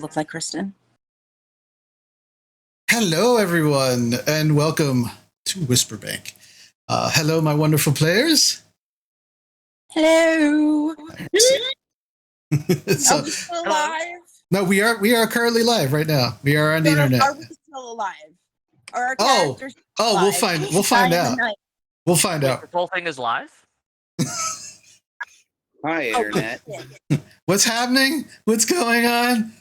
look like Kristen. Hello, everyone, and welcome to Whisperbank. Hello, my wonderful players. Hello. So, Are we still alive? No, we are currently live right now. We are on the internet. Are we still alive? Are our characters oh, alive? we'll find out. We'll find out. This whole thing is live? Hi, internet. What's happening? What's going on?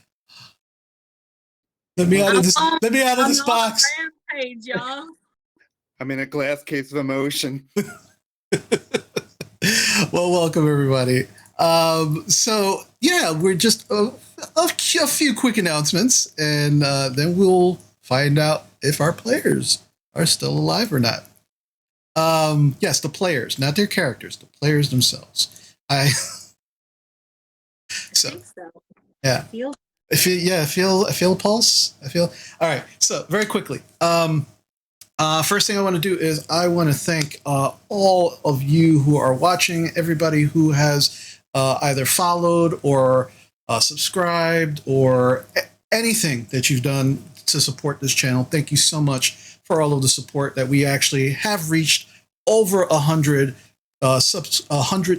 Let me out of this box. Rampage, y'all. I'm in a glass case of emotion. Well, welcome everybody. So yeah, we're just a few quick announcements, and then we'll find out if our players are still alive or not. Yes, the players, not their characters, the players themselves. I think so. Yeah. I feel a pulse. All right. So very quickly. First thing I want to do is I want to thank all of you who are watching, everybody who has either followed or subscribed or anything that you've done to support this channel. Thank you so much for all of the support that we actually have reached over 100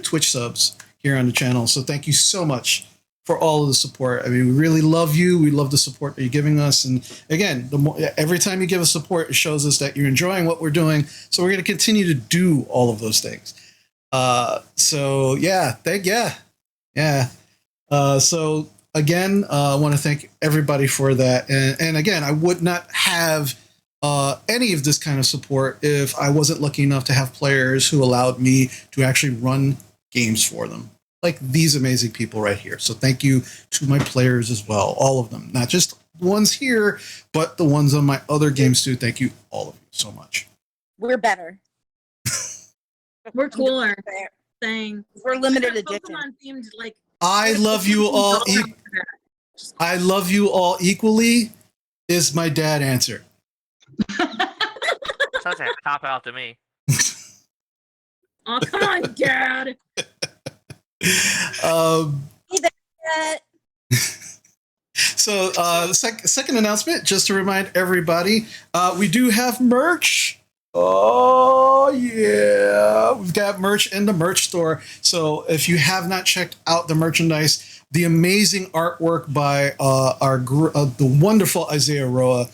Twitch subs here on the channel. So thank you so much for all of the support. I mean, we really love you. We love the support that you're giving us. And again, every time you give us support, it shows us that you're enjoying what we're doing. So we're going to continue to do all of those things. So yeah. So again, I want to thank everybody for that. And again, I would not have any of this kind of support if I wasn't lucky enough to have players who allowed me to actually run games for them, like these amazing people right here. So thank you to my players as well, all of them, not just the ones here, but the ones on my other games too. Thank you, all of you, so much. We're better. We're cooler. Thing. We're limited edition. Themed, like, I love you all. I love you all equally is my dad answer. Sounds like a cop out to me. Oh, come on, Dad. So second announcement, just to remind everybody, we do have merch. Oh yeah, we've got merch in the merch store. So if you have not checked out the merchandise, the amazing artwork by the wonderful Isaiah Roa,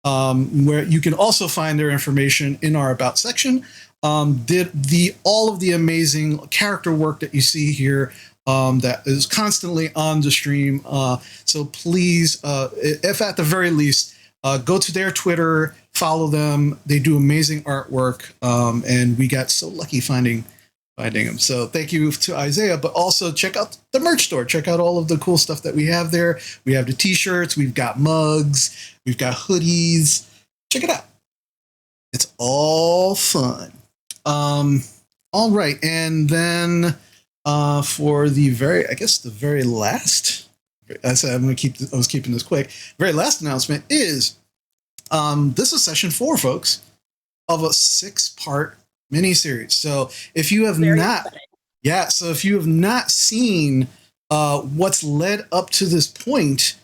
where you can also find their information in our About section, did all of the amazing character work that you see here, that is constantly on the stream. So please, if at the very least, go to their Twitter, follow them. They do amazing artwork, and we got so lucky finding them. So thank you to Isaiah, but also check out the merch store. Check out all of the cool stuff that we have there. We have the t-shirts, we've got mugs, we've got hoodies. Check it out. It's all fun. All right, and then for the very last, I said I was keeping this quick. Very last announcement is this is session 4, folks, of a 6-part miniseries. So if you have if you have not seen what's led up to this point,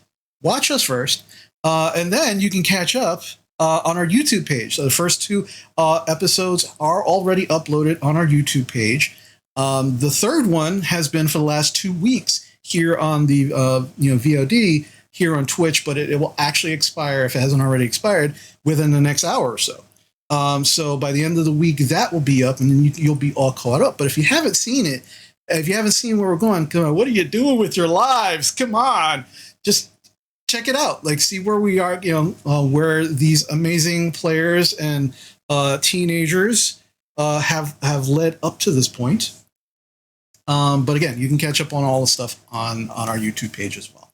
watch us first, and then you can catch up on our YouTube page. So the first 2 episodes are already uploaded on our YouTube page. The third one has been for the last 2 weeks here on the VOD here on Twitch, but it will actually expire, if it hasn't already expired, within the next hour or so. So by the end of the week, that will be up, and then you'll be all caught up. But if you haven't seen it, if you haven't seen where we're going, come on, what are you doing with your lives? Come on, just check it out. Like, see where we are, where these amazing players and teenagers have led up to this point. But again, you can catch up on all the stuff on our YouTube page as well.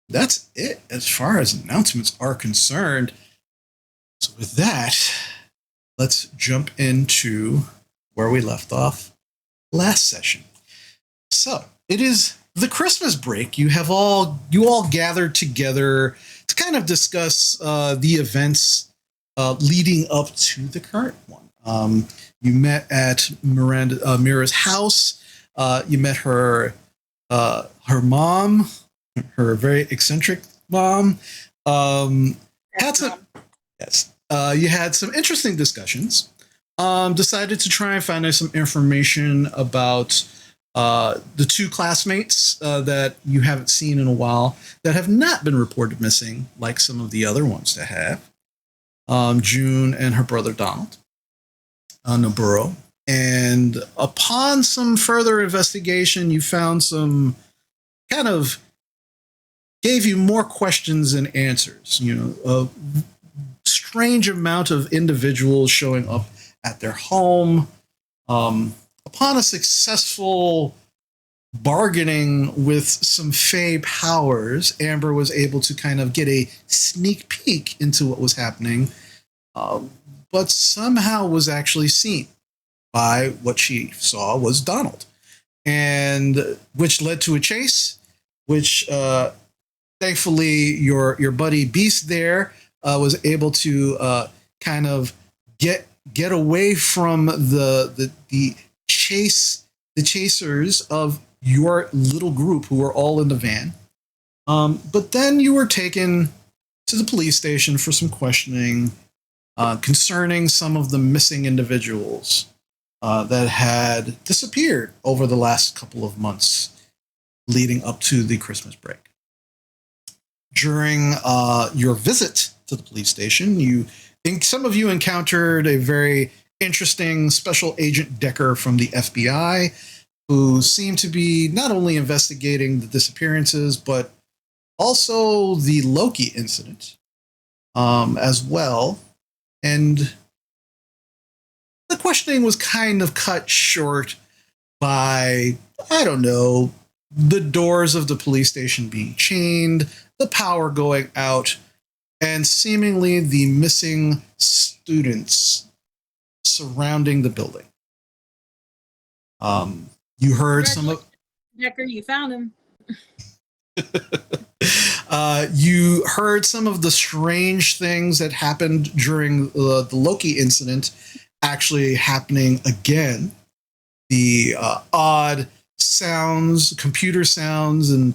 That's it as far as announcements are concerned. So with that, let's jump into where we left off last session. So it is the Christmas break. You all gathered together to kind of discuss the events leading up to the current one. You met at Mira's house. You met her mom, her very eccentric mom, had That's some. Yes, you had some interesting discussions. Decided to try and find out some information about the two classmates that you haven't seen in a while that have not been reported missing, like some of the other ones that have. June and her brother Donald, Noburo. And upon some further investigation, you found some kind of gave you more questions than answers. You know, a strange amount of individuals showing up at their home. Upon a successful bargaining with some Fey powers, Amber was able to kind of get a sneak peek into what was happening, but somehow was actually seen by what she saw was Donald, and which led to a chase, which thankfully your buddy Beast there was able to kind of get away from the chasers of your little group who were all in the van. But then you were taken to the police station for some questioning concerning some of the missing individuals that had disappeared over the last couple of months leading up to the Christmas break. During your visit to the police station, some of you encountered a very interesting Special Agent Decker from the FBI, who seemed to be not only investigating the disappearances, but also the Loki incident as well. And the questioning was kind of cut short by, I don't know, the doors of the police station being chained, the power going out, and seemingly the missing students surrounding the building. You heard some of... Decker, you found him. You heard some of the strange things that happened during the Loki incident actually happening again. The odd sounds, computer sounds, and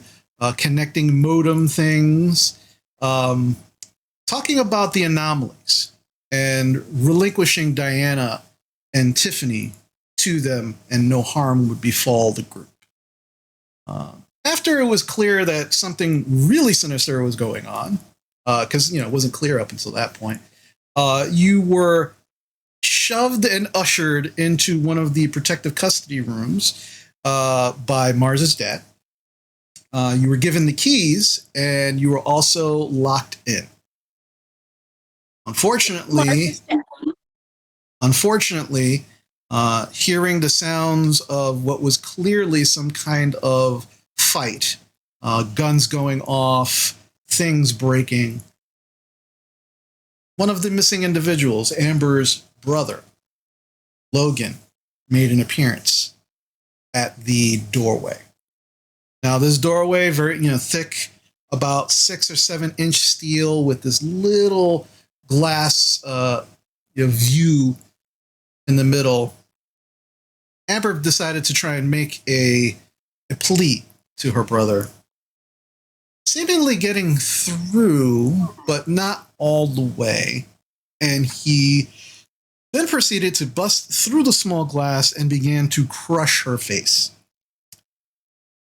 connecting modem things. Talking about the anomalies and relinquishing Diana and Tiffany to them, and no harm would befall the group. After it was clear that something really sinister was going on, because it wasn't clear up until that point, you were shoved and ushered into one of the protective custody rooms by Mars's dad. You were given the keys, and you were also locked in. Unfortunately, hearing the sounds of what was clearly some kind of fight, guns going off, things breaking, one of the missing individuals, Amber's brother, Logan, made an appearance at the doorway. Now, this doorway, very thick, about 6 or 7 inch steel with this little glass view in the middle. Amber decided to try and make a plea to her brother, seemingly getting through, but not all the way. And he then proceeded to bust through the small glass and began to crush her face.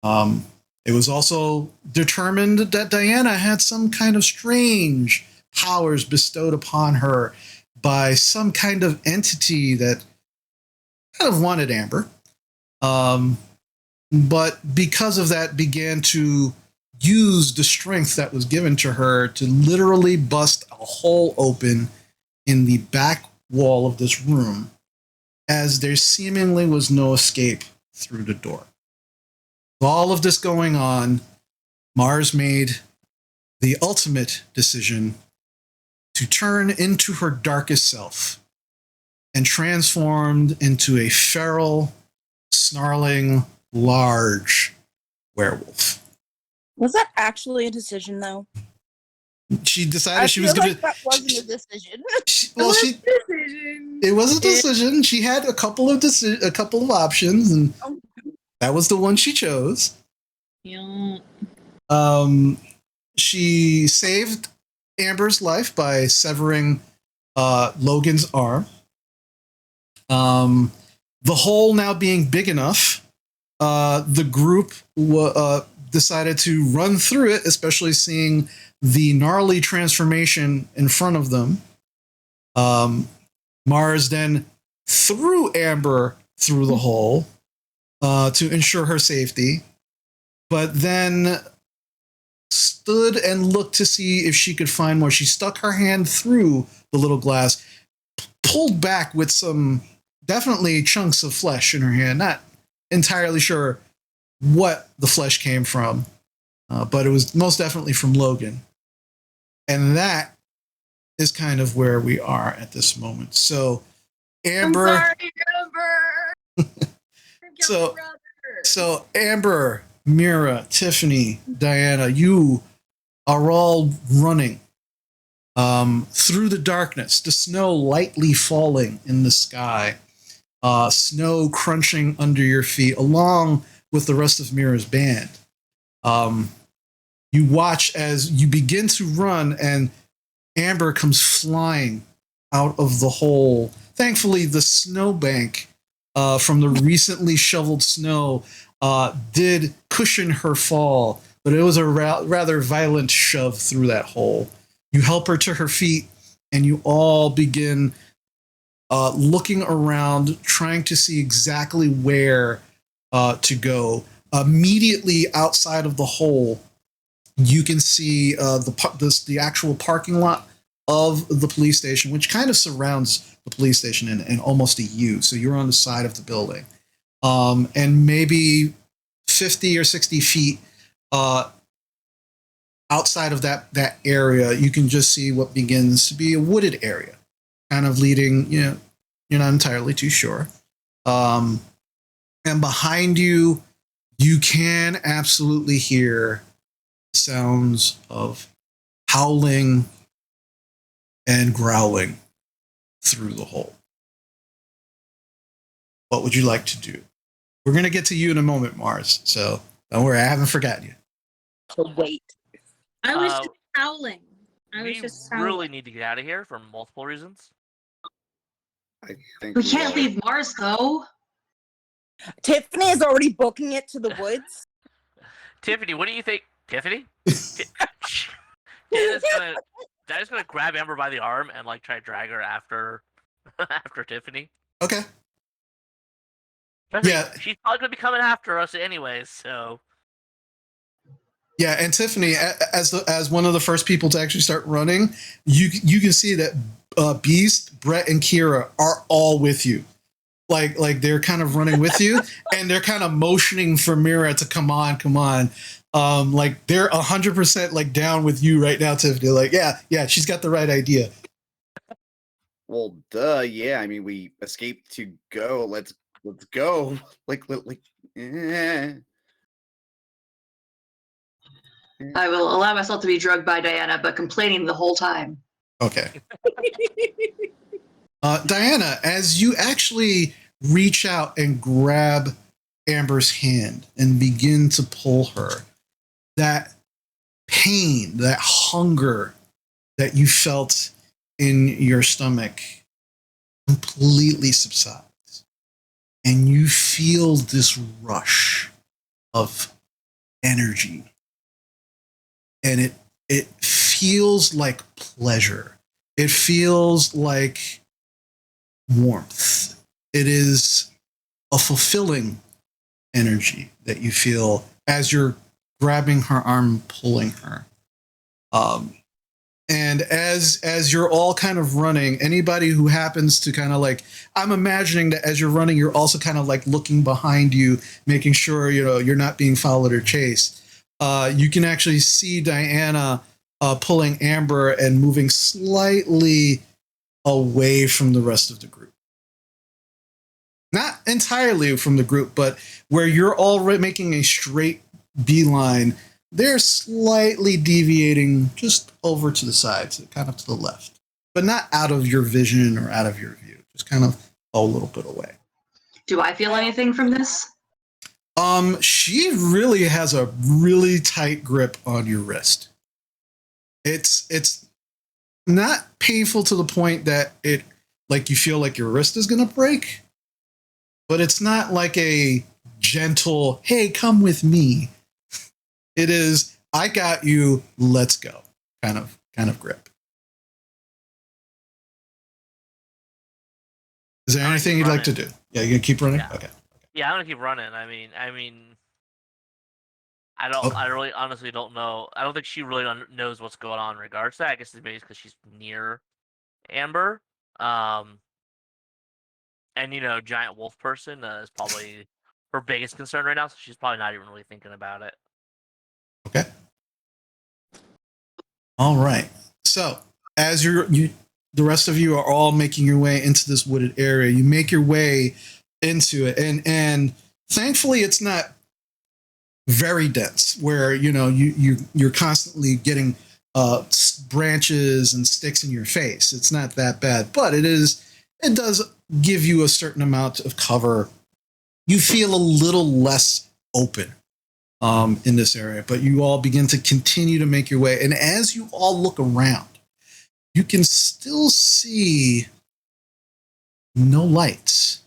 It was also determined that Diana had some kind of strange powers bestowed upon her by some kind of entity that kind of wanted Amber. But because of that, began to use the strength that was given to her to literally bust a hole open in the back wall of this room, as there seemingly was no escape through the door. With all of this going on, Mars made the ultimate decision to turn into her darkest self and transformed into a feral, snarling, large werewolf. Was that actually a decision, though? She decided I she feel was going like that wasn't a decision. It was a decision. She had a couple of options, and that was the one she chose. Yeah. She saved Amber's life by severing Logan's arm. The hole now being big enough, the group decided to run through it, especially seeing the gnarly transformation in front of them. Mars then threw Amber through the hole to ensure her safety, but then stood and looked to see if she could find more. She stuck her hand through the little glass, pulled back with some definitely chunks of flesh in her hand. Not entirely sure what the flesh came from, but it was most definitely from Logan. And that is kind of where we are at this moment. So, Amber. I'm sorry, Amber. So, so Amber, Mira, Tiffany, Diana, you are all running through the darkness, the snow lightly falling in the sky, snow crunching under your feet, along with the rest of Mira's band. You watch as you begin to run, and Amber comes flying out of the hole. Thankfully, the snowbank from the recently shoveled snow did cushion her fall, but it was a rather violent shove through that hole. You help her to her feet, and you all begin looking around, trying to see exactly where to go. Immediately outside of the hole, you can see the actual parking lot of the police station, which kind of surrounds the police station in almost a U. So you're on the side of the building. And maybe 50 or 60 feet outside of that area, you can just see what begins to be a wooded area, kind of leading, you're not entirely too sure. And behind you, you can absolutely hear sounds of howling and growling through the hole. What would you like to do? We're going to get to you in a moment, Mars. So don't worry, I haven't forgotten you. So wait. I was just howling. We really need to get out of here for multiple reasons. I think We can't leave Mars, though. Tiffany is already booking it to the woods. Tiffany, what do you think? Tiffany? Diana's gonna grab Amber by the arm and like try to drag her after Tiffany. Okay. Tiffany, Yeah. she's probably gonna be coming after us anyways, so. Yeah, and Tiffany, as one of the first people to actually start running, you can see that Beast, Brett, and Kira are all with you. Like they're kind of running with you, and they're kind of motioning for Mira to come on. Like they're 100% like down with you right now, Tiffany. Like, yeah, she's got the right idea. Well, duh, yeah. I mean, we escaped to go. Let's go. Eh. I will allow myself to be drugged by Diana, but complaining the whole time. Okay. Diana, as you actually reach out and grab Amber's hand and begin to pull her, that pain, that hunger that you felt in your stomach completely subsides. And you feel this rush of energy. And it feels like pleasure. It feels like warmth. It is a fulfilling energy that you feel as you're grabbing her arm, pulling her. And as you're all kind of running, anybody who happens to kind of like, I'm imagining that as you're running, you're also kind of like looking behind you, making sure, you're not being followed or chased. You can actually see Diana pulling Amber and moving slightly away from the rest of the group. Not entirely from the group, but where you're all making a straight beeline, they're slightly deviating just over to the side, so kind of to the left, but not out of your vision or out of your view, just kind of a little bit away. Do I feel anything from this? She really has a really tight grip on your wrist. It's not painful to the point that it like you feel like your wrist is gonna break, but it's not like a gentle, hey, come with me. It is, I got you, let's go kind of grip. Is there anything you'd like to do? Yeah, you gonna keep running? Yeah. Okay. Yeah, I'm gonna keep running. I mean, I don't. Okay. I really, honestly, don't know. I don't think she really knows what's going on in regards to that. I guess it's maybe because she's near Amber. Um, and giant wolf person is probably her biggest concern right now. So she's probably not even really thinking about it. Okay. All right. So as the rest of you are all making your way into this wooded area, you make your way into it, and thankfully it's not very dense where you're constantly getting branches and sticks in your face. It's not that bad, but it does give you a certain amount of cover. You feel a little less open in this area, but you all begin to continue to make your way, and as you all look around, you can still see no lights.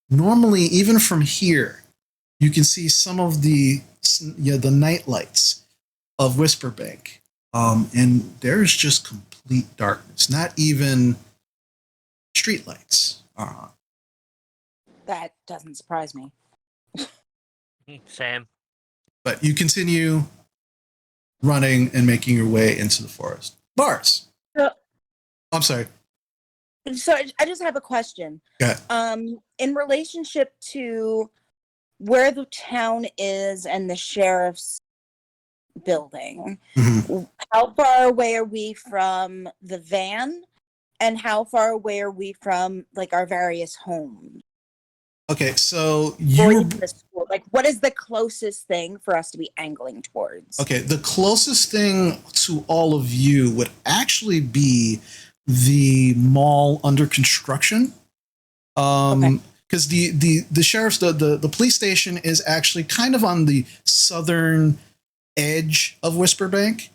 Normally, even from here, you can see some of the night lights of Whisperbank, and there's just complete darkness. Not even street lights are on. That doesn't surprise me. Same. But you continue running and making your way into the forest. Bars. I'm sorry. So I just have a question. Yeah. In relationship to where the town is and the sheriff's building, how far away are we from the van, and how far away are we from like our various homes? Okay, so The school? Like, what is the closest thing for us to be angling towards? Okay, the closest thing to all of you would actually be the mall under construction. Because the sheriff's the police station is actually kind of on the southern edge of Whisperbank.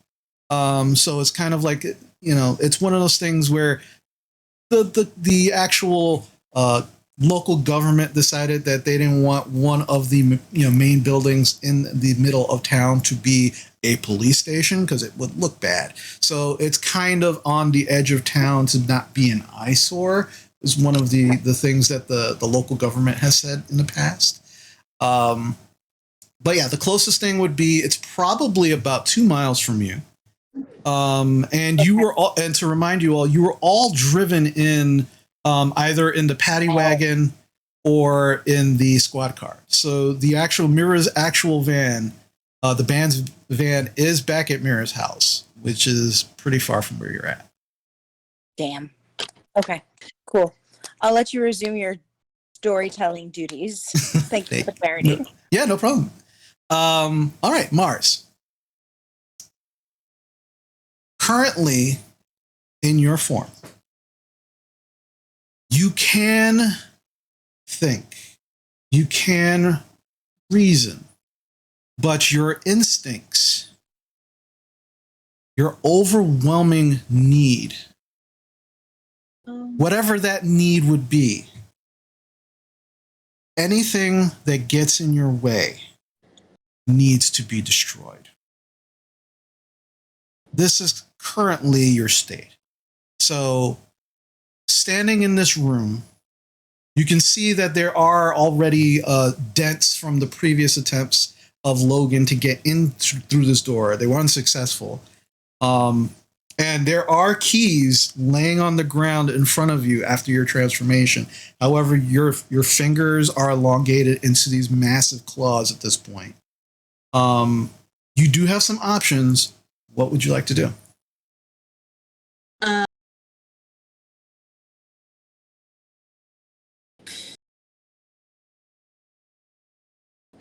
So it's kind of like it's one of those things where the actual local government decided that they didn't want one of the main buildings in the middle of town to be a police station because it would look bad. So it's kind of on the edge of town to not be an eyesore is one of the things that the local government has said in the past. But yeah, the closest thing would be it's probably about 2 miles from you. And you were all, and to remind you all, you were all driven in either in the paddy wagon or in the squad car. So the actual Mira's actual van, the band's van, is back at Mira's house, which is pretty far from where you're at. Damn. Okay, cool. I'll let you resume your storytelling duties. Thank you for clarity. Yeah, no problem. All right, Mars. Currently, in your form, you can think, you can reason, but your instincts, your overwhelming need, whatever that need would be, anything that gets in your way needs to be destroyed. This is currently your state. So, standing in this room, you can see that there are already dents from the previous attempts of Logan to get in through this door. They were unsuccessful. And there are keys laying on the ground in front of you after your transformation. However, your fingers are elongated into these massive claws at this point. You do have some options. What would you like to do?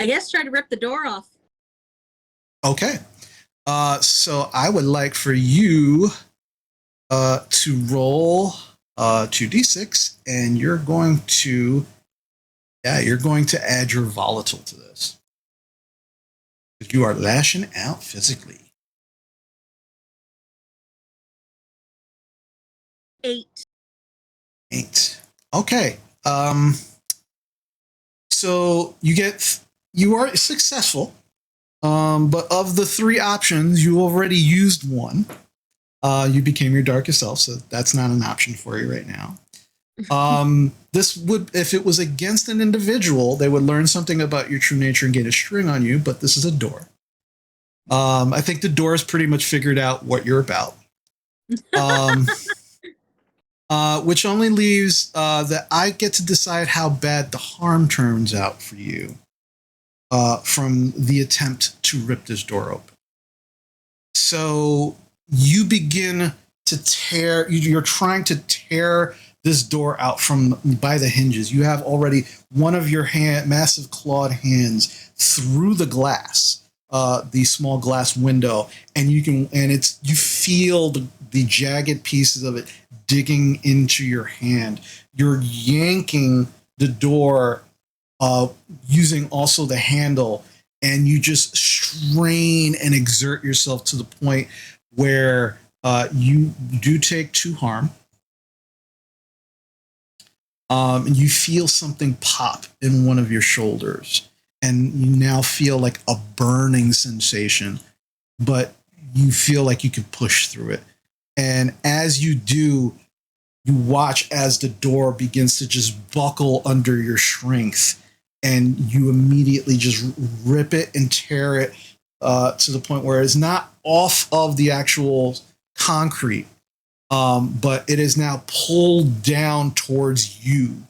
I guess try to rip the door off. Okay. So I would like for you to roll 2d6, and you're going to add your volatile to this. You are lashing out physically. 8. 8. Okay. So you are successful. But of the 3 options, you already used one. You became your darkest self, so that's not an option for you right now. This would, if it was against an individual, they would learn something about your true nature and get a string on you, but this is a door. I think the door has pretty much figured out what you're about. Which only leaves that I get to decide how bad the harm turns out for you from the attempt to rip this door open. So you begin to tear, you're trying to tear this door out by the hinges. You have already one of your massive clawed hands through the glass, the small glass window, and you feel the jagged pieces of it digging into your hand. You're yanking the door using also the handle, and you just strain and exert yourself to the point where you do take 2 harm. And you feel something pop in one of your shoulders, and you now feel like a burning sensation, but you feel like you can push through it. And as you do, you watch as the door begins to just buckle under your strength, and you immediately just rip it and tear it to the point where it's not off of the actual concrete, but it is now pulled down towards you,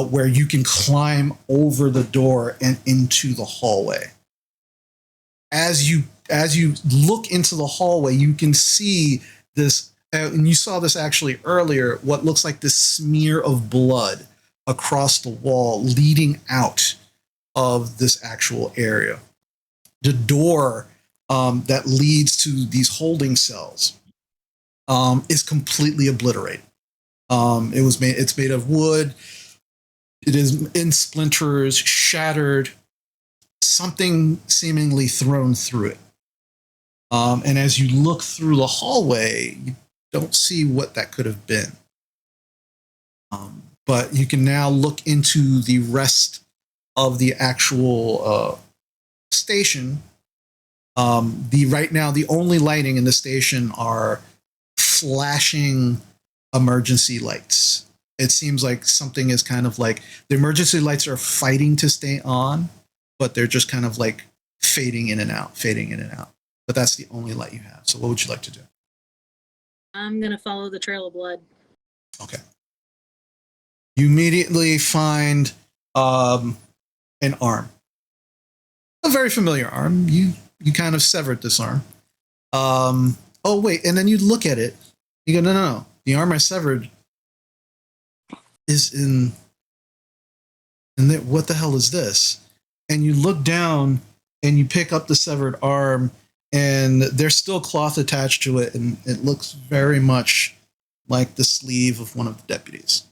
where you can climb over the door and into the hallway. As you look into the hallway, you can see this, and you saw this actually earlier, what looks like this smear of blood across the wall leading out of this actual area. The door that leads to these holding cells is completely obliterated. It's made of wood. It is in splinters, shattered, something seemingly thrown through it. And as you look through the hallway, you don't see what that could have been. But you can now look into the rest of the actual station. Right now, the only lighting in the station are flashing emergency lights. It seems like something is kind of like the emergency lights are fighting to stay on, but they're just kind of like fading in and out. But that's the only light you have. So what would you like to do? I'm going to follow the trail of blood. Okay. You immediately find an arm. A very familiar arm. You kind of severed this arm. Oh, wait. And then you look at it. You go, no. The arm I severed is in what the hell is this? And you look down and you pick up the severed arm, and there's still cloth attached to it, and it looks very much like the sleeve of one of the deputies.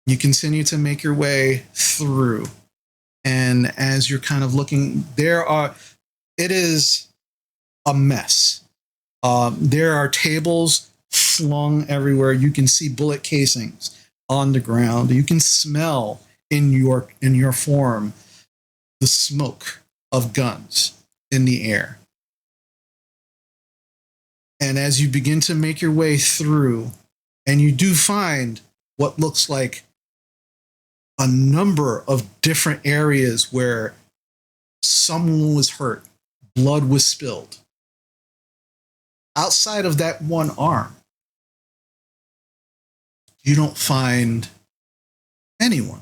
You continue to make your way through, and as you're kind of looking, it is a mess. There are tables flung everywhere. You can see bullet casings on the ground. You can smell in your form the smoke of guns in the air. And as you begin to make your way through, and you do find what looks like a number of different areas where someone was hurt, blood was spilled. Outside of that one arm, you don't find anyone.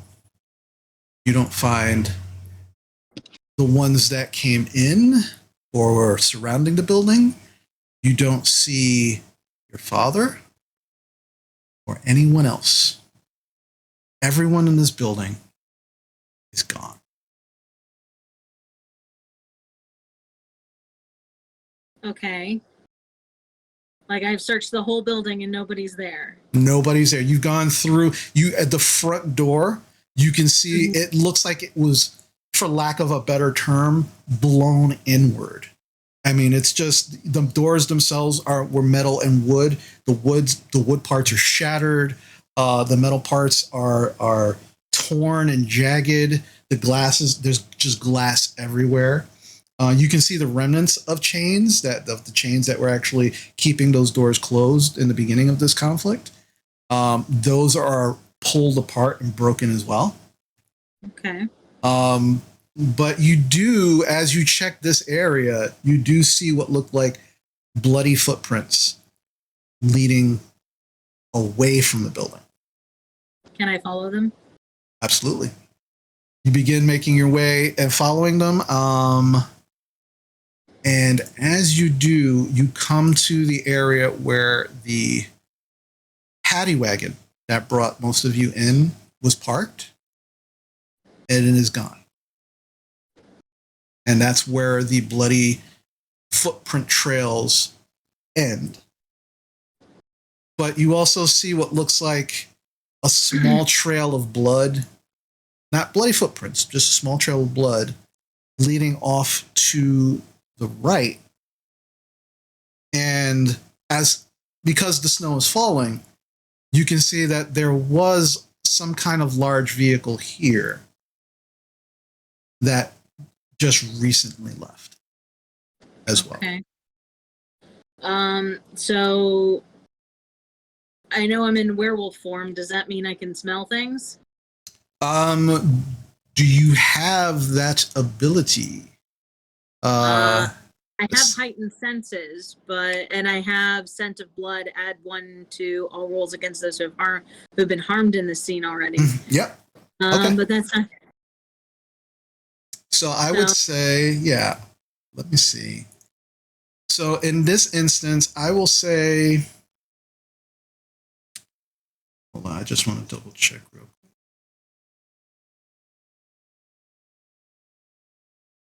You don't find the ones that came in or were surrounding the building. You don't see your father or anyone else. Everyone in this building is gone. Okay. Like I've searched the whole building and nobody's there. Nobody's there. You've gone through, at the front door, You can see it looks like it was, for lack of a better term, blown inward. I mean, it's just the doors themselves were metal and wood. The wood parts are shattered. The metal parts are torn and jagged. The glasses, there's just glass everywhere. You can see the remnants of chains the chains that were actually keeping those doors closed in the beginning of this conflict. Those are pulled apart and broken as well. Okay. But you do, as you check this area, you do see what look like bloody footprints leading away from the building. Can I follow them? Absolutely. You begin making your way and following them. And as you do, you come to the area where the paddy wagon that brought most of you in was parked, and it is gone. And that's where the bloody footprint trails end. But you also see what looks like a small trail of blood, not bloody footprints, just a small trail of blood leading off to the right. And because the snow is falling, you can see that there was some kind of large vehicle here that just recently left as well. Okay. So I know I'm in werewolf form. Does that mean I can smell things? Do you have that ability? I have heightened senses, and I have scent of blood. Add 1 to all rolls against those who have been harmed in this scene already. Yep. Okay. But that's not. So I would say, yeah. Let me see. So in this instance, I will say. Hold on, I just want to double check real quick.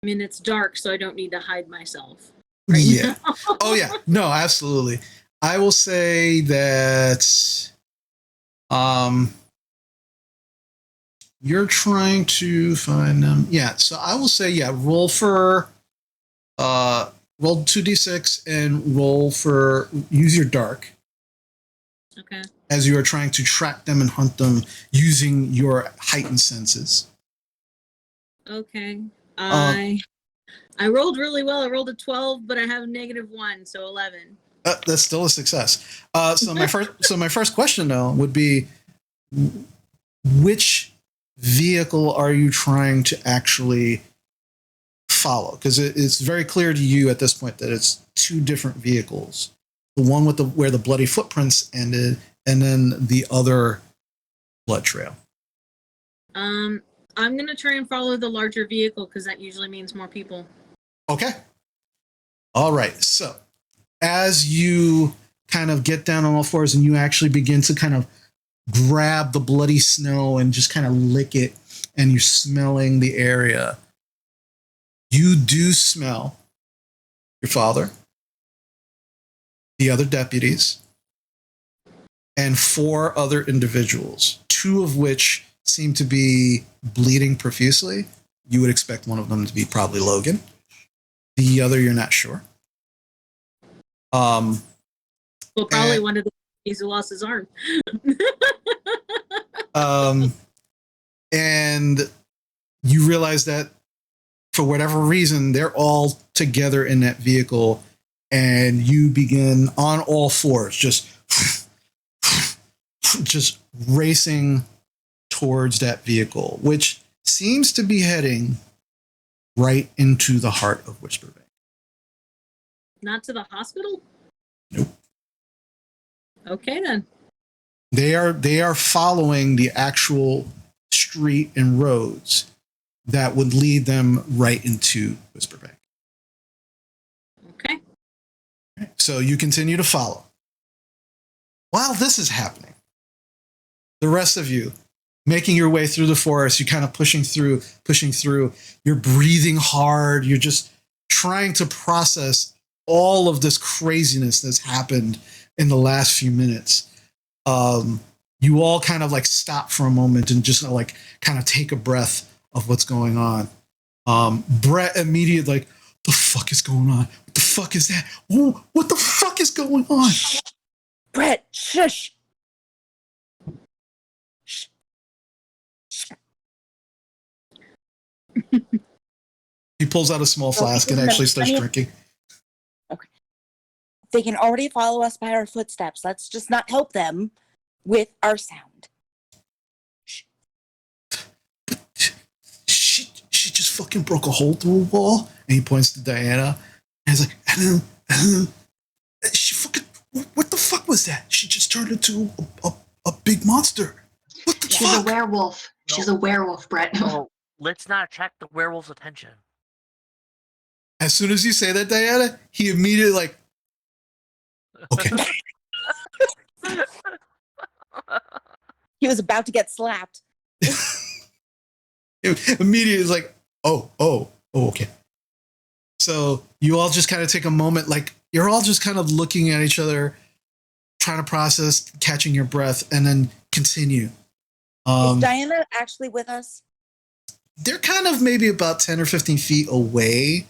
I mean, it's dark, so I don't need to hide myself. Yeah. Oh, yeah. No, absolutely. I will say that you're trying to find them. Yeah. So I will say, yeah, roll 2d6 and use your dark. Okay. As you are trying to track them and hunt them using your heightened senses. Okay. I rolled really well. I rolled a 12, but I have a -1, so 11. That's still a success. So my first question though would be, which vehicle are you trying to actually follow? Because it's very clear to you at this point that it's 2 different vehicles. The one with where the bloody footprints ended, and then the other blood trail. I'm gonna try and follow the larger vehicle because that usually means more people. Okay. All right. So as you kind of get down on all fours and you actually begin to kind of grab the bloody snow and just kind of lick it, and you're smelling the area, you do smell your father, the other deputies, and 4 other individuals, 2 of which seem to be bleeding profusely. You would expect one of them to be probably Logan. The other, you're not sure. Well, probably one of the guys who lost his arm. And you realize that for whatever reason, they're all together in that vehicle, and you begin on all fours, just racing towards that vehicle, which seems to be heading right into the heart of Whisperbank. Not to the hospital? Nope. Okay, then. They are following the actual street and roads that would lead them right into Whisperbank. Okay. So you continue to follow. While this is happening, the rest of you making your way through the forest, you're kind of pushing through, you're breathing hard, you're just trying to process all of this craziness that's happened in the last few minutes. You you all kind of like stop for a moment and just like kind of take a breath of what's going on. Brett immediately like, the fuck is going on? What the fuck is that? Whoa, what the fuck is going on? Brett, shush. He pulls out a small flask and actually starts drinking. Okay. They can already follow us by our footsteps. Let's just not help them with our sound. She just fucking broke a hole through a wall. And he points to Diana. And he's like, she fucking, what the fuck was that? She just turned into a big monster. What the She's fuck? a werewolf. She's a werewolf, Brett. Oh, let's not attract the werewolf's attention. As soon as you say that, Diana, he immediately like, okay. He was about to get slapped. Immediately is like, oh, okay. So you all just kind of take a moment, like you're all just kind of looking at each other, trying to process, catching your breath, and then continue. Is Diana actually with us? They're kind of maybe about 10 or 15 feet away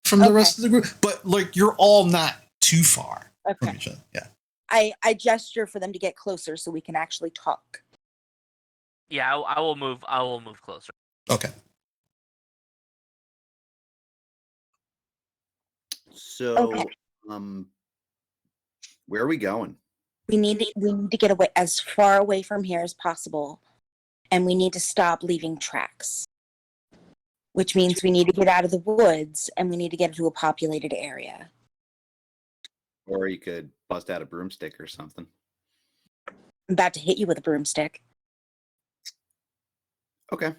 from the rest of the group, but like you're all not too far from each other. Yeah. I gesture for them to get closer so we can actually talk. Yeah, I will move. I will move closer. Okay. So, where are we going? We need to get away as far away from here as possible, and we need to stop leaving tracks. Which means we need to get out of the woods and we need to get into a populated area. Or you could bust out a broomstick or something. I'm about to hit you with a broomstick. Okay.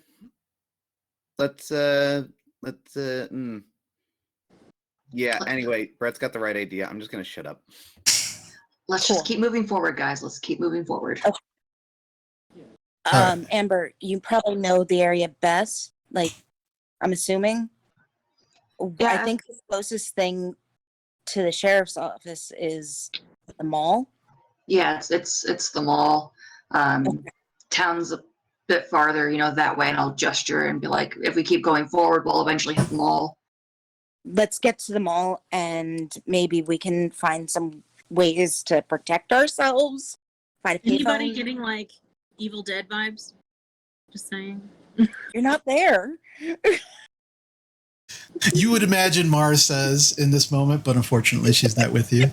Yeah, anyway, Brett's got the right idea. I'm just going to shut up. Let's just keep moving forward, guys. Let's keep moving forward. Okay. Amber, you probably know the area best. Like, I'm assuming. Yeah. I think the closest thing to the sheriff's office is the mall. Yeah, it's the mall. Town's a bit farther, that way, and I'll gesture and be like, if we keep going forward, we'll eventually hit the mall. Let's get to the mall and maybe we can find some ways to protect ourselves. Find a Anybody payphone. getting like Evil Dead vibes? Just saying. You're not there. You would imagine Mars says in this moment, but unfortunately she's not with you.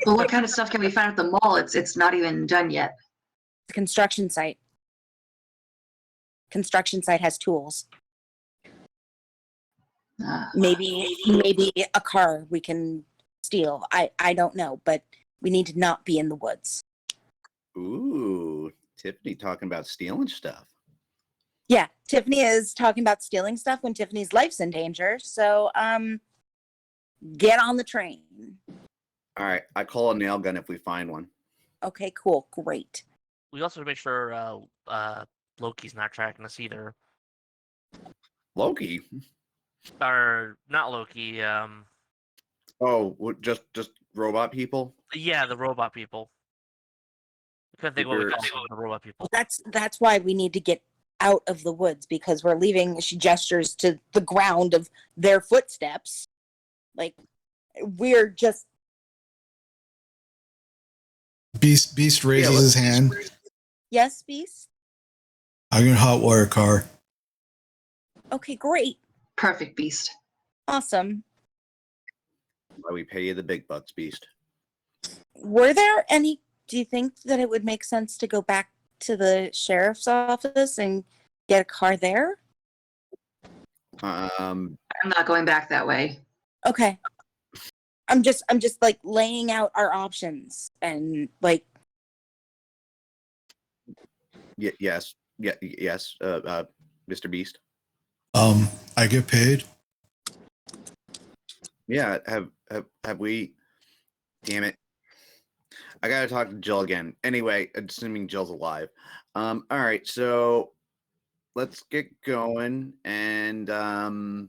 Well, what kind of stuff can we find at the mall? It's not even done yet. The construction site. Construction site has tools. Maybe a car we can steal. I don't know, but we need to not be in the woods. Ooh, Tiffany talking about stealing stuff. Yeah, Tiffany is talking about stealing stuff when Tiffany's life's in danger. So, get on the train. All right, I call a nail gun if we find one. Okay, cool, great. We also make sure Loki's not tracking us either. Loki? Or not Loki. Oh, just robot people? Yeah, the robot people. I couldn't think what we call the robot people. That's why we need to get out of the woods because we're leaving. She gestures to the ground of their footsteps. Like we're just. Beast raises his hand. Yes, Beast. I'm gonna hotwire a car. Okay, great. Perfect, Beast. Awesome. Why we pay you the big bucks, Beast. Were there any? Do you think that it would make sense to go back to the sheriff's office and get a car there? I'm not going back that way. Okay. I'm just like laying out our options and like. Yes, Mr. Beast. I get paid. Yeah, have we? Damn it! I gotta talk to Jill again. Anyway, assuming Jill's alive. All right, so let's get going. And all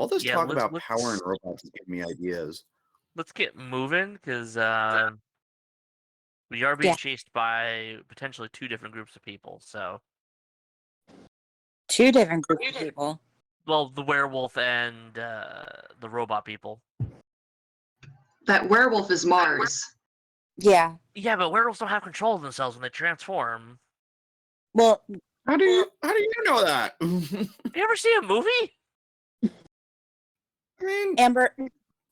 this talk about power and robots is giving me ideas. Let's get moving because We are being Yeah. chased by potentially 2 different groups of people. So, 2 different groups of people. well, the werewolf and the robot people. That werewolf is Mars. Yeah. Yeah, but werewolves don't have control of themselves when they transform. Well, How do you know that? You ever see a movie? I mean, Amber,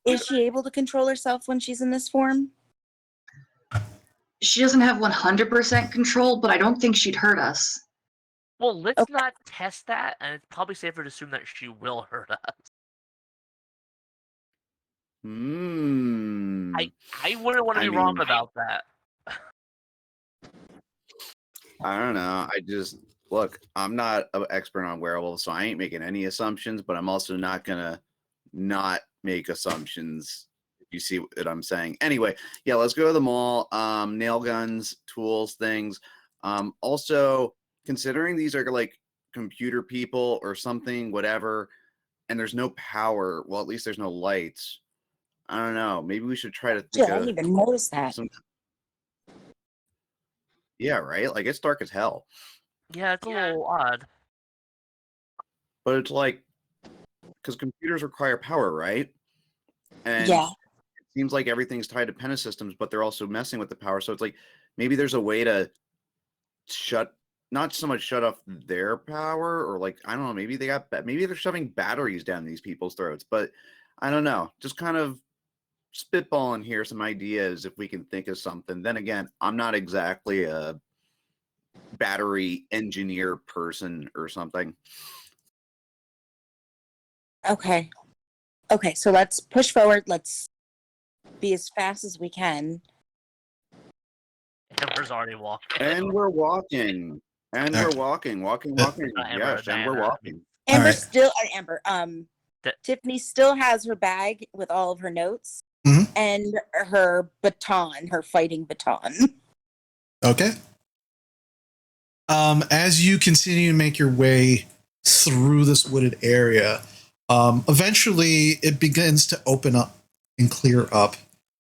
is she able to control herself when she's in this form? She doesn't have 100% control, but I don't think she'd hurt us. Well, let's Okay. not test that, and it's probably safer to assume that she will hurt us. I wouldn't want to I be wrong mean- about that. I don't know. I just look. I'm not an expert on werewolves, so I ain't making any assumptions. But I'm also not gonna not make assumptions. If you see what I'm saying. Anyway, yeah, let's go to the mall. Nail guns, tools, things. Also, considering these are like computer people or something, whatever, and there's no power. Well, at least there's no lights. I don't know. Maybe we should try to Shit, think I of didn't even notice that. some. Yeah, right. Like it's dark as hell. Yeah, it's a little odd. But it's like because computers require power, right? And Yeah. it seems like everything's tied to Penna systems, but they're also messing with the power. So it's like maybe there's a way to not so much shut off their power, or like I don't know, maybe maybe they're shoving batteries down these people's throats. But I don't know, just kind of spitballing here some ideas if we can think of something. Then again, I'm not exactly a battery engineer person or something. Okay. Okay, so let's push forward. Let's be as fast as we can. Amber's already walking. And we're walking. And All we're right. walking. Amber, Yes, and we're Diana. walking. Amber right. still, Amber, Th- Tiffany still has her bag with all of her notes Mhm. and her baton, her fighting baton. Okay. As you continue to make your way through this wooded area, eventually it begins to open up and clear up,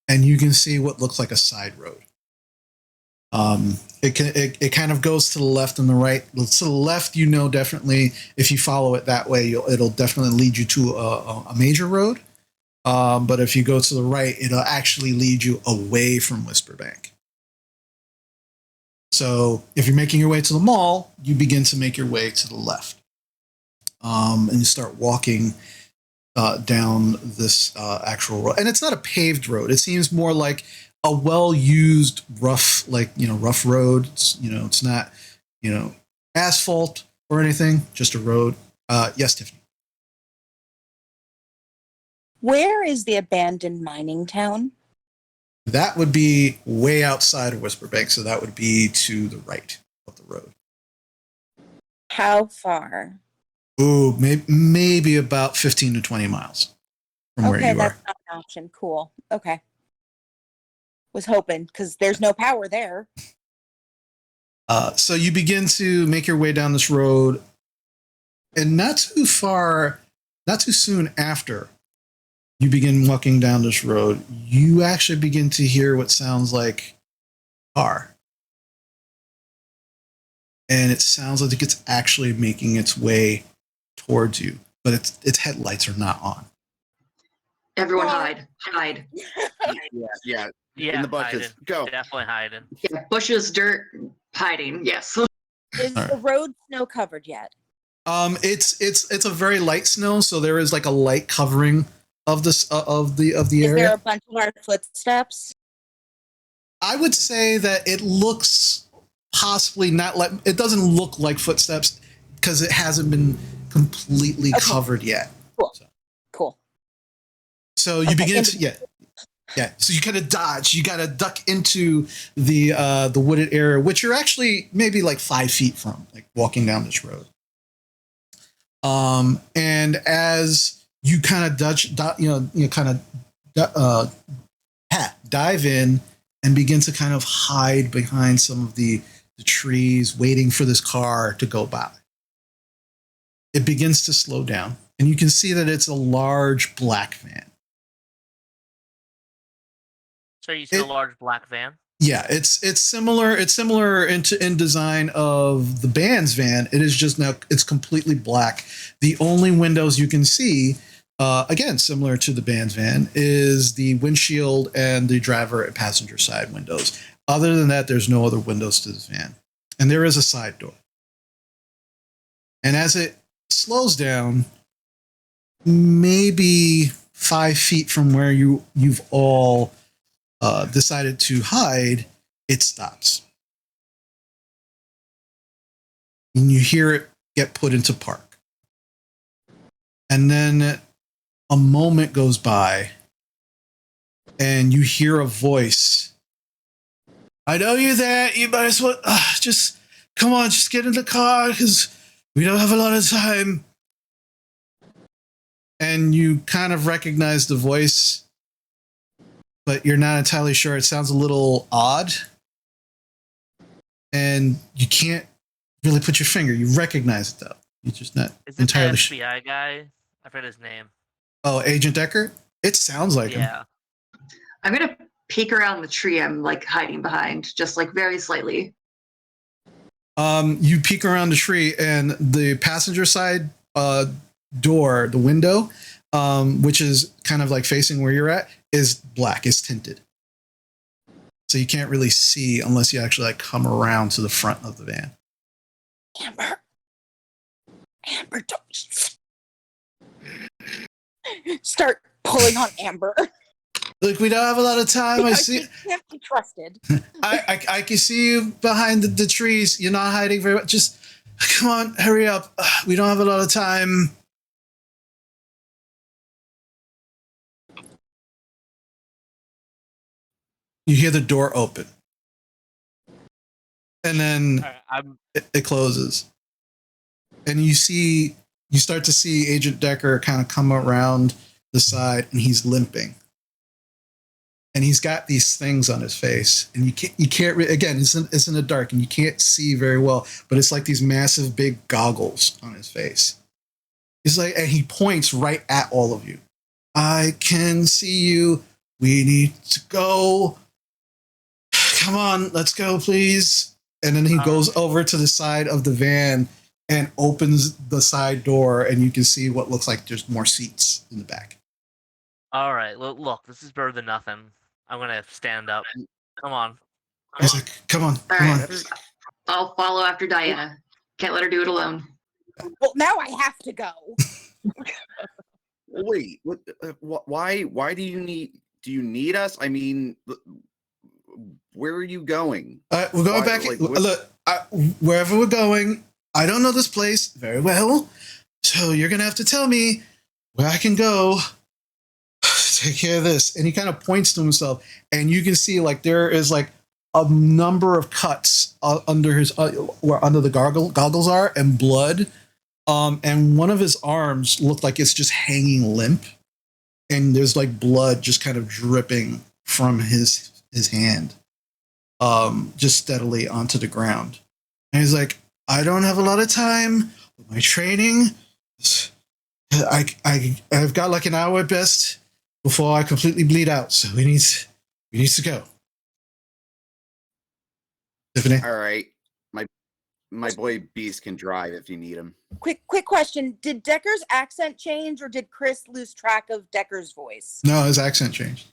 and you can see what looks like a side road. It kind of goes to the left and the right. To the left, you know, definitely if you follow it that way, it'll definitely lead you to a major road. But if you go to the right, it'll actually lead you away from Whisperbank. So if you're making your way to the mall, you begin to make your way to the left. And you start walking down this actual road. And it's not a paved road. It seems more like a well-used rough road. It's not, asphalt or anything, just a road. Yes, Tiffany. Where is the abandoned mining town? That would be way outside of Whisperbank, so that would be to the right of the road. How far? Ooh, maybe about 15 to 20 miles from where Okay, you that's are. not an option. Cool. Okay. Was hoping because there's no power there. So you begin to make your way down this road, and not too soon after you begin walking down this road, you actually begin to hear what sounds like a car. And it sounds like it's actually making its way towards you, but its headlights are not on. Everyone Oh. hide. Yeah. Yeah, In the bushes. hiding. Go. Definitely hiding. Yeah, bushes, dirt, hiding. Yes. Is All right. the road snow covered yet? It's a very light snow, so there is like a light covering of this of the Is area. there a bunch of our footsteps? I would say that it looks possibly not like, it doesn't look like footsteps because it hasn't been completely Okay. covered yet. Cool. So you Okay, begin and- to yeah. So you kind of dodge. You got to duck into the wooded area, which you're actually maybe like 5 feet from, like walking down this road. And as you kind of dive in and begin to kind of hide behind some of the trees, waiting for this car to go by. It begins to slow down, and you can see that it's a large black van. So you see a large black van? Yeah, it's similar. It's similar in design of the band's van. It is just now it's completely black. The only windows you can see, again similar to the band's van, is the windshield and the driver and passenger side windows. Other than that, there's no other windows to this van, and there is a side door. And as it slows down, maybe 5 feet from where you've all decided to hide, it stops. And you hear it get put into park. And then a moment goes by and you hear a voice. I know you're there. You might as well just come on, just get in the car because we don't have a lot of time. And you kind of recognize the voice, but you're not entirely sure. It sounds a little odd. And you can't really put your finger. You recognize it, though. You're just not entirely sure. Is it the FBI guy? I forget his name. Oh, Agent Decker? It sounds like him. Yeah. I'm going to peek around the tree I'm like hiding behind, just like very slightly. You peek around the tree and the passenger side door, the window, which is kind of like facing where you're at, is black, is tinted. So you can't really see unless you actually like come around to the front of the van. Amber, don't start pulling on Amber. Look, we don't have a lot of time. I see. She can't be trusted. I can see you behind the trees. You're not hiding very much. Just come on, hurry up. We don't have a lot of time. You hear the door open. And then it closes. And you start to see Agent Decker kind of come around the side, and he's limping. And he's got these things on his face, and you can't again, it's in the dark, and you can't see very well, but it's like these massive big goggles on his face. He's like, and he points right at all of you. I can see you. We need to go. Come on, let's go, please. And then he goes over to the side of the van and opens the side door, and you can see what looks like just more seats in the back. All right, look, this is better than nothing. I'm gonna stand up. Come on. He's like, come on, All come right. on. I'll follow after Diana. Can't let her do it alone. Well, now I have to go. Wait, what? Why do you need us? I mean, where are you going? We're going back. Look, wherever we're going, I don't know this place very well, so you're gonna have to tell me where I can go. Take care of this. And he kind of points to himself, and you can see like there is like a number of cuts under his where under the goggles are, and blood. And one of his arms looked like it's just hanging limp, and there's like blood just kind of dripping from his hand, just steadily onto the ground. And he's like, I don't have a lot of time with my training. I've got like an hour at best before I completely bleed out. So we need to go. Tiffany? All right, my boy Beast can drive if you need him. Quick question. Did Decker's accent change, or did Chris lose track of Decker's voice? No, his accent changed.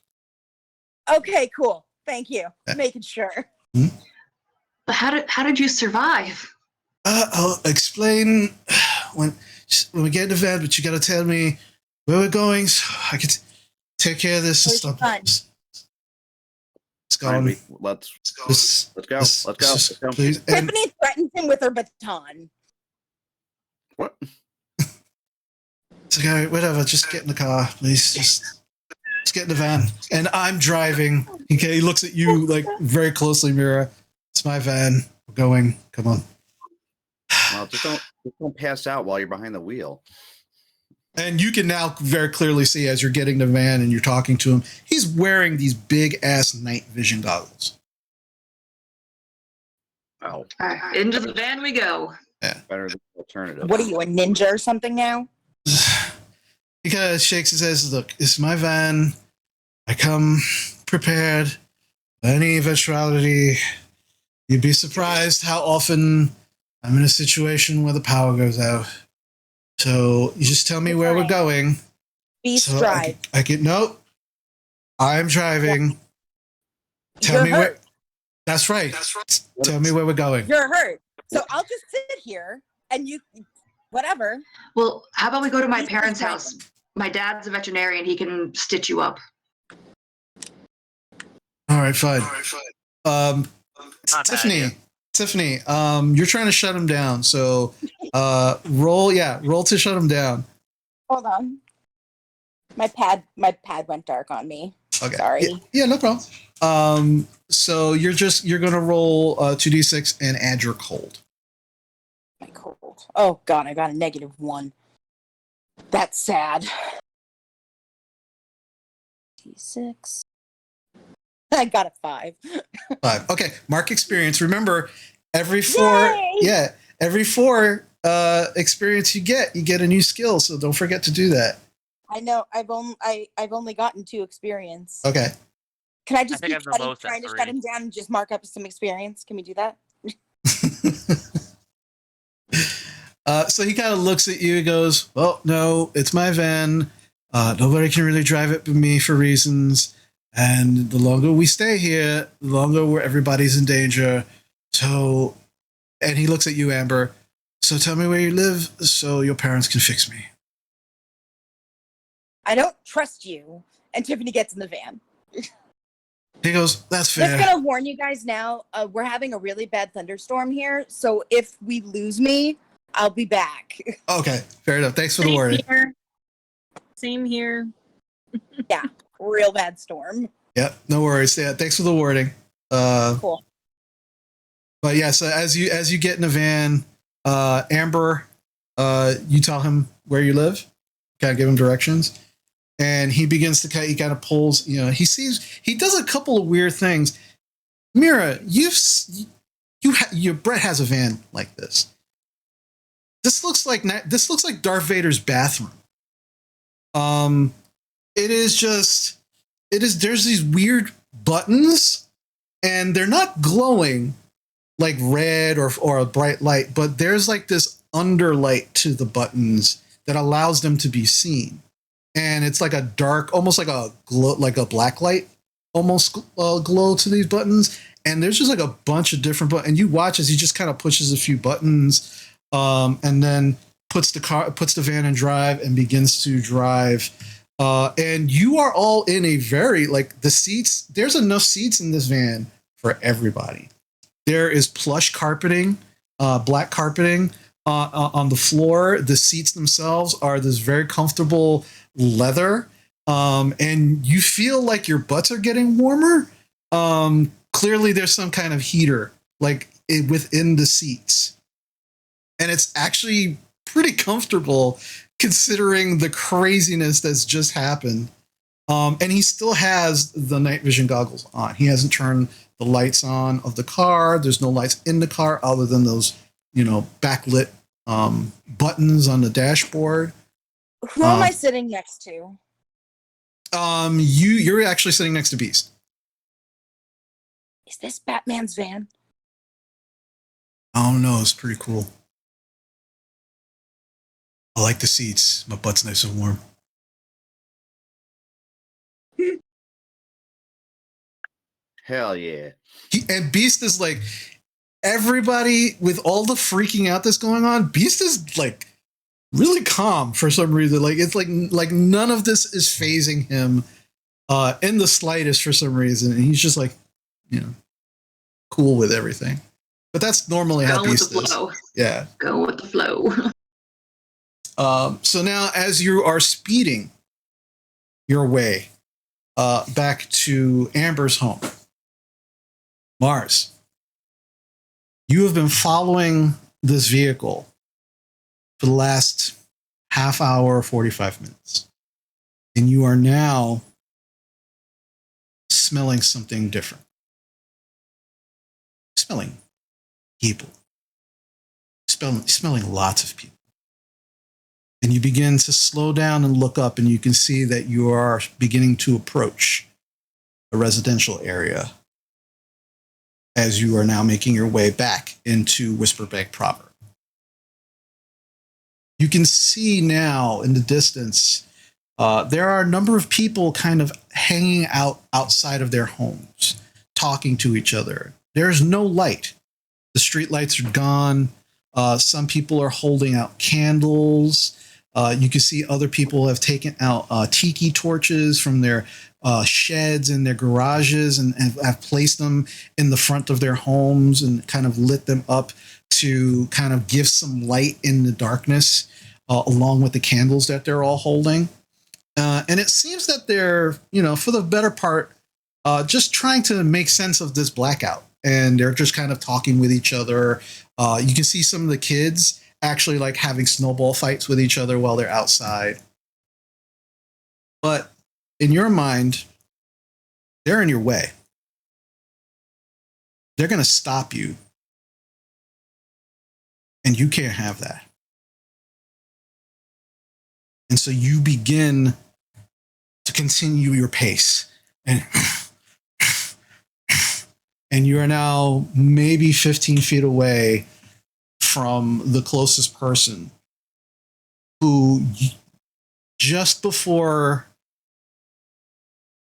Okay, cool. Thank you. Yeah. Making sure. Hmm? But how did you survive? I'll explain when we get in the van, but you got to tell me where we're going so I can take care of this. It's fun. It's gone. Let's go. Let's go. Please. And Tiffany threatens him with her baton. What? it's like, all right, whatever. Just get in the car, please. Just get in the van. And I'm driving. Okay, he looks at you like very closely, Mira. It's my van. We're going. Come on. Well, just don't pass out while you're behind the wheel. And you can now very clearly see as you're getting the van and you're talking to him, he's wearing these big ass night vision goggles. Oh, All right, into the van we go. Yeah. better than the alternative. What are you, a ninja or something now? He kind of shakes his head. Look, it's my van. I come prepared. Any eventuality, you'd be surprised how often I'm in a situation where the power goes out. So you just tell me where we're going. Beast So drive. I can nope. I'm driving. Tell You're me hurt. where. That's right. Tell me where we're going. You're hurt. So I'll just sit here and you, whatever. Well, how about we go to my Beast parents' is house? driving. My dad's a veterinarian. He can stitch you up. All right, fine. Not a bad Tiffany, idea. Tiffany, you're trying to shut him down. So, roll to shut him down. Hold on. My pad went dark on me. Okay. Sorry. Yeah, no problem. So you're gonna roll 2d6 and add your cold. My cold. Oh god, I got a -1. That's sad. D6. I got a 5. 5. Okay. Mark experience. Remember, every 4. Yay! Yeah, every 4 experience you get a new skill. So don't forget to do that. I know. I've only gotten 2 experience. Okay. Can I just think I keep have the most at trying to 3. shut him down and just mark up some experience? Can we do that? So he kind of looks at you and goes, well, no, it's my van. Nobody can really drive it but me for reasons. And the longer we stay here, the longer where everybody's in danger. So, and he looks at you, Amber. So tell me where you live so your parents can fix me. I don't trust you. And Tiffany gets in the van. He goes, that's Just fair. gonna warn you guys now, we're having a really bad thunderstorm here. So if we lose me, I'll be back. Okay, fair enough. Thanks for the Same warning. here. Same here. Real bad storm. Yep, no worries. Yeah, thanks for the warning. Cool. But yeah, so as you get in the van, Amber, you tell him where you live, kind of give him directions, and he begins to he kind of pulls. He does a couple of weird things. Mira, your Brett has a van like this. This looks like Darth Vader's bathroom. There's these weird buttons, and they're not glowing like red or a bright light, but there's like this underlight to the buttons that allows them to be seen. And it's like a dark, almost like a glow, like a black light, almost glow to these buttons. And there's just like a bunch of different buttons. And you watch as he just kind of pushes a few buttons, and then puts the van in drive and begins to drive. And you are all in a very, like, the seats, there's enough seats in this van for everybody. There is plush carpeting, black carpeting on the floor. The seats themselves are this very comfortable leather. And you feel like your butts are getting warmer. Clearly there's some kind of heater within the seats. And it's actually pretty comfortable considering the craziness that's just happened. And he still has the night vision goggles on. He hasn't turned the lights on of the car. There's no lights in the car other than those, backlit buttons on the dashboard. Who am I sitting next to? You're actually sitting next to Beast. Is this Batman's van? Oh no, it's pretty cool. I like the seats. My butt's nice and warm. Hell yeah. And Beast is like, everybody with all the freaking out that's going on, Beast is like really calm for some reason. Like it's like none of this is phasing him in the slightest for some reason. And he's just like, cool with everything. But that's normally how Beast is. Yeah. Go with the flow. So now as you are speeding your way back to Amber's home, Mars, you have been following this vehicle for the last half hour, 45 minutes. And you are now smelling something different. Smelling people. Smelling lots of people. And you begin to slow down and look up, and you can see that you are beginning to approach a residential area as you are now making your way back into Whisperbank proper. You can see now in the distance, there are a number of people kind of hanging out outside of their homes, talking to each other. There's no light. The street lights are gone. Some people are holding out candles. You can see other people have taken out tiki torches from their sheds and their garages and have placed them in the front of their homes and kind of lit them up to kind of give some light in the darkness along with the candles that they're all holding. And it seems that they're, for the better part, just trying to make sense of this blackout. And they're just kind of talking with each other. You can see some of the kids actually like having snowball fights with each other while they're outside. But in your mind, they're in your way. They're going to stop you. And you can't have that. And so you begin to continue your pace. And you are now maybe 15 feet away from the closest person who just before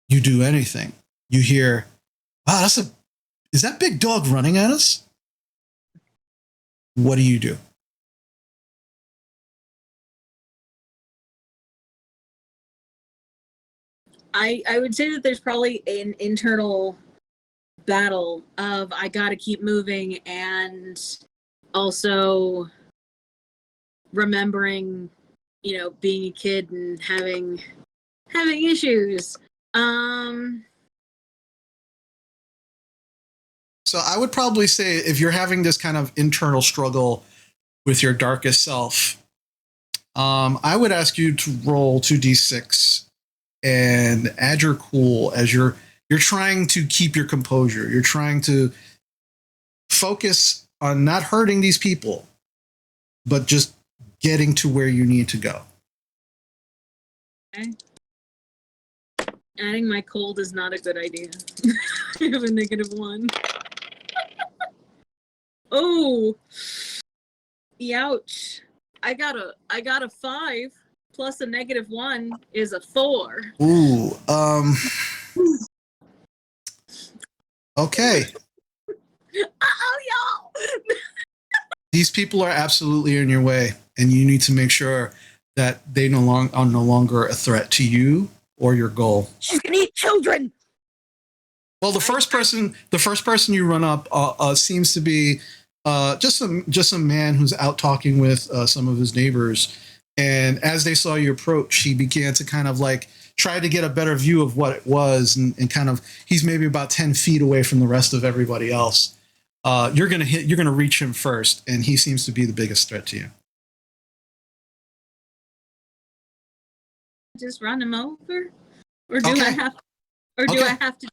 you do anything, you hear, wow, is that big dog running at us? What do you do? I would say that there's probably an internal battle of I gotta keep moving and also remembering, being a kid and having issues. So I would probably say if you're having this kind of internal struggle with your darkest self, I would ask you to roll 2d6 and add your cool as you're trying to keep your composure. You're trying to focus on not hurting these people, but just getting to where you need to go. Okay. Adding my cold is not a good idea. I have a -1. Oh, ouch! I got a 5 plus a -1 is a 4. Ooh, okay. Oh, y'all! These people are absolutely in your way, and you need to make sure that they are no longer a threat to you or your goal. She's gonna eat children. Well, the first person you run up seems to be just a man who's out talking with some of his neighbors. And as they saw you approach, he began to kind of like try to get a better view of what it was, and kind of he's maybe about 10 feet away from the rest of everybody else. You're gonna reach him first, and he seems to be the biggest threat to you. Just run him over, or do Okay. I have? Or do Okay. I have to?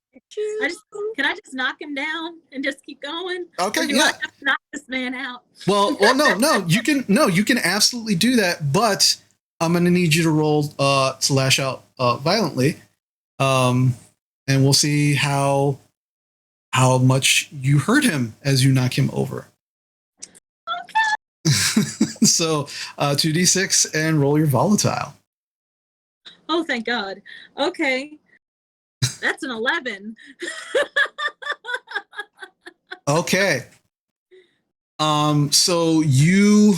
Can I just knock him down and just keep going? Okay, Or do I have to knock this man out? Well, no, you can absolutely do that, but I'm gonna need you to roll to lash out violently, and we'll see how much you hurt him as you knock him over. Okay. So 2d6 and roll your volatile. Oh, thank God. Okay. That's an 11. Okay. So you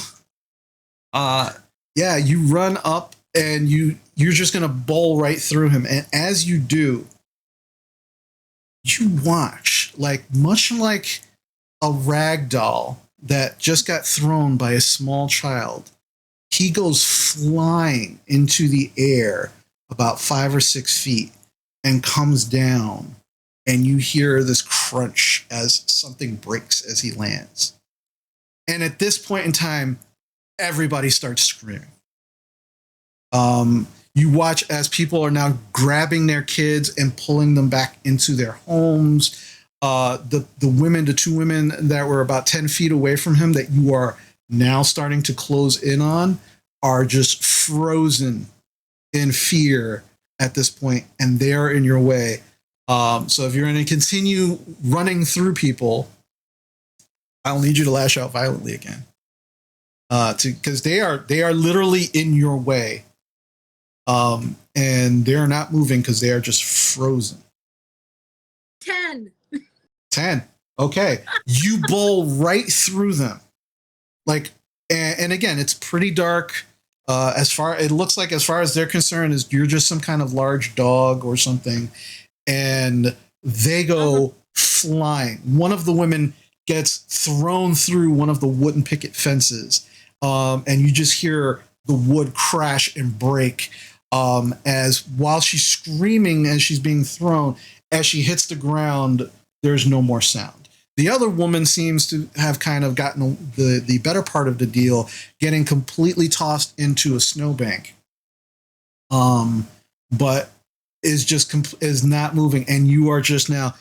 you run up and you're just gonna bowl right through him. And as you do, you watch, much like a rag doll that just got thrown by a small child, he goes flying into the air about 5 or 6 feet and comes down, and you hear this crunch as something breaks as he lands. And at this point in time, everybody starts screaming. You watch as people are now grabbing their kids and pulling them back into their homes. The two women that were about 10 feet away from him that you are now starting to close in on are just frozen in fear at this point, and they are in your way. So if you're going to continue running through people, I'll need you to lash out violently again. Because they are literally in your way. And they're not moving because they are just frozen. 10. 10. Okay. You bowl right through them. Like, and again, it's pretty dark. It looks like as far as they're concerned, is you're just some kind of large dog or something. And they go flying. One of the women gets thrown through one of the wooden picket fences. And you just hear the wood crash and break. As while she's screaming as she's being thrown, as she hits the ground, there's no more sound. The other woman seems to have kind of gotten the better part of the deal, getting completely tossed into a snowbank. But is not moving, and you are just now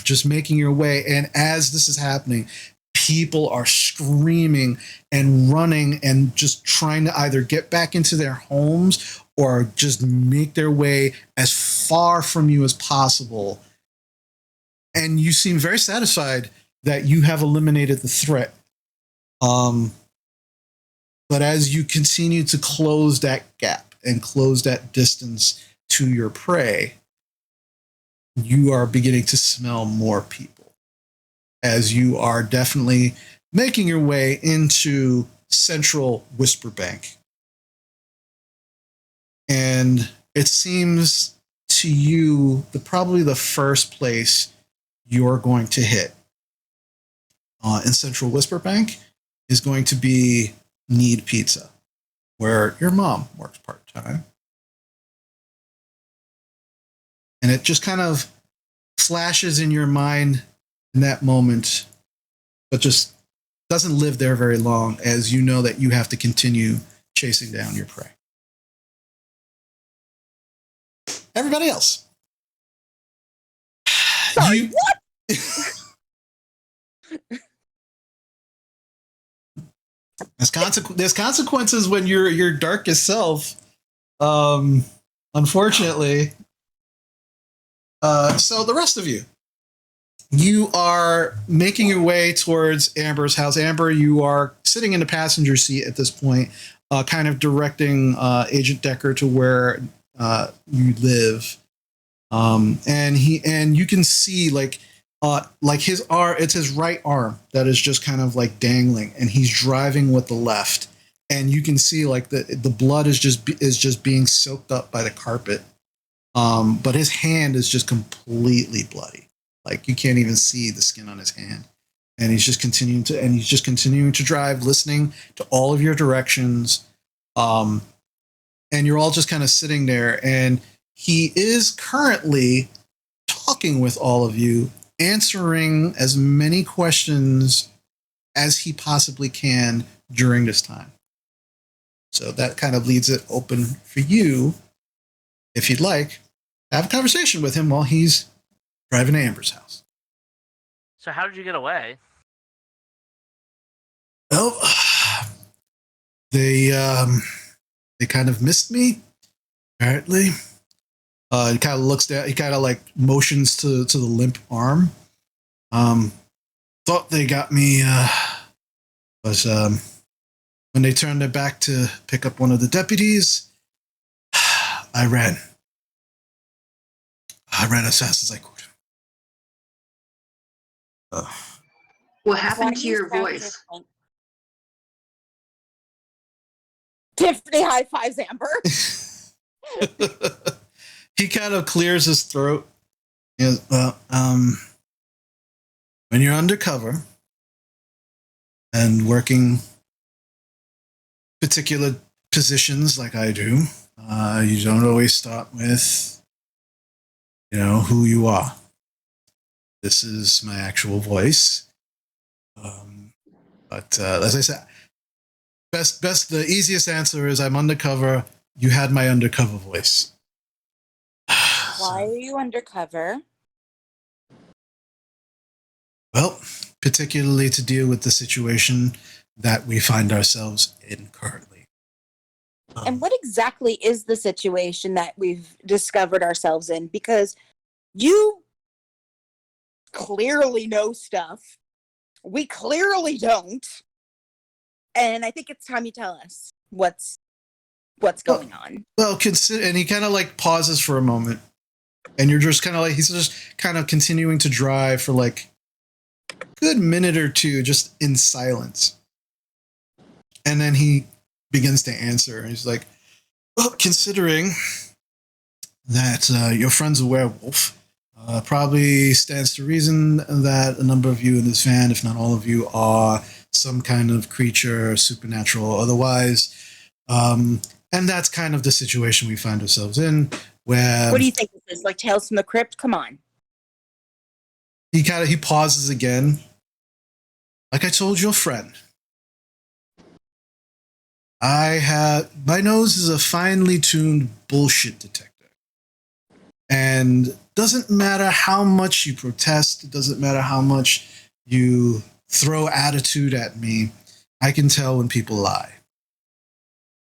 just making your way. And as this is happening, people are screaming and running and just trying to either get back into their homes or just make their way as far from you as possible. And you seem very satisfied that you have eliminated the threat. But as you continue to close that gap and close that distance to your prey, you are beginning to smell more people, as you are definitely making your way into central Whisperbank. And it seems to you probably the first place you're going to hit in central Whisperbank is going to be Need Pizza, where your mom works part-time. And it just kind of flashes in your mind in that moment, but just doesn't live there very long, as you know that you have to continue chasing down your prey. Everybody else. Sorry, what? There's consequences when you're your darkest self. Unfortunately. So the rest of you are making your way towards Amber's house. Amber, you are sitting in the passenger seat at this point, kind of directing Agent Decker to where you live. And you can see like his arm, it's his right arm that is just kind of like dangling, and he's driving with the left. And you can see like the blood is just being soaked up by the carpet. But his hand is just completely bloody. Like you can't even see the skin on his hand. And he's just continuing to drive, listening to all of your directions. And you're all just kind of sitting there, and he is currently talking with all of you, answering as many questions as he possibly can during this time. So that kind of leaves it open for you, if you'd like, to have a conversation with him while he's driving to Amber's house. So how did you get away? Well, they kind of missed me, apparently. He kind of looks down. He kind of like motions to the limp arm. Thought they got me, but when they turned their back to pick up one of the deputies, I ran as fast as I could. What happened to your voice? Tiffany high fives Amber. He kind of clears his throat. He goes, well, when you're undercover and working particular positions like I do, you don't always start with, who you are. This is my actual voice. But as I said, the easiest answer is I'm undercover. You had my undercover voice. Why are you undercover? Well, particularly to deal with the situation that we find ourselves in currently. And what exactly is the situation that we've discovered ourselves in? Because you clearly know stuff. We clearly don't. And I think it's time you tell us what's going on. Well, consider, and he kind of like pauses for a moment, and you're just kind of like, he's just kind of continuing to drive for like a good minute or two, just in silence. And then he begins to answer. He's like, well, considering that your friend's a werewolf, probably stands to reason that a number of you in this van, if not all of you, are some kind of creature, supernatural or otherwise. And that's kind of the situation we find ourselves in, where... What do you think this is? Like Tales from the Crypt? Come on. He pauses again. Like I told your friend, my nose is a finely tuned bullshit detector. And doesn't matter how much you protest, it doesn't matter how much you throw attitude at me, I can tell when people lie.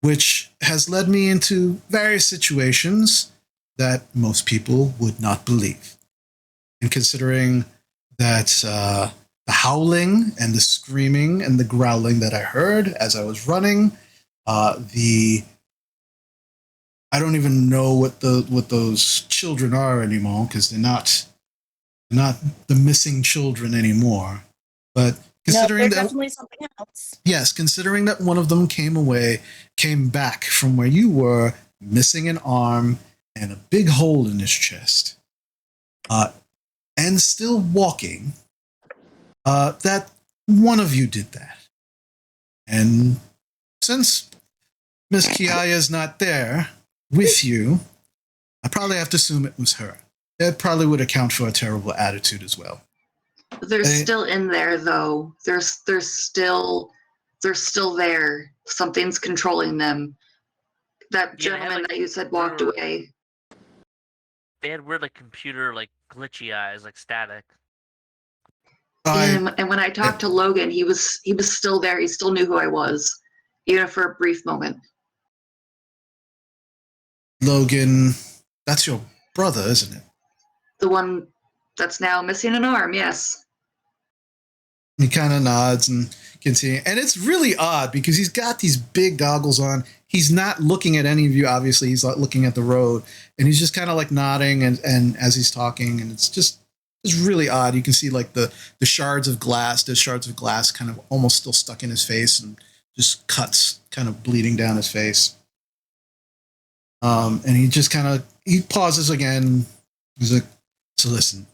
Which has led me into various situations that most people would not believe. And considering that the howling and the screaming and the growling that I heard as I was running, I don't even know what those children are anymore, because they're not the missing children anymore. But considering that definitely something else. Yes, considering that one of them came back from where you were, missing an arm and a big hole in his chest, and still walking, that one of you did that. And since Miss Kiaya is not there with you, I probably have to assume it was her. That probably would account for a terrible attitude as well. They're still in there, though. They're still there. Something's controlling them. That gentleman that you said walked away. They had weird, like, computer, like, glitchy eyes, like static. And when I talked to Logan, he was still there. He still knew who I was, even for a brief moment. Logan, that's your brother, isn't it? The one that's now missing an arm, yes. He kind of nods and continues. And it's really odd because he's got these big goggles on. He's not looking at any of you, obviously. He's like looking at the road. And he's just kind of like nodding and as he's talking. And it's really odd. You can see like the shards of glass. There's shards of glass kind of almost still stuck in his face and just cuts kind of bleeding down his face. And he just he pauses again. He's like, so listen,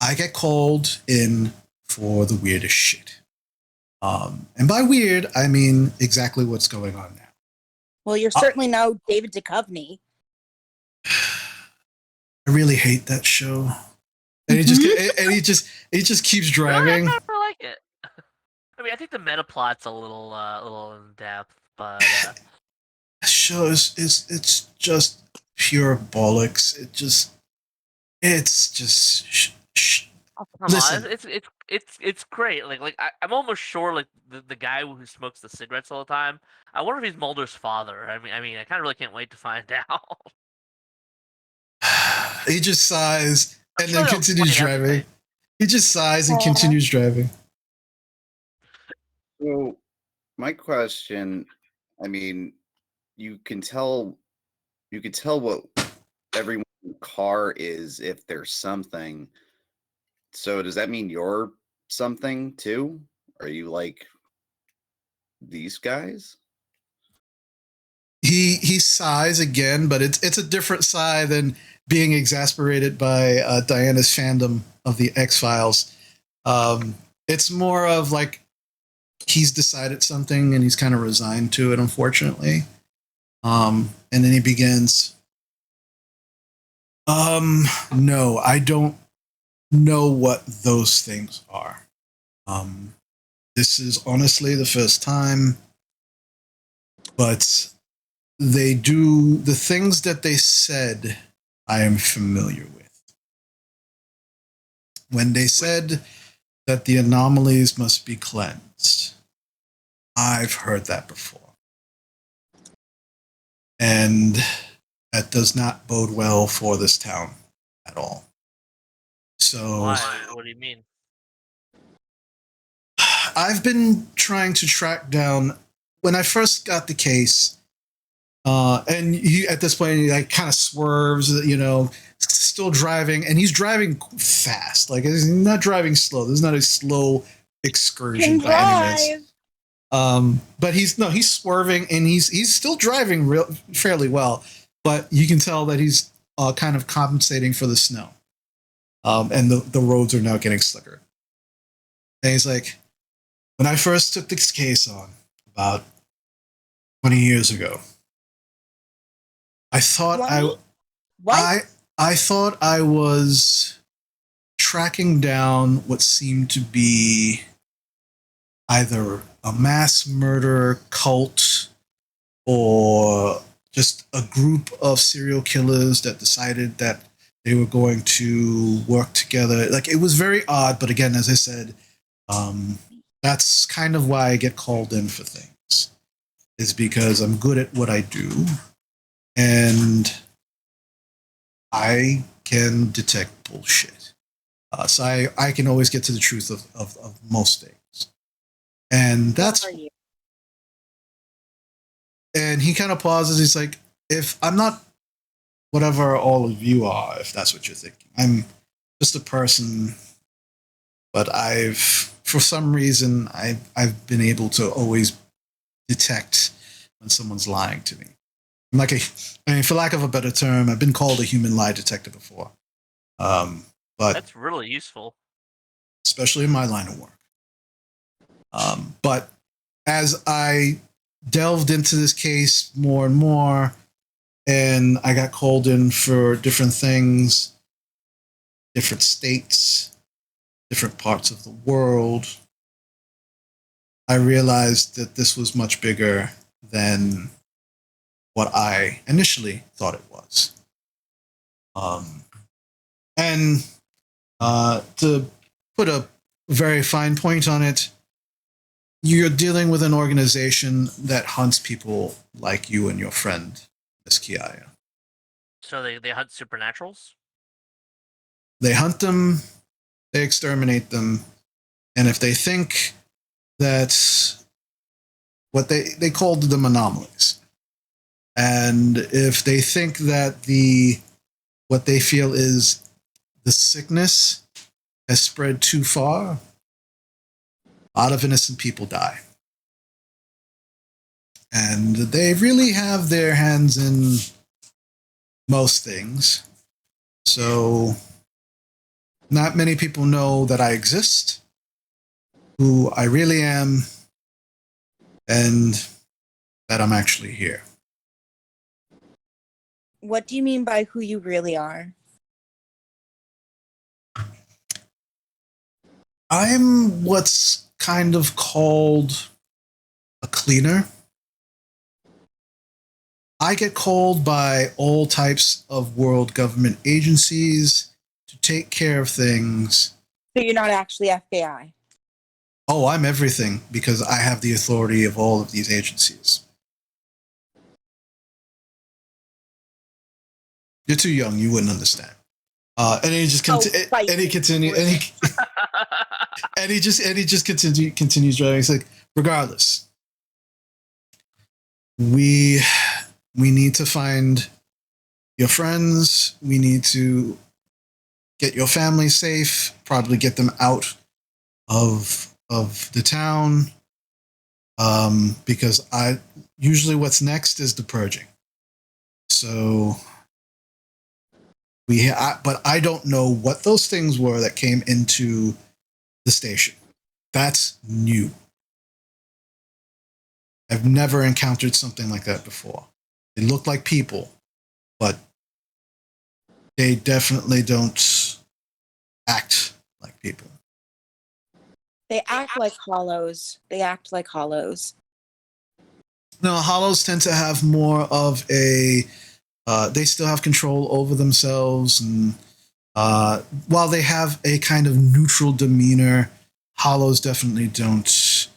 I get called in for the weirdest shit. And by weird, I mean exactly what's going on now. Well, you're certainly no David Duchovny. I really hate that show. And he just keeps driving. I like it. I mean, I think the meta plot's a little in depth, but The show is it's just pure bollocks. It's just oh, come listen. on, it's great. Like I'm almost sure like the guy who smokes the cigarettes all the time. I wonder if he's Mulder's father. I mean, I kind of really can't wait to find out. He just sighs and sure then they'll continues explain driving. everything. He just sighs and continues driving. So, my question, I mean, you can tell what everyone's car is if there's something. So does that mean you're something too? Are you like these guys? He sighs again, but it's a different sigh than being exasperated by Diana's fandom of the X-Files. It's more of like he's decided something and he's kind of resigned to it, unfortunately. And then he begins, no, I don't know what those things are. This is honestly the first time, but they do the things that they said I am familiar with. When they said that the anomalies must be cleansed, I've heard that before. and that does not bode well for this town at all. So Why? What do you mean? I've been trying to track down when I first got the case, and he at this point he like kind of swerves, still driving, and he's driving fast. Like he's not driving slow. This is not a slow excursion by any means. But he's swerving, and he's still driving fairly well. But you can tell that he's kind of compensating for the snow, and the roads are now getting slicker. And he's like, when I first took this case on about 20 years ago, I thought I thought I was tracking down what seemed to be either a mass murder cult or just a group of serial killers that decided that they were going to work together. Like, it was very odd, but again, as I said, that's kind of why I get called in for things, is because I'm good at what I do, and I can detect bullshit. So I can always get to the truth of most things. And that's... And he kind of pauses. He's like, if I'm not whatever all of you are, if that's what you're thinking, I'm just a person, but for some reason, I've been able to always detect when someone's lying to me. I'm like for lack of a better term, I've been called a human lie detector before. But that's really useful, especially in my line of work. But as I delved into this case more and more, and I got called in for different things, different states, different parts of the world, I realized that this was much bigger than what I initially thought it was. And to put a very fine point on it, you're dealing with an organization that hunts people like you and your friend, Miss Kiaya. So they hunt supernaturals? They hunt them, they exterminate them, and if they think that what they called them anomalies, and if they think that what they feel is the sickness has spread too far, a lot of innocent people die. And they really have their hands in most things. So not many people know that I exist, who I really am, and that I'm actually here. What do you mean by who you really are? I'm what's kind of called a cleaner. I get called by all types of world government agencies to take care of things. So you're not actually FBI? Oh, I'm everything because I have the authority of all of these agencies. You're too young; you wouldn't understand. And he just continues, continues driving. It's like, regardless, we need to find your friends. We need to get your family safe. Probably get them out of the town. Because usually what's next is the purging. So but I don't know what those things were that came into the station. That's new. I've never encountered something like that before. They look like people, but they definitely don't act like people. They act like hollows. No, hollows tend to have more of a... they still have control over themselves, and while they have a kind of neutral demeanor, hollows definitely don't...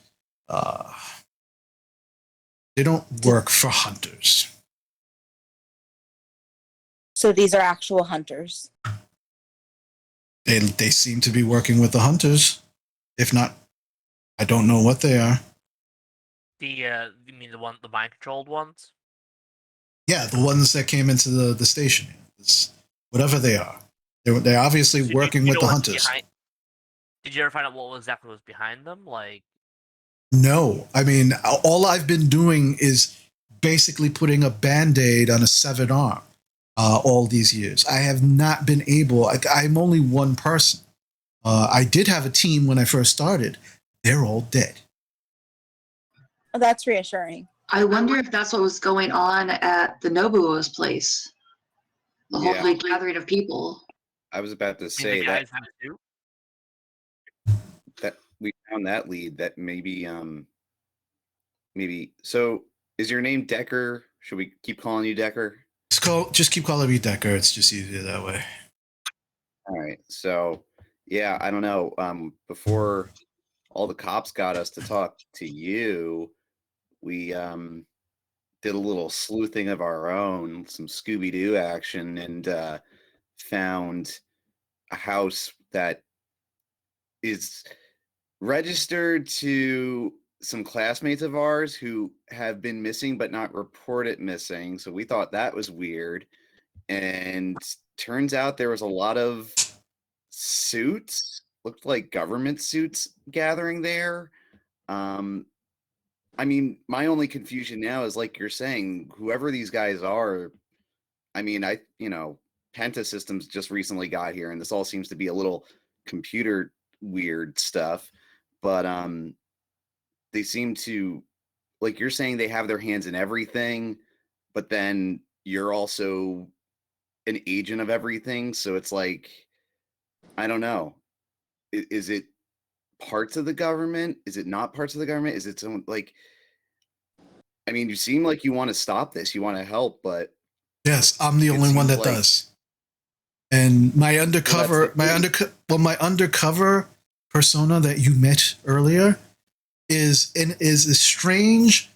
they don't work for hunters. So these are actual hunters. They seem to be working with the hunters. If not, I don't know what they are. You mean the mind controlled ones? Yeah, the ones that came into the station. Whatever they are. They're obviously So working you with know the what's hunters. behind- Did you ever find out what exactly was behind them? Like, No. I mean, all I've been doing is basically putting a Band-Aid on a severed arm all these years. I have not been able, I'm only one person. I did have a team when I first started. They're all dead. Oh, that's reassuring. I wonder if that's what was going on at the Nobuo's place. The whole Yeah. big gathering of people. I was about to I mean, say the that guys have to. we found that lead. That maybe. So, is your name Decker? Should we keep calling you Decker? Just keep calling me Decker. It's just easier that way. All right. So, yeah, I don't know. Before all the cops got us to talk to you, we did a little sleuthing of our own, some Scooby Doo action, and found a house that is registered to some classmates of ours who have been missing but not reported missing. So we thought that was weird. And turns out there was a lot of suits, looked like government suits gathering there. I mean, my only confusion now is like you're saying, whoever these guys are, I mean, Penta Systems just recently got here, and this all seems to be a little computer weird stuff. But they seem to, like you're saying, they have their hands in everything, but then you're also an agent of everything. So it's like, I don't know. Is it parts of the government? Is it not parts of the government? Is it some like? I mean, you seem like you want to stop this. You want to help, but Yes, I'm the it only one seems that like does. And my Well, undercover, that's my undercover persona that you met earlier is a strange,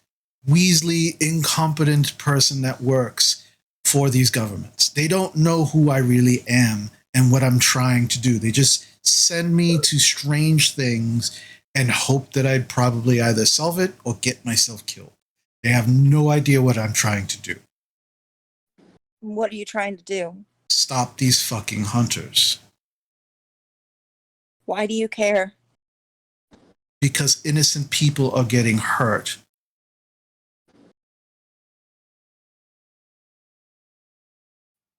Weasley, incompetent person that works for these governments. They don't know who I really am and what I'm trying to do. They just send me to strange things and hope that I'd probably either solve it or get myself killed. They have no idea what I'm trying to do. What are you trying to do? Stop these fucking hunters. Why do you care? Because innocent people are getting hurt.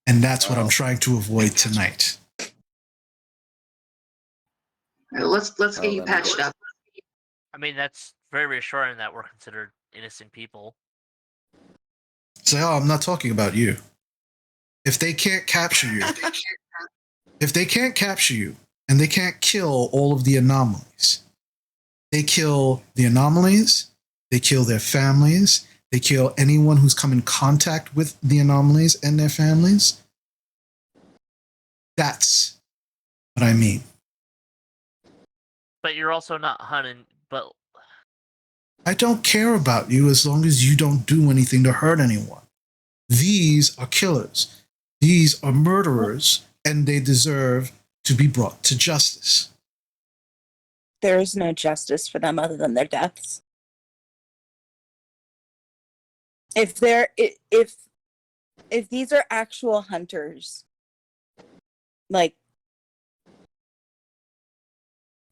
And that's what I'm trying to avoid tonight. All right, let's get you then I patched guess- up. I mean, that's very reassuring that we're considered innocent people. Say, oh, I'm not talking about you. If they can't capture you, and they can't kill all of the anomalies, they kill the anomalies, they kill their families, they kill anyone who's come in contact with the anomalies and their families. That's what I mean. But you're also not hunting. But I don't care about you as long as you don't do anything to hurt anyone. These are killers. These are murderers, and they deserve to be brought to justice. There is no justice for them other than their deaths. If these are actual hunters, like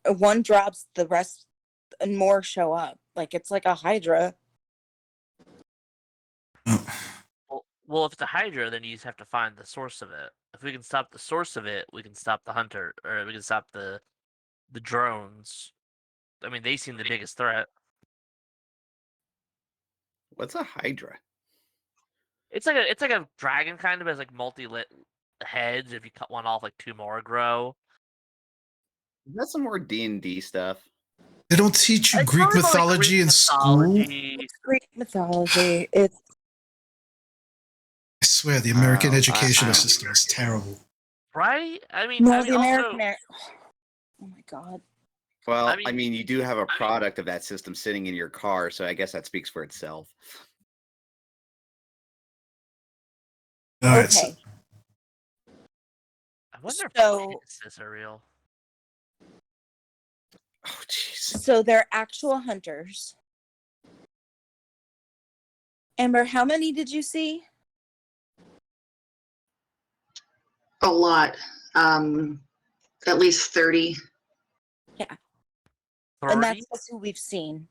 one drops, the rest and more show up. Like it's like a Hydra. well, if it's a Hydra, then you just have to find the source of it. If we can stop the source of it, we can stop the hunter, or we can stop the drones. I mean, they seem the biggest threat. What's a Hydra? It's like a dragon kind of has like multi-lit heads. If you cut one off, like two more grow. Is that some more D&D stuff? They don't teach you It's Greek probably more like mythology Greek in school. mythology. It's Greek mythology. It's I swear, the American I educational don't system is terrible. Right? I mean, no, I mean, the also, American. Oh my god. Well, I I mean- mean, you do have a product of that system sitting in your car, so I guess that speaks for itself. All right, so Okay. I wonder if So- Pegasus are real. Oh, jeez. So they're actual hunters. Amber, how many did you see? A lot. At least 30. And 30? that's just who we've seen.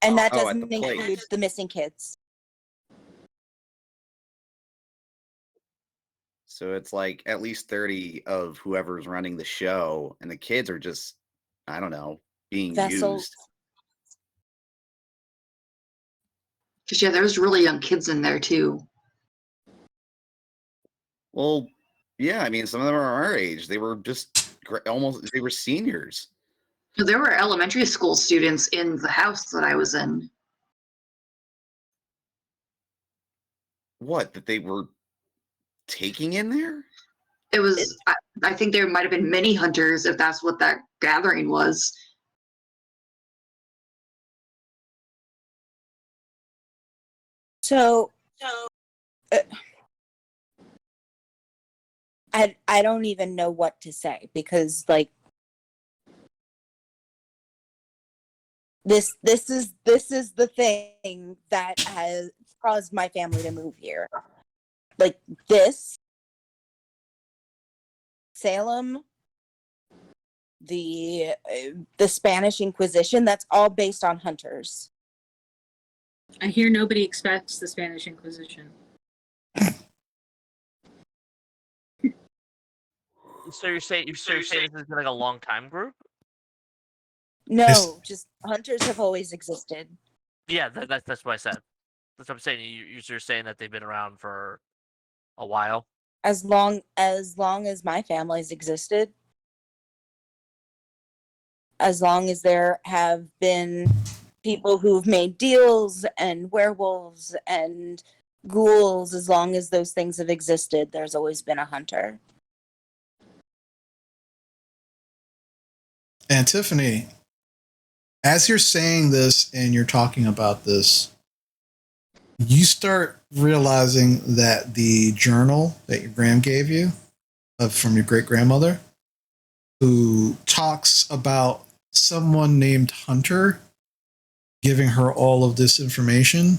And that Oh, at the doesn't include place. the missing kids. So it's like at least 30 of whoever's running the show, and the kids are just, I don't know, being Vessels. used. Because, yeah, there's really young kids in there, too. Well, yeah, I mean, some of them are our age. They were just almost, they were seniors. There were elementary school students in the house that I was in. What, that they were taking in there? It was, I think there might have been many hunters, if that's what that gathering was. So I don't even know what to say because like this is the thing that has caused my family to move here. Like this, Salem, the Spanish Inquisition, that's all based on hunters. I hear nobody expects the Spanish Inquisition. So you're saying this has been like a long time group? No, just hunters have always existed. Yeah, that's what I said. That's what I'm saying. You're saying that they've been around for a while. As long as my family's existed. As long as there have been people who've made deals and werewolves and ghouls, as long as those things have existed, there's always been a hunter. And Tiffany, as you're saying this and you're talking about this, you start realizing that the journal that your gram gave you from your great grandmother, who talks about someone named Hunter giving her all of this information,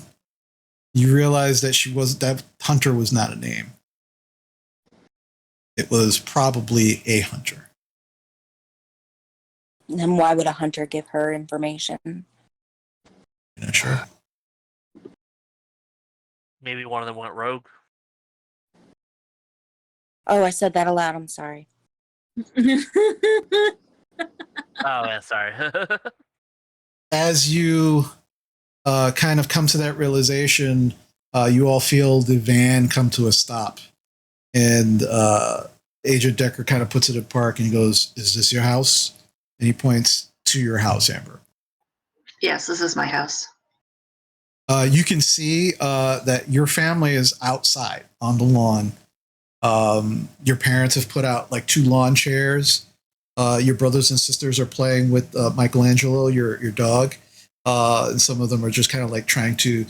you realize that that Hunter was not a name. It was probably a hunter. Then why would a hunter give her information? You're not sure. Maybe one of them went rogue. Oh, I said that aloud. I'm sorry. Oh yeah, sorry. As you kind of come to that realization, you all feel the van come to a stop. And Agent Decker kind of puts it in park and he goes, "Is this your house?" And he points to your house, Amber. Yes, this is my house. You can see that your family is outside on the lawn. Your parents have put out like 2 lawn chairs. Your brothers and sisters are playing with Michelangelo, your dog. And some of them are just kind of like trying to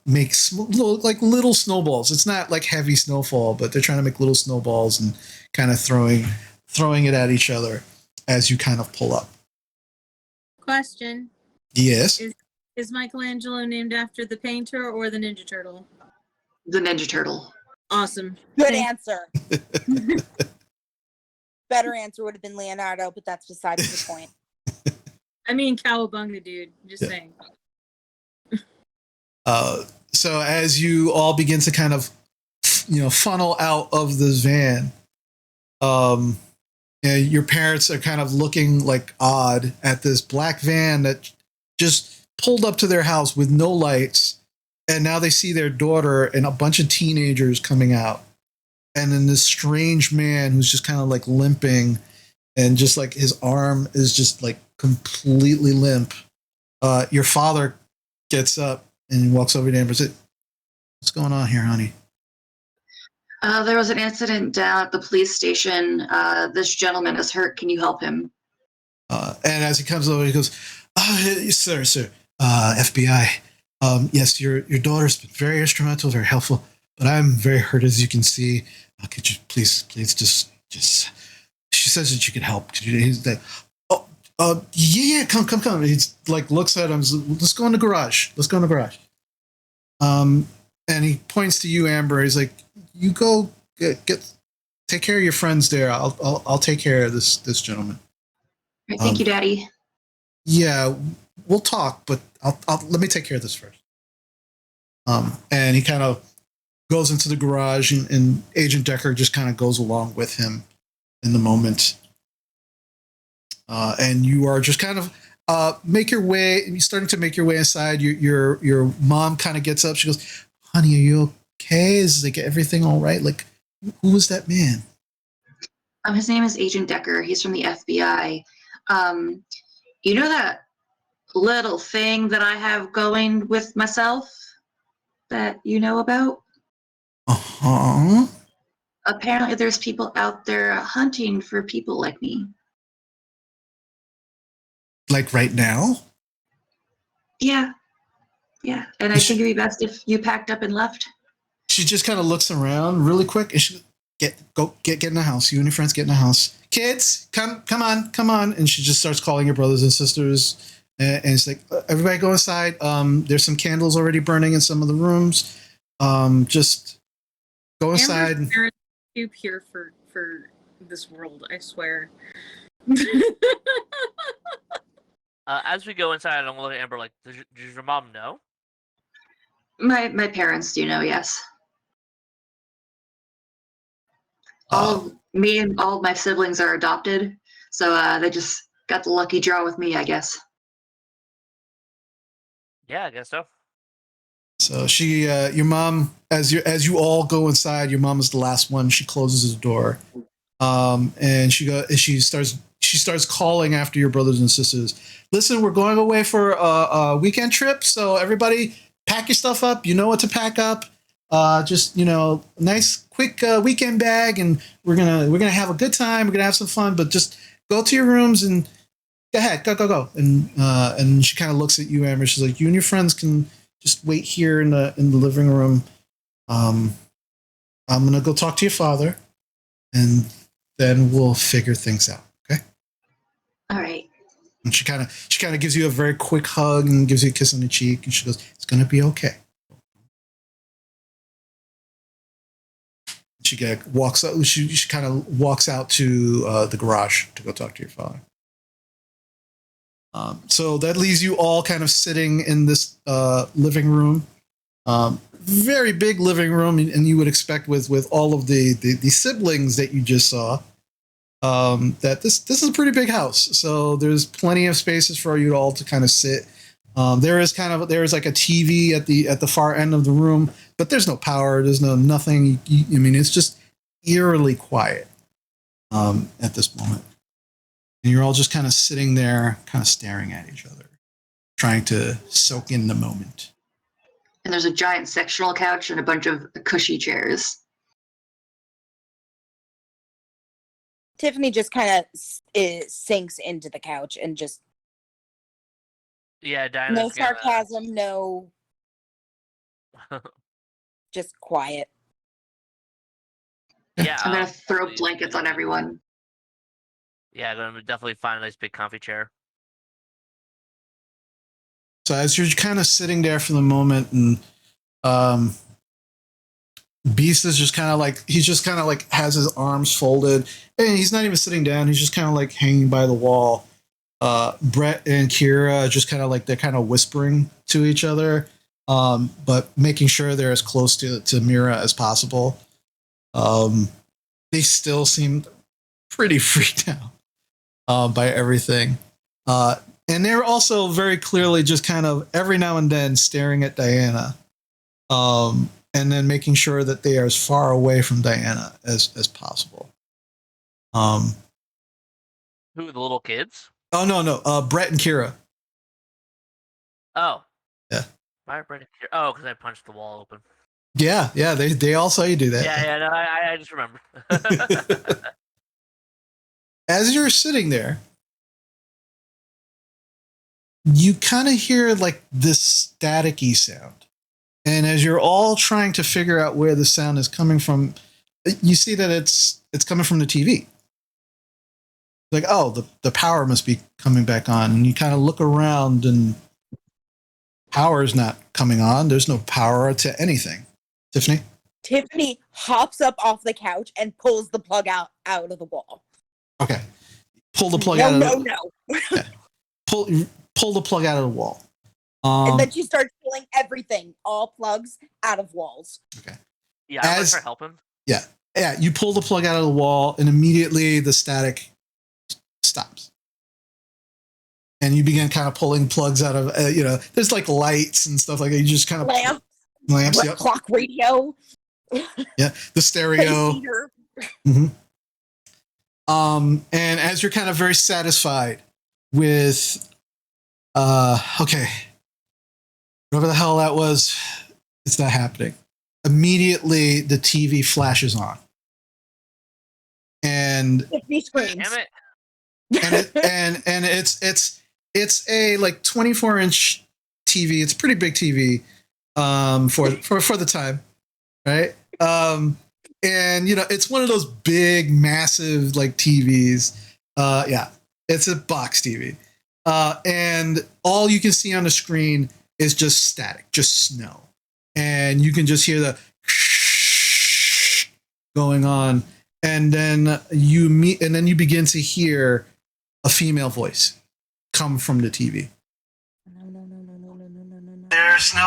make little snowballs. It's not like heavy snowfall, but they're trying to make little snowballs and kind of throwing it at each other as you kind of pull up. Question. Yes. Is Michelangelo named after the painter or the Ninja Turtle? The Ninja Turtle. Awesome. Good answer. Better answer would have been Leonardo, but that's besides the point. I mean, cowabunga, dude. Just saying. So as you all begin to kind of, funnel out of this van, your parents are kind of looking like odd at this black van that just pulled up to their house with no lights. And now they see their daughter and a bunch of teenagers coming out. And then this strange man who's just kind of like limping and just like his arm is just like completely limp. Your father gets up and walks over to Amber and says, "What's going on here, honey?" There was an incident down at the police station. This gentleman is hurt. Can you help him? And as he comes over, he goes, sir, FBI. Yes, your daughter's been very instrumental, very helpful. but I'm very hurt, as you can see. Could you please just she says that you could help. Could you? He's like, oh, yeah, come. He's like looks at him. Let's go in the garage. And he points to you, Amber. He's like, you go take care of your friends there. I'll take care of this gentleman. All right, thank you, Daddy. Yeah, we'll talk, but I'll let me take care of this first. And he kind of goes into the garage, and Agent Decker just kind of goes along with him in the moment. And you are just kind of make your way. You're starting to make your way inside. Your mom kind of gets up. She goes, "Honey, are you okay? Is like everything all right? Like, who was that man?" His name is Agent Decker. He's from the FBI. You know that little thing that I have going with myself that you know about? Uh-huh. Apparently there's people out there hunting for people like me. Like right now? Yeah. And I think it'd be best if you packed up and left. She just kind of looks around really quick, and she get in the house. You and your friends get in the house. Kids, come on. And she just starts calling your brothers and sisters. And it's like, everybody go inside. There's some candles already burning in some of the rooms. Just go inside. Amber's parents are too pure for this world, I swear. As we go inside, I'm gonna look at Amber like, does your mom know? My parents do know, yes. Me and all of my siblings are adopted, so they just got the lucky draw with me, I guess. Yeah, I guess so. So she, your mom, as you all go inside, your mom is the last one. She closes the door, and she starts calling after your brothers and sisters. Listen, we're going away for a weekend trip, so everybody pack your stuff up. You know what to pack up. Just nice quick weekend bag, and we're gonna have a good time. We're gonna have some fun, but just go to your rooms and go ahead, go. And she kind of looks at you, Amber. She's like, you and your friends can just wait here in the living room. I'm gonna go talk to your father, and then we'll figure things out. Okay. All right. And she kind of gives you a very quick hug and gives you a kiss on the cheek, and she goes, "It's gonna be okay." She walks out. She kind of walks out to the garage to go talk to your father. So that leaves you all kind of sitting in this living room, very big living room, and you would expect with all of the siblings that you just saw, that this is a pretty big house. So there's plenty of spaces for you all to kind of sit. There is like a TV at the far end of the room, but there's no power. There's nothing. I mean, it's just eerily quiet at this moment. And you're all just kind of sitting there, kind of staring at each other, trying to soak in the moment. And there's a giant sectional couch and a bunch of cushy chairs. Tiffany just kind of sinks into the couch and just Yeah, Diana's no sarcasm, no, just quiet. Yeah, I'm gonna throw blankets on everyone. Yeah, I'm gonna definitely find a nice big comfy chair. So as you're kind of sitting there for the moment, and Beast is just kind of like has his arms folded, and he's not even sitting down. He's just kind of like hanging by the wall. Brett and Kira just kind of like they're kind of whispering to each other, but making sure they're as close to Mira as possible. They still seem pretty freaked out by everything. And they're also very clearly just kind of every now and then staring at Diana, and then making sure that they are as far away from Diana as possible. Who, the little kids? Oh, no. Brett and Kira. Oh. Yeah. Why Brett and Kira? Oh, because I punched the wall open. Yeah. They all saw you do that. Yeah, no, I just remember. As you're sitting there, you kind of hear like this staticky sound. And as you're all trying to figure out where the sound is coming from, you see that it's coming from the TV. Like, oh, the power must be coming back on. And you kind of look around and power is not coming on. There's no power to anything. Tiffany? Tiffany hops up off the couch and pulls the plug out of the wall. Okay. Pull the plug out of the No. Yeah. Pull the plug out of the wall. And then she starts pulling everything, all plugs, out of walls. Okay. Yeah, I'm gonna try to help him. Yeah. Yeah, you pull the plug out of the wall and immediately the static stops. And you begin kind of pulling plugs out of, there's like lights and stuff like that. You just kind of lamps, yep. Clock radio. Yeah, the stereo. Mm-hmm. And as you're kind of very satisfied with, okay, whatever the hell that was, it's not happening. Immediately, the TV flashes on, and Tiffany screams. Damn it! and it's a like 24-inch TV. It's a pretty big TV, for the time, right? And it's one of those big, massive like TVs. Yeah, it's a box TV, and all you can see on the screen is just static, just snow, and you can just hear the going on, and then you begin to hear a female voice come from the TV. There's no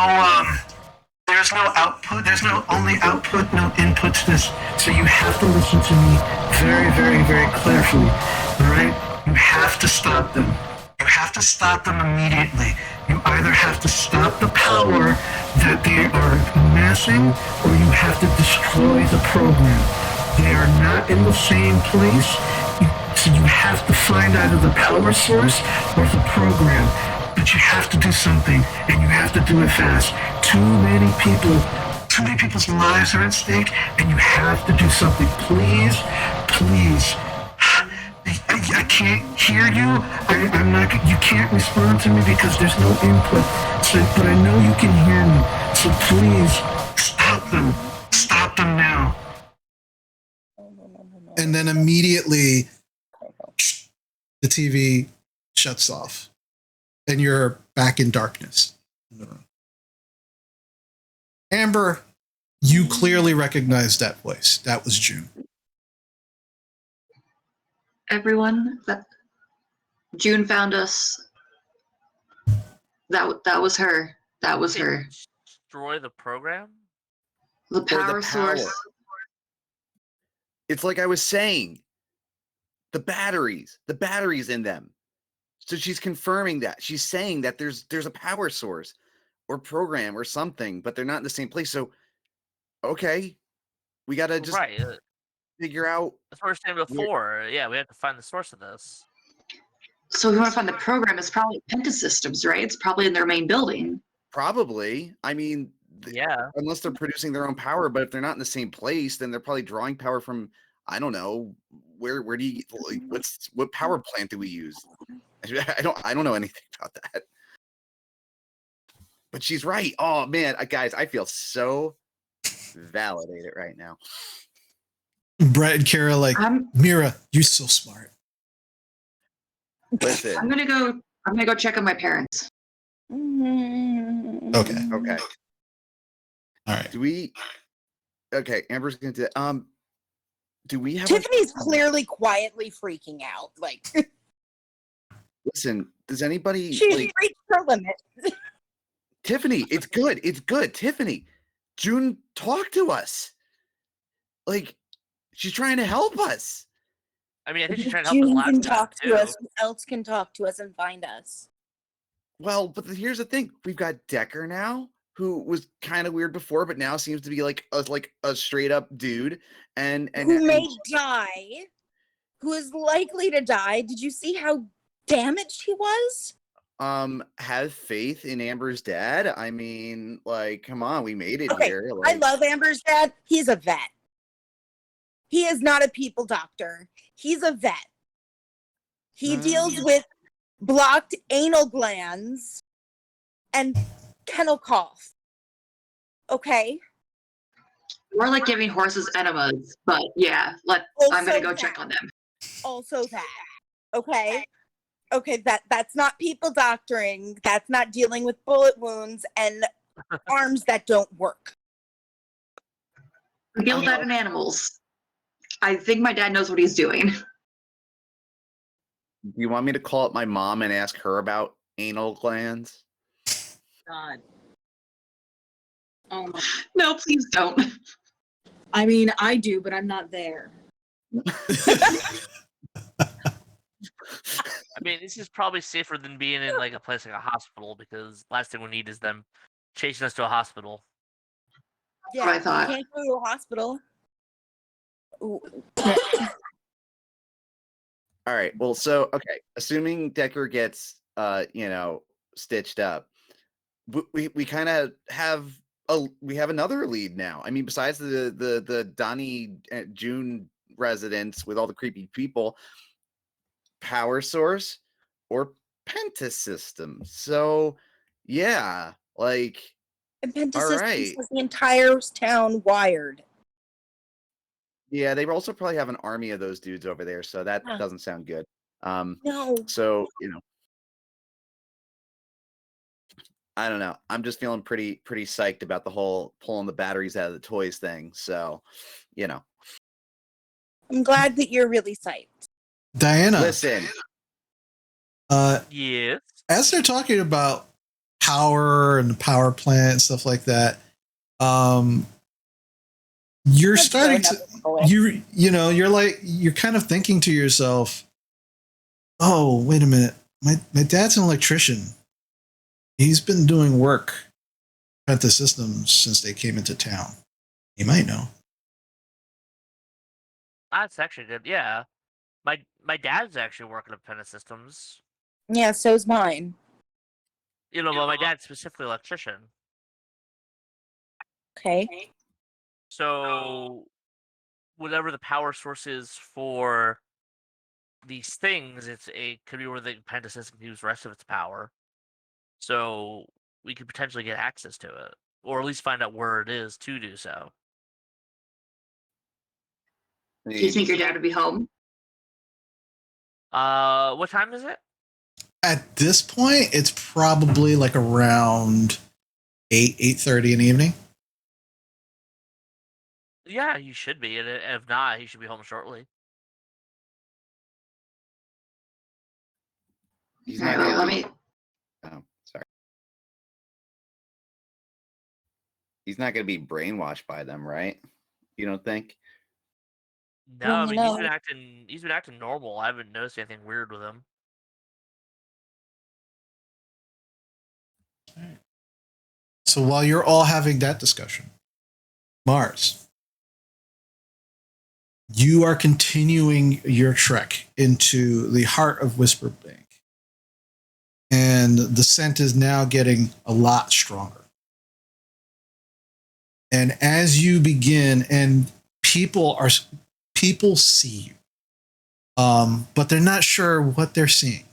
output. There's no only output, no input to this. So you have to listen to me very, very, very carefully. All right? You have to stop them. You have to stop them immediately. You either have to stop the power that they are amassing, or you have to destroy the program. They are not in the same place. So you have to find either the power source or the program. But you have to do something, and you have to do it fast. Too many people's lives are at stake, and you have to do something. Please. I can't hear you. I'm not. You can't respond to me because there's no input. But I know you can hear me. So please stop them. Stop them now. And then immediately, the TV shuts off. And you're back in darkness in the room. Amber, you clearly recognized that voice. That was June. Everyone, that June found us. That was her. That was her. Destroy the program? The power source. It's like I was saying. The batteries in them. So she's confirming that. She's saying that there's a power source or program or something, but they're not in the same place. So, okay, we got to just figure out. That's what we were saying before. Yeah, we have to find the source of this. So if you want to find the program, it's probably Pentasystems, right? It's probably in their main building. Probably. I mean, yeah. Unless they're producing their own power, but if they're not in the same place, then they're probably drawing power from, I don't know, where do you what power plant do we use? I don't know anything about that. But she's right. Oh man, guys, I feel so validated right now. Brett and Kara Mira, you're so smart. Listen. I'm gonna go check on my parents. Okay. All right. Okay, Amber's gonna do that. Do we have Tiffany's clearly quietly freaking out. Like listen, does anybody she's reached her limit. Tiffany, it's good. It's good. Tiffany, June, talk to us. Like, she's trying to help us. I mean, I think she's trying to help us June last can time, talk too. to us. Who else can talk to us and find us? Well, but here's the thing. We've got Decker now, who was kind of weird before, but now seems to be like a straight up dude. And who may die. Who is likely to die. Did you see how damaged he was? Have faith in Amber's dad. I mean, like, come on, we made it Okay, here. Like, I love Amber's dad. He's a vet. He is not a people doctor. He's a vet. He deals with blocked anal glands and kennel cough. Okay. More like giving horses enemas, but yeah, I'm gonna go check on them. Also that. Okay. Okay, that's not people doctoring. That's not dealing with bullet wounds and arms that don't work. We deal with that in animals. I think my dad knows what he's doing. Do you want me to call up my mom and ask her about anal glands? God. Oh my. No, please don't. I mean, I do, but I'm not there. I mean, this is probably safer than being in like a place like a hospital, because last thing we need is them chasing us to a hospital. Yeah, what I thought. you can't go to a hospital. Ooh. All right. Well, so okay, assuming Decker gets stitched up, we kind of have we have another lead now. I mean, besides the Donnie June residence with all the creepy people, power source or Penta systems. So yeah, like And Penta all Systems right. has the entire town wired. Yeah, they also probably have an army of those dudes over there, so that Huh. doesn't sound good. No. So I don't know. I'm just feeling pretty psyched about the whole pulling the batteries out of the toys thing. So, I'm glad that you're really psyched. Diana, listen. Yes. as they're talking about power and the power plant and stuff like that, you're That's starting fair to you're kind of thinking to yourself, oh, wait a minute, my dad's an electrician. He's been doing work at the systems since they came into town. He might know. That's actually good. Yeah. My dad's actually working at Penta Systems. Yeah, so's mine. But my dad's specifically electrician. Okay. So whatever the power source is for these things, it could be where the Penta System can use the rest of its power. So we could potentially get access to it, or at least find out where it is to do so. Do you think your dad would be home? What time is it? At this point, it's probably like around 8:30 in the evening. Yeah, he should be, and if not, he should be home shortly. He's All right, not well, gonna let be. me. Oh, sorry. He's not gonna be brainwashed by them, right? You don't think? No, I mean No. he's been acting normal. I haven't noticed anything weird with him. So while you're all having that discussion, Mars, you are continuing your trek into the heart of Whisperbank. And the scent is now getting a lot stronger. And as you begin, and people see you, but they're not sure what they're seeing.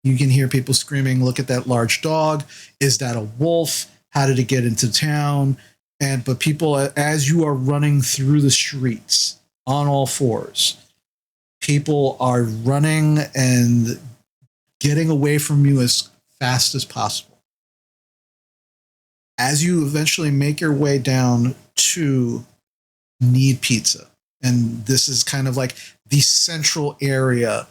You can hear people screaming, "Look at that large dog! Is that a wolf? How did it get into town?" But people, as you are running through the streets on all fours, people are running and getting away from you as fast as possible. As you eventually make your way down to Need Pizza, and this is kind of like the central area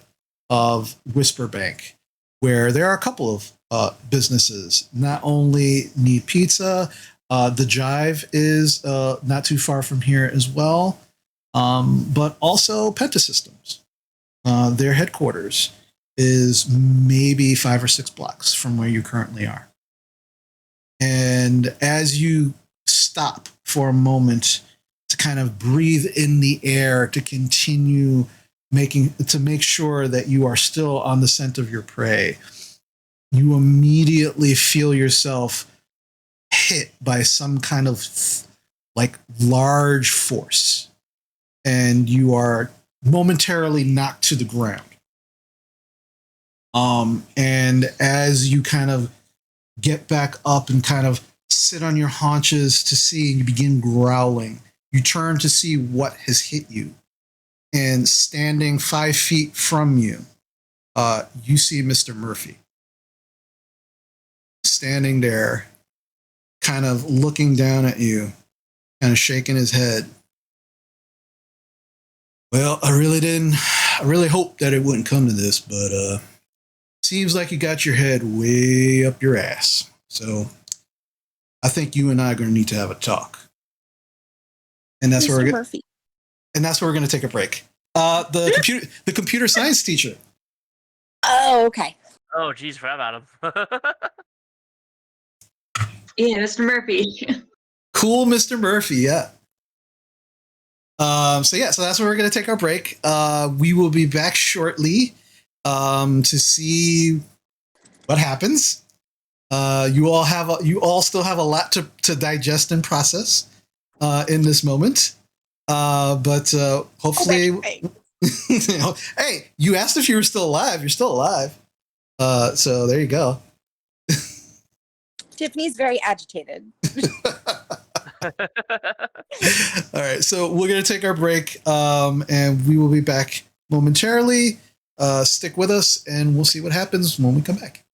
of Whisperbank, where there are a couple of businesses. Not only Need Pizza, the Jive is not too far from here as well, but also Penta Systems. Their headquarters is maybe 5 or 6 blocks from where you currently are. And as you stop for a moment to kind of breathe in the air, to continue to make sure that you are still on the scent of your prey, you immediately feel yourself hit by some kind of like large force, and you are momentarily knocked to the ground. And as you kind of get back up and kind of sit on your haunches to see, and you begin growling. You turn to see what has hit you. And standing 5 feet from you, you see Mr. Murphy. Standing there, kind of looking down at you, kind of shaking his head. Well, I really hoped that it wouldn't come to this, but seems like you got your head way up your ass. So I think you and I are going to need to have a talk. And that's where Mr. Murphy. we're going to take a break. The computer science teacher. Oh, okay. Oh, geez, forgot about him. Yeah, Mr. Murphy. Cool, Mr. Murphy. Yeah. So that's where we're going to take our break. We will be back shortly to see what happens. You all still have a lot to digest and process in this moment. But hopefully, hey, you asked if you were still alive. You're still alive. So there you go. Tiffany's very agitated. All right, so we're gonna take our break, and we will be back momentarily. Stick with us, and we'll see what happens when we come back.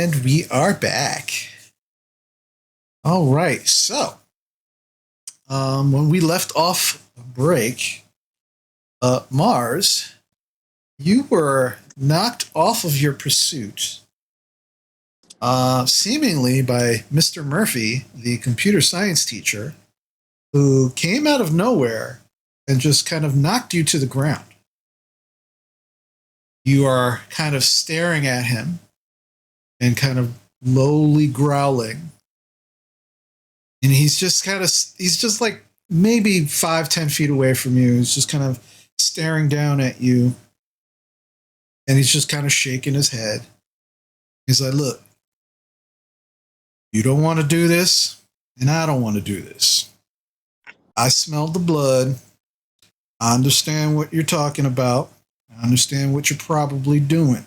And we are back. All right. So, when we left off break, Mars, you were knocked off of your pursuit, seemingly by Mr. Murphy, the computer science teacher, who came out of nowhere and just kind of knocked you to the ground. You are kind of staring at him and kind of lowly growling. And he's just like maybe 5-10 feet away from you. He's just kind of staring down at you. And he's just kind of shaking his head. He's like, look, you don't want to do this, and I don't want to do this. I smelled the blood. I understand what you're talking about. I understand what you're probably doing.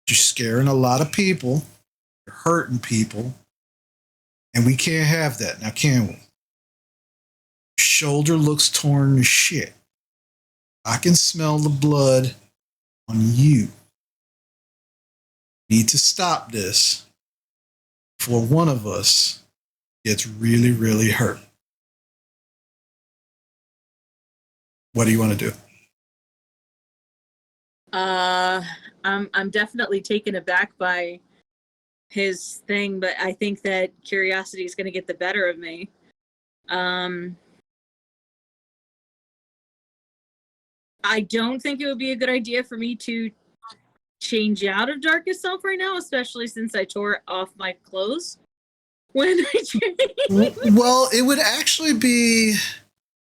You're scaring a lot of people. You're hurting people. And we can't have that, now can we? Your shoulder looks torn to shit. I can smell the blood on you. We need to stop this before one of us gets really, really hurt. What do you want to do? I'm definitely taken aback by his thing, but I think that curiosity is going to get the better of me. I don't think it would be a good idea for me to change out of Darkest Self right now, especially since I tore off my clothes when I changed. Well, it would actually be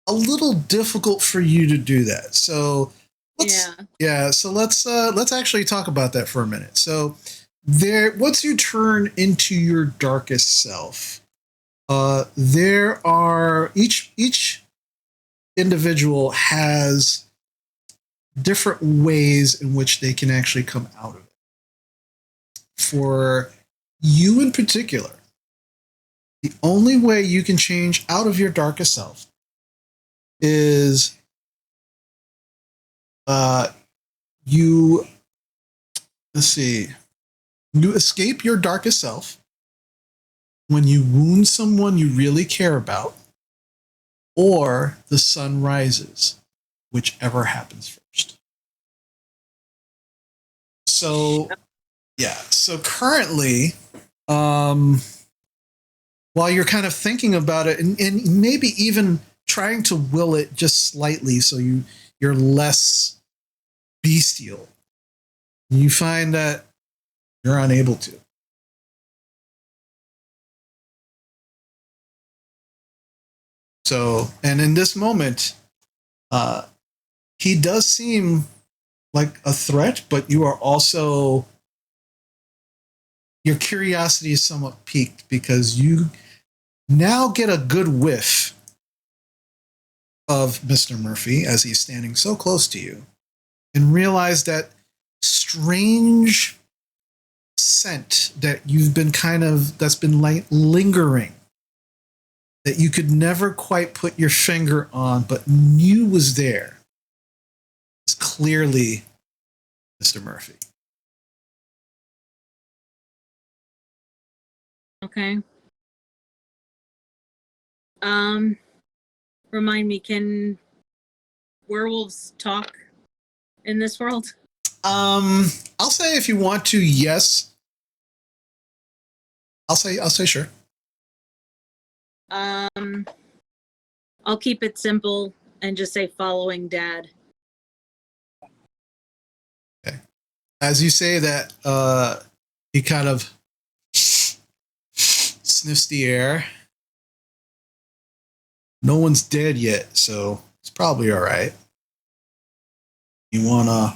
a little difficult for you to do that. So let's actually talk about that for a minute. So once you turn into your darkest self, there are each individual has different ways in which they can actually come out of it. For you in particular, the only way you can change out of your darkest self is you escape your darkest self when you wound someone you really care about, or the sun rises, whichever happens first. So, yeah. So currently, while you're kind of thinking about it and maybe even trying to will it just slightly so you're less bestial, you find that you're unable to. So, and in this moment, he does seem like a threat, but you are also, your curiosity is somewhat piqued because you now get a good whiff of Mr. Murphy as he's standing so close to you and realize that strange scent that that's been like lingering, that you could never quite put your finger on, but knew was there. It's clearly Mr. Murphy. Okay. Remind me, can werewolves talk in this world? I'll say if you want to, yes. I'll say sure. I'll keep it simple and just say following Dad. Okay. As you say that, he kind of sniffs the air. No one's dead yet, so it's probably all right. You want to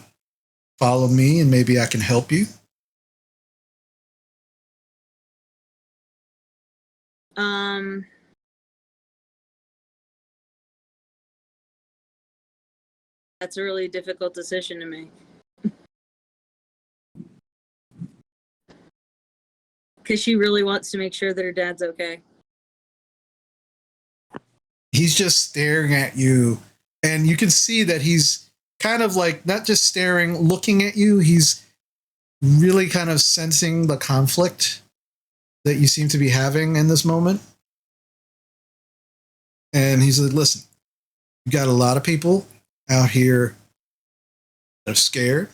follow me and maybe I can help you? That's a really difficult decision to make. Because she really wants to make sure that her dad's okay. He's just staring at you, and you can see that he's kind of like not just staring, looking at you. He's really kind of sensing the conflict that you seem to be having in this moment. And he said, listen, you got a lot of people out here that are scared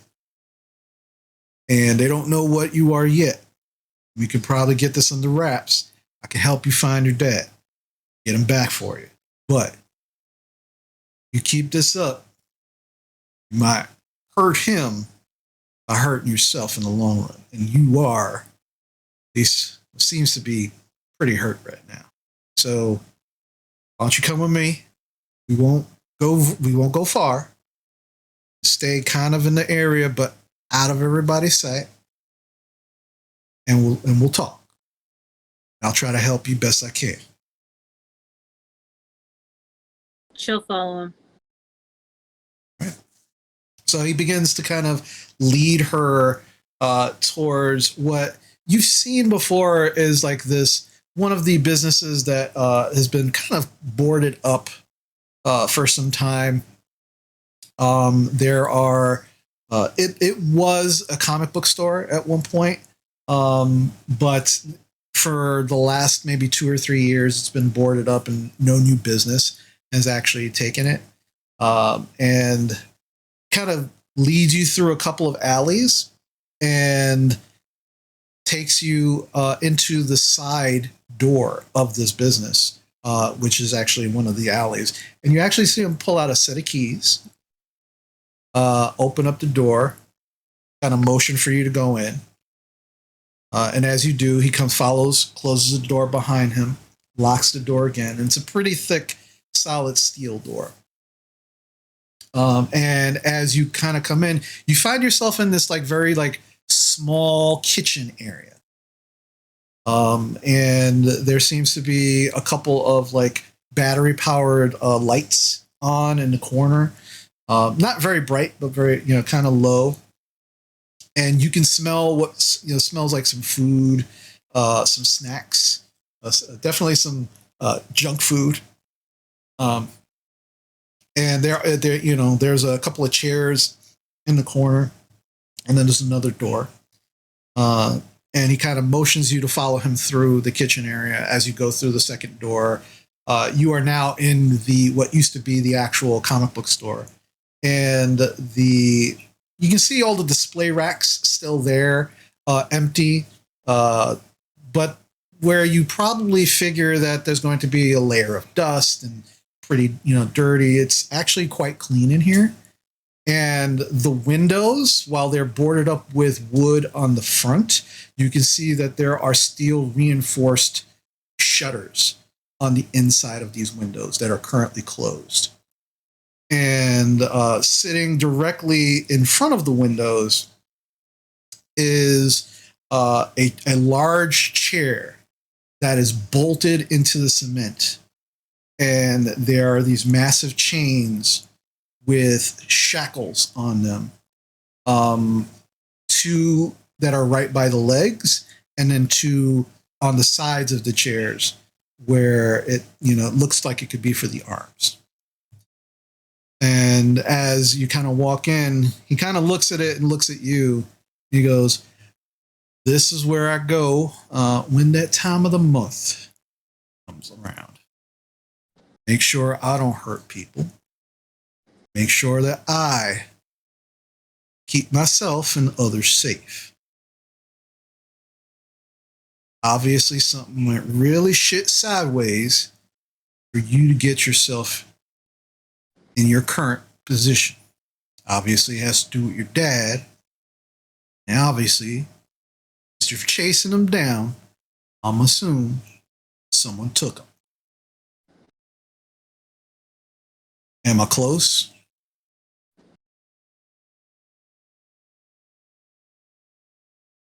and they don't know what you are yet. We could probably get this under wraps. I can help you find your dad, get him back for you. But you keep this up, you might hurt him by hurting yourself in the long run. And you are, at least seems to be, pretty hurt right now. So why don't you come with me? We won't go far. Stay kind of in the area, but out of everybody's sight. And we'll talk. I'll try to help you best I can. She'll follow him. Right. So he begins to kind of lead her towards what you've seen before is like this, one of the businesses that has been kind of boarded up for some time. There are, it was a comic book store at one point, but for the last maybe 2 or 3 years, it's been boarded up and no new business has actually taken it. And kind of leads you through a couple of alleys and takes you into the side door of this business, which is actually one of the alleys. And you actually see him pull out a set of keys, open up the door, kind of motion for you to go in. And as you do, he follows, closes the door behind him, locks the door again. And it's a pretty thick, solid steel door. And as you kind of come in, you find yourself in this like very like small kitchen area. And there seems to be a couple of like battery powered lights on in the corner. Not very bright, but very, kind of low. And you can smell what smells like some food, some snacks, definitely some junk food. And there's a couple of chairs in the corner, and then there's another door. And he kind of motions you to follow him through the kitchen area. As you go through the second door, you are now in what used to be the actual comic book store. And you can see all the display racks still there, empty, but where you probably figure that there's going to be a layer of dust and pretty, dirty. It's actually quite clean in here. And the windows, while they're boarded up with wood on the front, you can see that there are steel reinforced shutters on the inside of these windows that are currently closed. And sitting directly in front of the windows is a large chair that is bolted into the cement. And there are these massive chains with shackles on them. Two that are right by the legs, and then two on the sides of the chairs where it, looks like it could be for the arms. And as you kind of walk in, he kind of looks at it and looks at you. He goes, "This is where I go when that time of the month comes around. Make sure I don't hurt people. Make sure that I keep myself and others safe. Obviously, something went really shit sideways for you to get yourself in your current position. Obviously, it has to do with your dad. And obviously, if you're chasing him down, I'm assuming someone took him. Am I close?"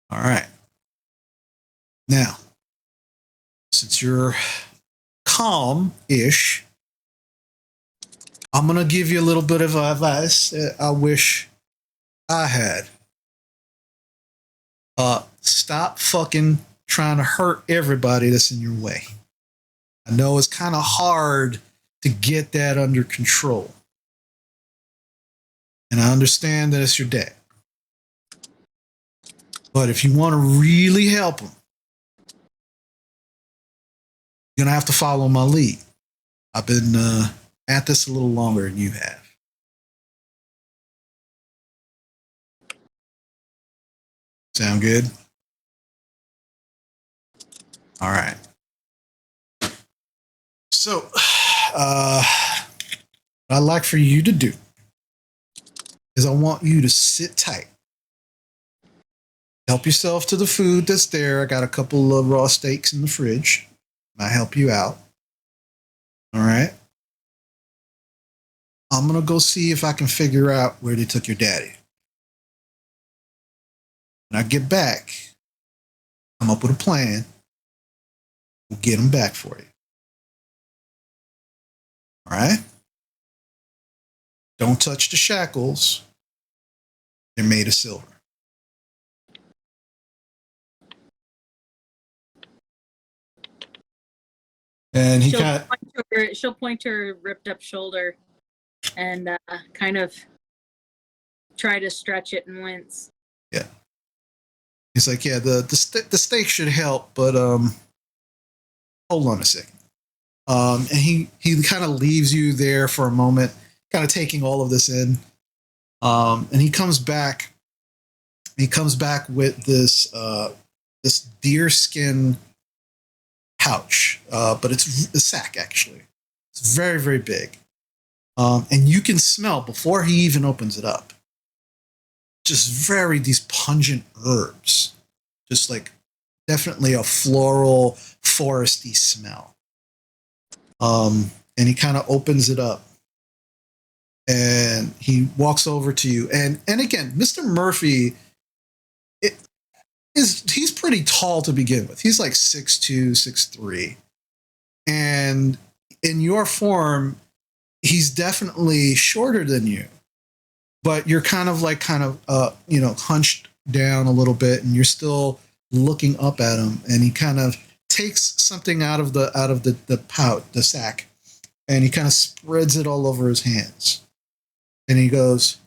All right. Now, since you're calm-ish, I'm going to give you a little bit of advice that I wish I had. Stop fucking trying to hurt everybody that's in your way. I know it's kind of hard to get that under control. And I understand that it's your dad. But if you want to really help him, you're gonna have to follow my lead. I've been at this a little longer than you have. Sound good? All right. So, what I'd like for you to do is I want you to sit tight. Help yourself to the food that's there. I got a couple of raw steaks in the fridge. I'll help you out. All right. I'm going to go see if I can figure out where they took your daddy. When I get back, come up with a plan. We'll get him back for you. All right? Don't touch the shackles. They're made of silver. And he kind of... She'll point to her ripped up shoulder and kind of try to stretch it and wince. Yeah. He's like, yeah, the steak should help, but hold on a second. And he kind of leaves you there for a moment, kind of taking all of this in. And he comes back. He comes back with this this deerskin pouch, but it's a sack actually. It's very, very big. And you can smell before he even opens it up. Just these pungent herbs. Just like definitely a floral, foresty smell. And he kind of opens it up. And he walks over to you. And again, Mr. Murphy, he's pretty tall to begin with. He's like 6'2", 6'3". And in your form, he's definitely shorter than you. But you're kind of hunched down a little bit, and you're still looking up at him. And he kind of takes something out of the pouch, the sack, and he kind of spreads it all over his hands. And he goes,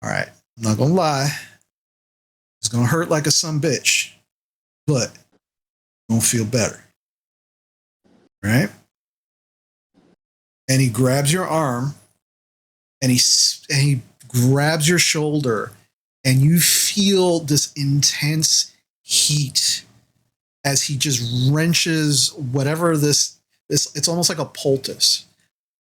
all right, I'm not going to lie. It's going to hurt like a sumbitch, but you're going to feel better. Right? And he grabs your arm, and he grabs your shoulder, and you feel this intense heat as he just wrenches whatever this it's almost like a poultice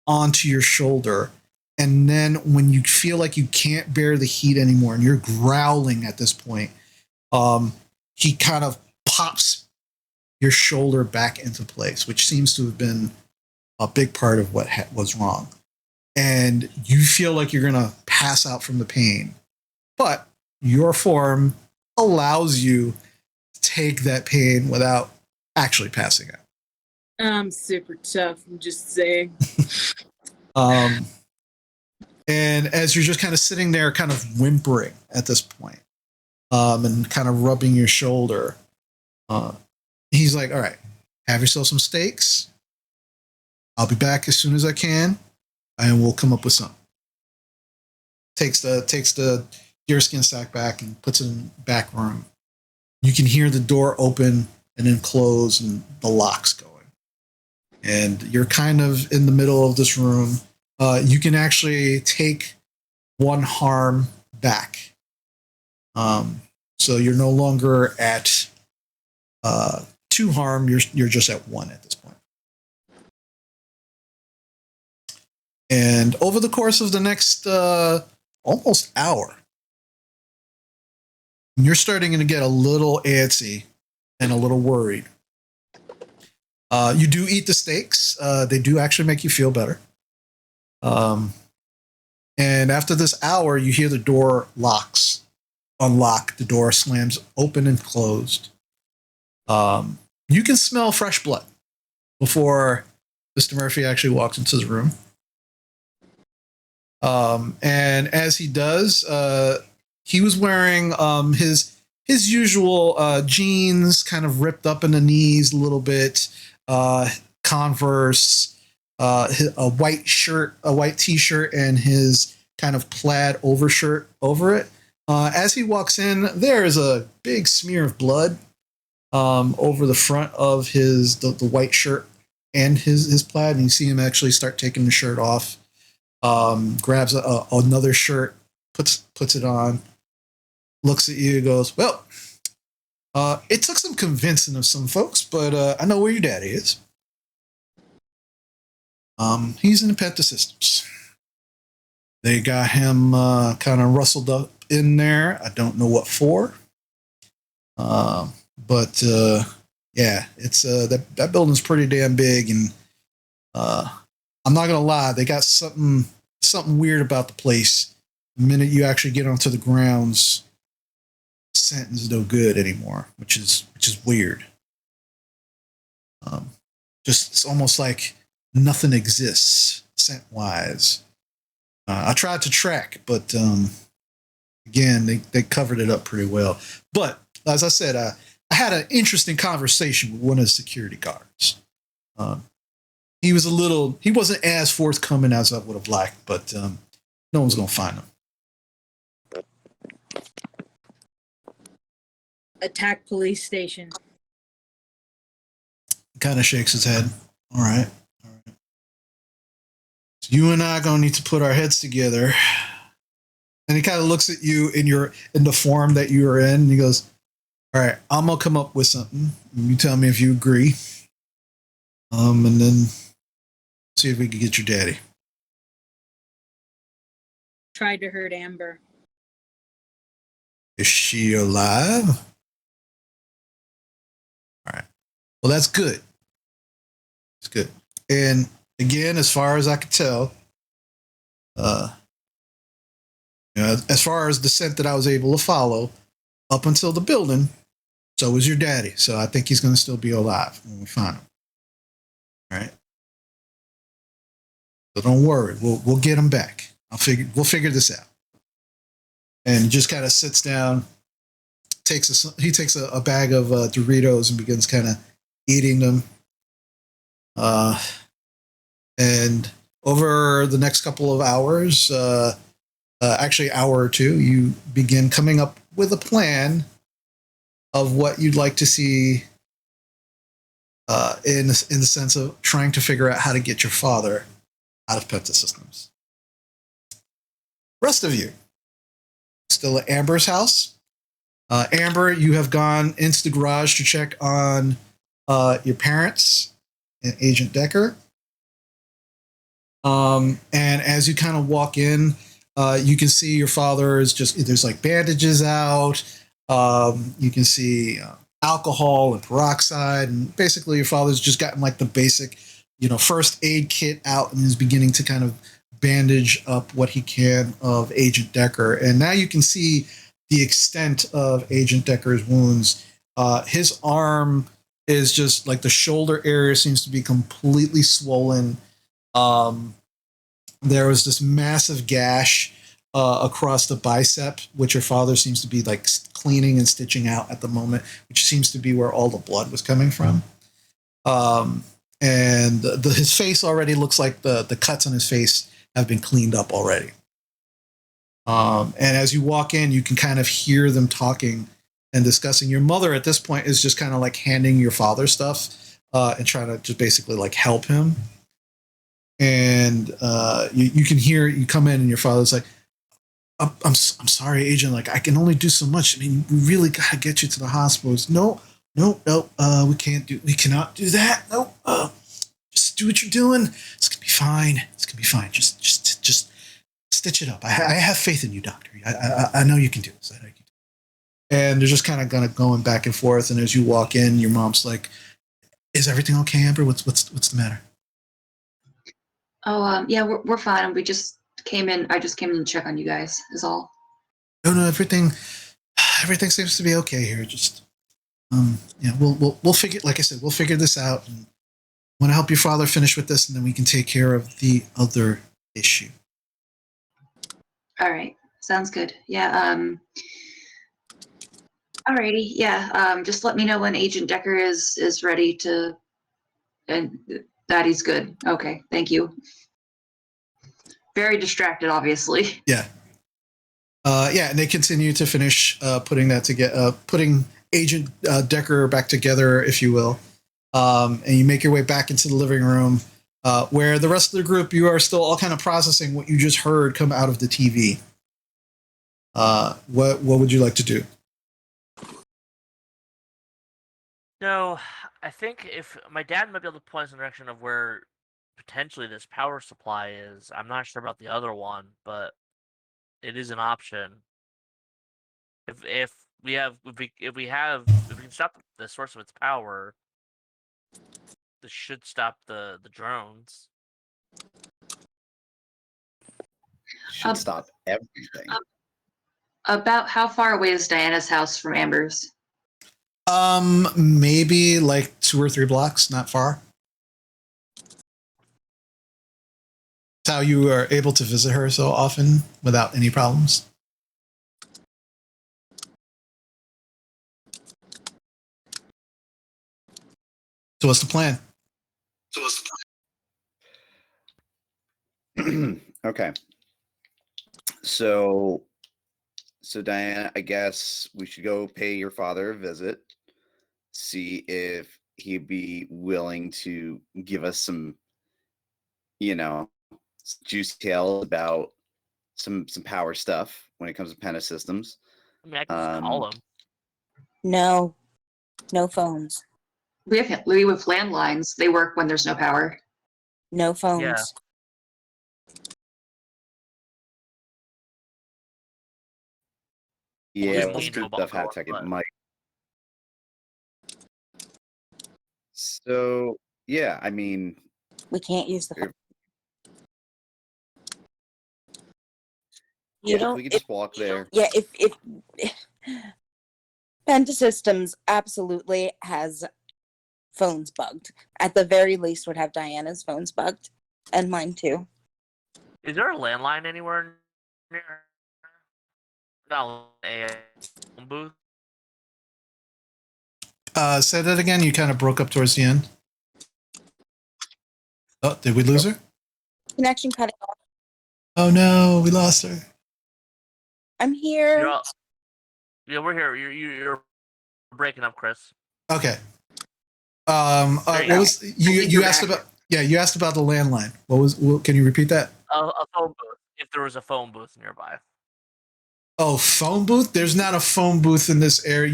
onto your shoulder. And then when you feel like you can't bear the heat anymore and you're growling at this point, he kind of pops your shoulder back into place, which seems to have been a big part of what was wrong. And you feel like you're going to pass out from the pain. But your form allows you to take that pain without actually passing out. I'm super tough, I'm just saying. And as you're just kind of sitting there, kind of whimpering at this point, and kind of rubbing your shoulder, he's like, all right, have yourself some steaks. I'll be back as soon as I can, and we'll come up with something. Takes the deerskin sack back and puts it in the back room. You can hear the door open and then close and the locks going. And you're kind of in the middle of this room. You can actually take one harm back. So you're no longer at 2 harm. You're just at 1 at this point. And over the course of the next almost hour, you're starting to get a little antsy and a little worried. You do eat the steaks. They do actually make you feel better. And after this hour, you hear the door unlock, the door slams open and closed. You can smell fresh blood before Mr. Murphy actually walks into the room. And as he does, he was wearing his usual jeans, kind of ripped up in the knees a little bit, Converse, a white shirt, a white t-shirt, and his kind of plaid overshirt over it. As he walks in, there is a big smear of blood over the front of the white shirt and his plaid, and you see him actually start taking the shirt off. Grabs another shirt, puts it on, looks at you, goes, "Well, it took some convincing of some folks, but I know where your daddy is. He's in the Penta Systems. They got him kind of rustled up in there. I don't know what for, but yeah, it's that building's pretty damn big, and I'm not gonna lie, they got something weird about the place. The minute you actually get onto the grounds, scent is no good anymore, which is weird. Just it's almost like nothing exists scent wise. I tried to track, but again, they covered it up pretty well. But as I said, I had an interesting conversation with one of the security guards. He wasn't as forthcoming as I would have liked, but no one's gonna find him. Attack police station. He kind of shakes his head. All right. So you and I are gonna need to put our heads together. And he kind of looks at you in the form that you are in, and he goes, "All right, I'm gonna come up with something. And you tell me if you agree. And then see if we can get your daddy." Tried to hurt Amber. Is she alive? All right. Well, that's good. It's good. And again, as far as I could tell, as far as the scent that I was able to follow up until the building, so was your daddy. So I think he's going to still be alive when we find him. All right. So don't worry. We'll get him back. We'll figure this out. And he just kind of sits down, he takes a bag of Doritos and begins kind of eating them. And over the next couple of hours, actually hour or two, you begin coming up with a plan of what you'd like to see in the sense of trying to figure out how to get your father out of Penta Systems. Rest of you, still at Amber's house. Amber, you have gone into the garage to check on your parents and Agent Decker. And as you kind of walk in, you can see your father is there's like bandages out. You can see alcohol and peroxide, and basically your father's just gotten like the basic, first aid kit out and is beginning to kind of bandage up what he can of Agent Decker. And now you can see the extent of Agent Decker's wounds. His arm is just like the shoulder area seems to be completely swollen. There was this massive gash across the bicep, which your father seems to be like cleaning and stitching out at the moment, which seems to be where all the blood was coming from. And his face already looks like the cuts on his face have been cleaned up already. And as you walk in, you can kind of hear them talking and discussing. Your mother at this point is just kind of like handing your father stuff and trying to just basically like help him. And you can hear you come in and your father's like, I'm sorry, Agent. Like, I can only do so much. I mean, we really gotta get you to the hospital. No, we cannot do that. No, just do what you're doing. It's gonna be fine. Just stitch it up. I have faith in you, Doctor. I know you can do this. I know you can do it. And they're just kind of going back and forth. And as you walk in, your mom's like, "Is everything okay, Amber? What's the matter?" Oh, yeah, we're fine. We just came in. I just came in to check on you guys. Is all. No, everything seems to be okay here. Just, yeah, we'll figure. Like I said, we'll figure this out. And want to help your father finish with this, and then we can take care of the other issue. All right, sounds good. Yeah. Alrighty. Yeah. Just let me know when Agent Decker is ready to, and that he's good. Okay. Thank you. Very distracted, obviously. Yeah. Yeah, and they continue to finish putting that together, putting Agent Decker back together, if you will. And you make your way back into the living room, where the rest of the group, you are still all kind of processing what you just heard come out of the TV. What would you like to do? No, I think if my dad might be able to point us in the direction of where potentially this power supply is. I'm not sure about the other one, but it is an option. If we have if we can stop the source of its power, this should stop the drones. Should stop everything. About how far away is Diana's house from Amber's? Maybe like 2 or 3 blocks, not far. That's how you are able to visit her so often without any problems. So what's the plan? Okay. So Diana, I guess we should go pay your father a visit. See if he'd be willing to give us some, juicy tales about some power stuff when it comes to Penta systems. I mean, I can just call him. No phones. We have landlines. They work when there's no power. No phones. Yeah. Yeah, Well, well, you know good about stuff going, hat tech it but- might. So yeah, I mean, We can't use the phone. yeah, if we could just walk there. Yeah, if Penta Systems absolutely has phones bugged. At the very least, would have Diana's phones bugged, and mine too. Is there a landline anywhere near? Not a phone booth. Say that again. You kind of broke up towards the end. Oh, did we lose her? Connection cutting off. Oh no, we lost her. I'm here. Yeah, we're here. You're breaking up, Chris. Okay. There you What go. was you You're asked back. about? Yeah, you asked about the landline. Can you repeat that? A phone booth. If there was a phone booth nearby. Oh, phone booth? There's not a phone booth in this area.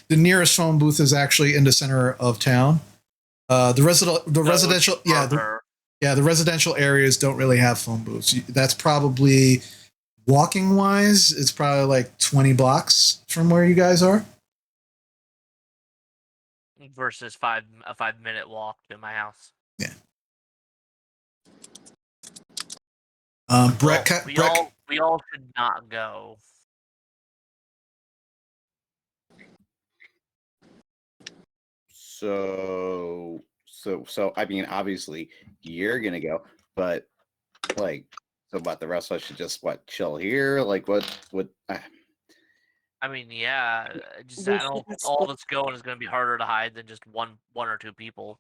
The nearest phone booth is actually in the center of town. The residential areas don't really have phone booths. That's probably walking wise, it's probably like 20 blocks from where you guys are. Versus a 5-minute walk to my house. Yeah. Brett, We all should not go. So I mean, obviously you're gonna go, but like, so what? The rest of us should just chill here? Like, what? I mean, yeah. Just We I don't. shouldn't All split- that's going is going to be harder to hide than just one or two people.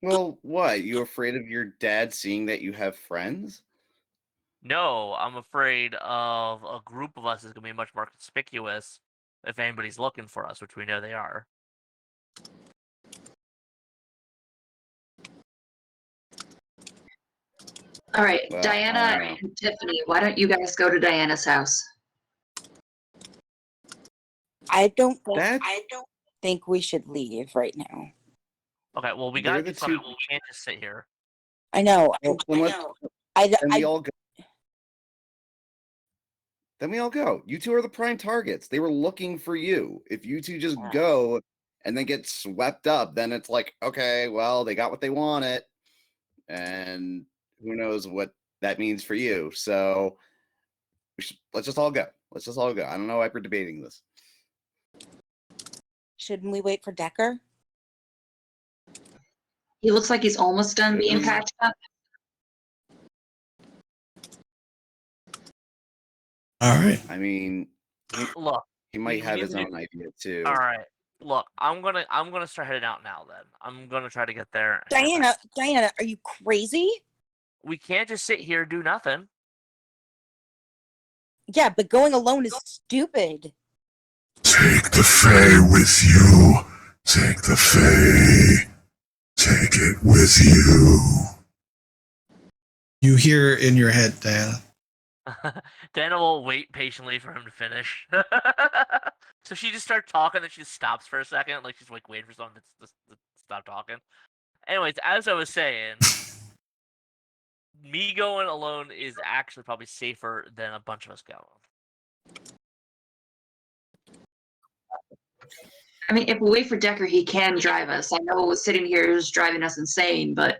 Well, what? You afraid of your dad seeing that you have friends? No, I'm afraid of a group of us is going to be much more conspicuous if anybody's looking for us, which we know they are. All right, Well, Diana and Tiffany, why don't you guys go to Diana's house? I don't That's- think we should leave right now. Okay, well, we They're got to the do something. two- We can't just sit here. I know. Well, then we all go. Then we all go. You two are the prime targets. They were looking for you. If you two just go and then get swept up, then it's like, okay, well, they got what they wanted, and who knows what that means for you. So let's just all go. I don't know why we're debating this. Shouldn't we wait for Decker? He looks like he's almost done being patched up. All right. I mean, Look. he might we have need his to- own idea too. All right. Look, I'm gonna start heading out now. Then I'm gonna try to get there. Diana, are you crazy? We can't just sit here and do nothing. Yeah, but going alone is stupid. Take the Fae with you. Take the Fae. Take it with you. You hear in your head, Diana. Diana will wait patiently for him to finish. So she just starts talking, and she stops for a second, like she's like waiting for someone to stop talking. Anyways, as I was saying, me going alone is actually probably safer than a bunch of us going. I mean, if we wait for Decker, he can drive us. I know sitting here is driving us insane, but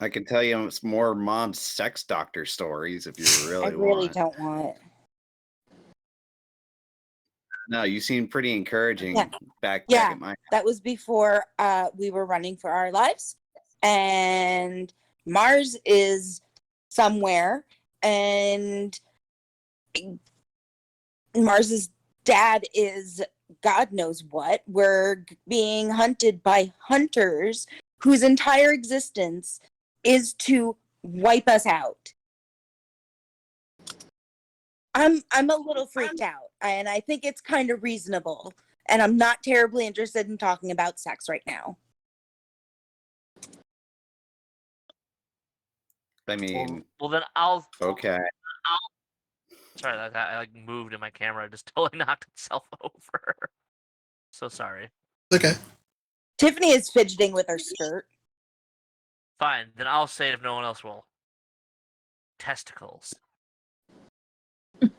I can tell you some more mom's sex doctor stories if you I really really want. don't want. No, you seem pretty encouraging Yeah. back Yeah. at my That was before we were running for our lives. And Mars is somewhere, and Mars's dad is God knows what. We're being hunted by hunters whose entire existence is to wipe us out. I'm a little freaked out, and I think it's kind of reasonable. And I'm not terribly interested in talking about sex right now. I mean, Well, then I'll. okay. Sorry, I like moved and my camera just totally knocked itself over. So sorry. Okay. Tiffany is fidgeting with her skirt. Fine, then I'll say it if no one else will. Testicles. thank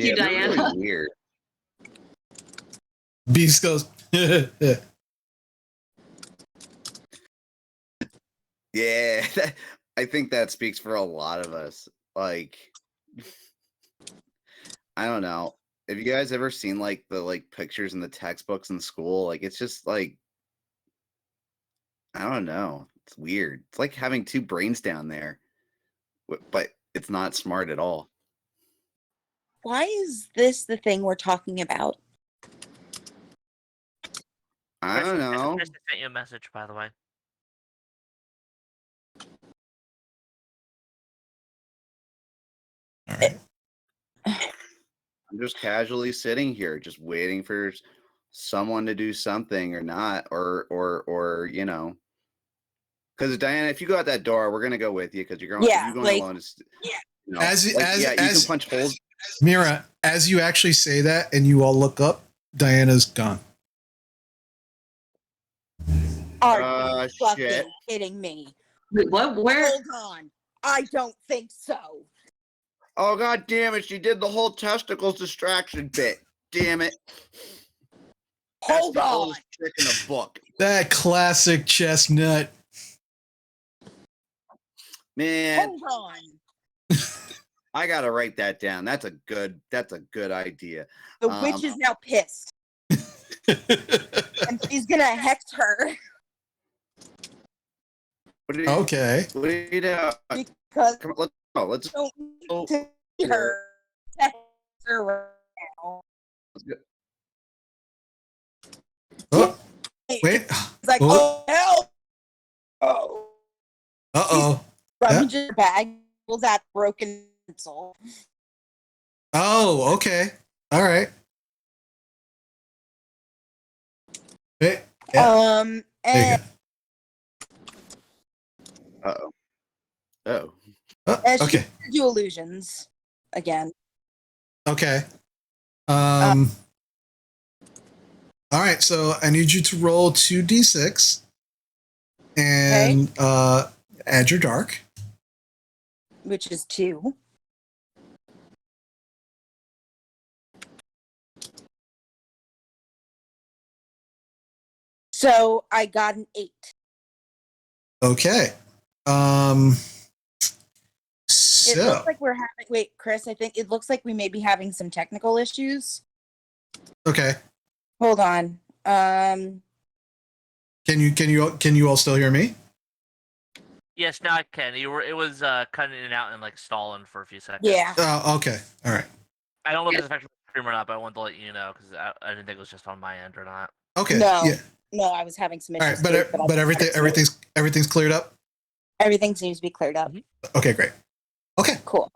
Yeah, you, they're Diana. really weird. Beast goes. Yeah, I think that speaks for a lot of us. Like, I don't know. Have you guys ever seen like the pictures in the textbooks in school? Like, it's just like, I don't know. It's weird. It's like having two brains down there, but it's not smart at all. Why is this the thing we're talking about? I don't know. Chris sent you a message, by the way. All right. I'm just casually sitting here, just waiting for someone to do something or not, or you know. Because Diana, if you go out that door, we're gonna go with you because you're going. Yeah, If you're going like- alone, it's, you know, As you can punch holes. Mira, as you actually say that, and you all look up, Diana's gone. Are you fucking Shit. kidding me? Wait, what? Where? Hold on. I don't think so. Oh god damn it! She did the whole testicles distraction bit. Damn it! Hold That's the on. oldest trick in the book. That classic chestnut. Man, Hold on. I gotta write that down. That's a good idea. The witch is now pissed, and she's gonna hex her What do you, Okay. What do you do? because Come on, let's don't go. need to see her to hex her right now. Let's go. Oh, wait. It's like, Oh. oh hell, oh, Uh-oh. rummages her bag, pulls out broken pencil. Oh, okay. All right. Hey, yeah. There you And Uh-oh. Oh. go. and she Okay. do illusions again. Okay. All right, so I need you to roll 2d6 and add your dark. Which is 2. So I got an 8. Okay. It So looks like we're having. Wait, Chris. I think it looks like we may be having some technical issues. okay. Hold on. Can you all still hear me? Yes, now I can. It was cutting in and out and like stalling for a few seconds. Yeah. Oh, okay. All right. I don't know if it's affecting the stream or not, but I wanted to let you know because I didn't think it was just on my end or not. Okay. No. Yeah. No, I was having some All issues. right, too, but I- everything's cleared up. Everything seems to be cleared up. Okay, great. Okay. Cool.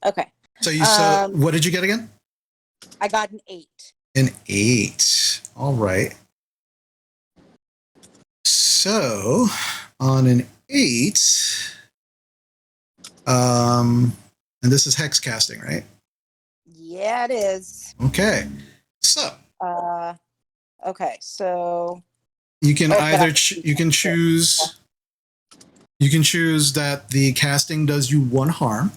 Okay. So so what did you get again? I got an 8. An 8. All right. So on an 8, and this is hex casting, right? Yeah, it is. Okay. So okay, so you can you can choose that the casting does you 1 harm.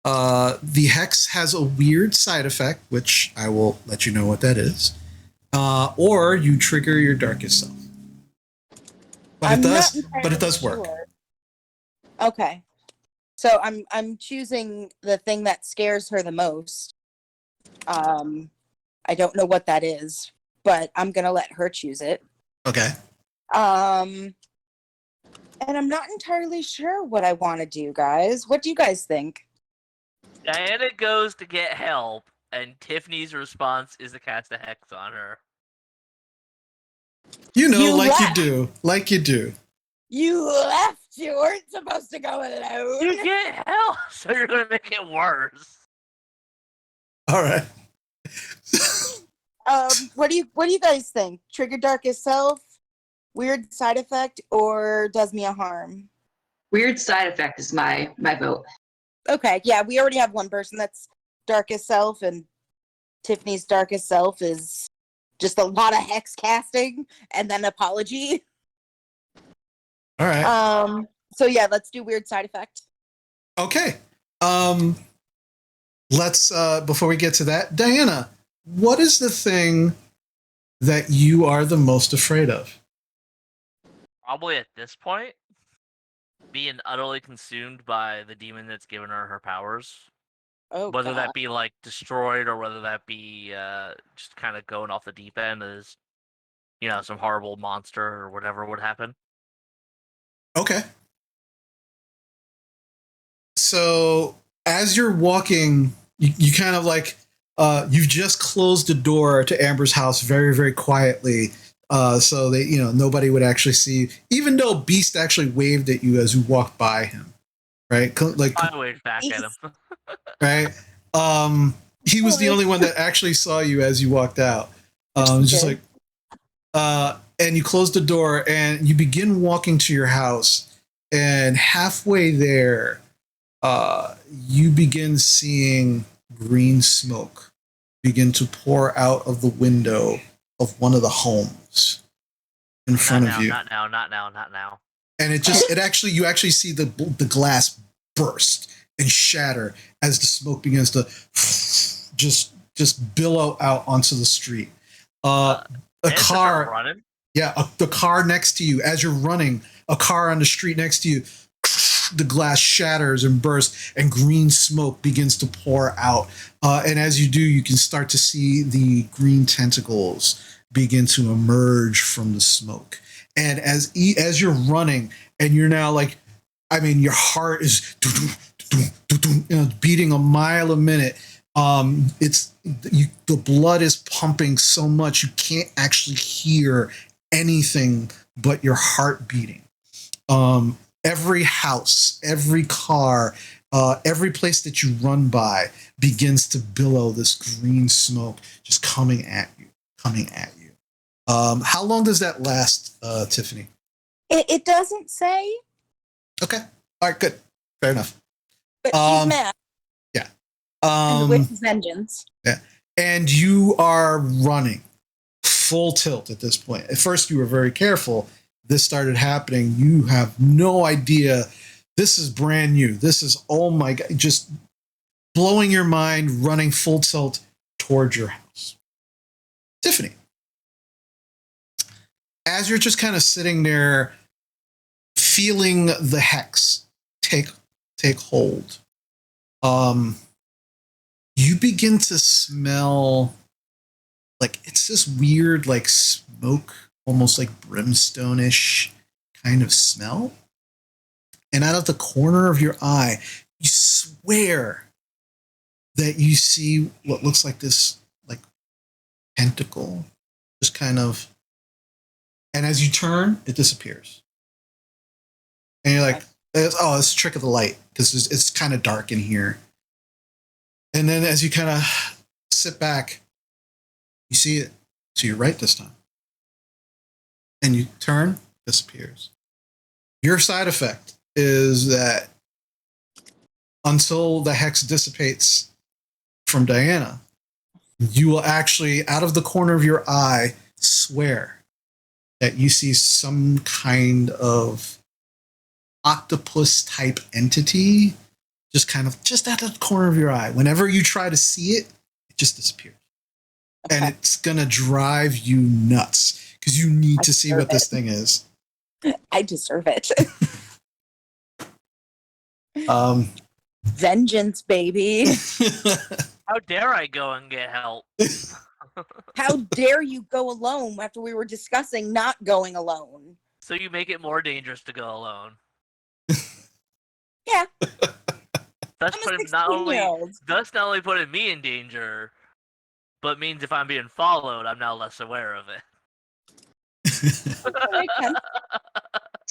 The hex has a weird side effect, which I will let you know what that is. Or you trigger your darkest self. But it does work. Sure. Okay. So I'm choosing the thing that scares her the most. I don't know what that is, but I'm gonna let her choose it. Okay. And I'm not entirely sure what I want to do, guys. What do you guys think? Diana goes to get help, and Tiffany's response is to cast a hex on her. You know, You like left. you do. Like you do. You left. You weren't supposed to go alone. You get help, so you're gonna make it worse. All right. What do you guys think? Trigger darkest self, weird side effect, or does me a harm? Weird side effect is my vote. Okay, yeah, we already have one person that's darkest self, and Tiffany's darkest self is just a lot of hex casting and then apology. All right. So yeah, let's do weird side effect. Okay. Let's before we get to that, Diana, what is the thing that you are the most afraid of? Probably at this point, being utterly consumed by the demon that's given her powers. Oh, whether God. that be like destroyed or whether that be just kind of going off the deep end as some horrible monster or whatever would happen. Okay. So as you're walking, you kind of like you've just closed the door to Amber's house very, very quietly, so that nobody would actually see you, even though Beast actually waved at you as you walked by him, right? Like I waved back at him. right. He was the only one that actually saw you as you walked out. Just like, and you close the door and you begin walking to your house, and halfway there, you begin seeing green smoke begin to pour out of the window of one of the homes in front of you. Not now. And you actually see the glass burst and shatter as the smoke begins to just billow out onto the street. A car running. Yeah, the car next to you, as you're running, a car on the street next to you, the glass shatters and bursts, and green smoke begins to pour out. And as you do, you can start to see the green tentacles begin to emerge from the smoke. And as you're running, and you're now like, your heart is beating a mile a minute. The blood is pumping so much you can't actually hear anything but your heart beating. Every house, every car, every place that you run by begins to billow this green smoke just coming at you. How long does that last, Tiffany? It doesn't say. Okay. All right, good. Fair enough. But she's mad. Yeah. And with vengeance. Yeah. And you are running full tilt at this point. At first, you were very careful. This started happening. You have no idea. This is brand new. This is, oh my God, just blowing your mind, running full tilt towards your house. Tiffany, as you're just kind of sitting there, feeling the hex take hold, you begin to smell like it's this weird, like smoke, almost like brimstone-ish kind of smell. And out of the corner of your eye, you swear that you see what looks like this like tentacle, just kind of, and as you turn, it disappears. And you're like, oh, it's a trick of the light because it's kind of dark in here. And then as you kind of sit back, you see it to your right this time. And you turn, disappears. Your side effect is that until the hex dissipates from Diana, you will actually, out of the corner of your eye, swear that you see some kind of octopus type entity just out of the corner of your eye. Whenever you try to see it, it just disappears. Okay. And it's going to drive you nuts because you need to see what this thing is. I deserve it. Vengeance, baby. How dare I go and get help? How dare you go alone after we were discussing not going alone? So you make it more dangerous to go alone. Yeah. Thus not only putting me in danger, but means if I'm being followed, I'm now less aware of it.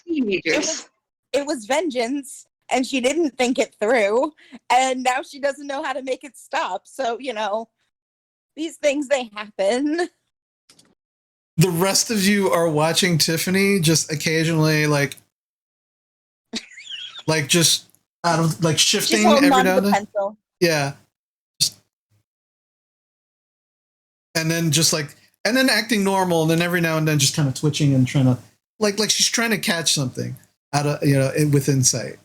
Teenagers. It was vengeance, and she didn't think it through, and now she doesn't know how to make it stop. So, these things, they happen. The rest of you are watching Tiffany just occasionally, just out of, shifting every now and then. Pencil. Yeah. And then and then acting normal, and then every now and then just kind of twitching and trying to, like she's trying to catch something out of, with insight.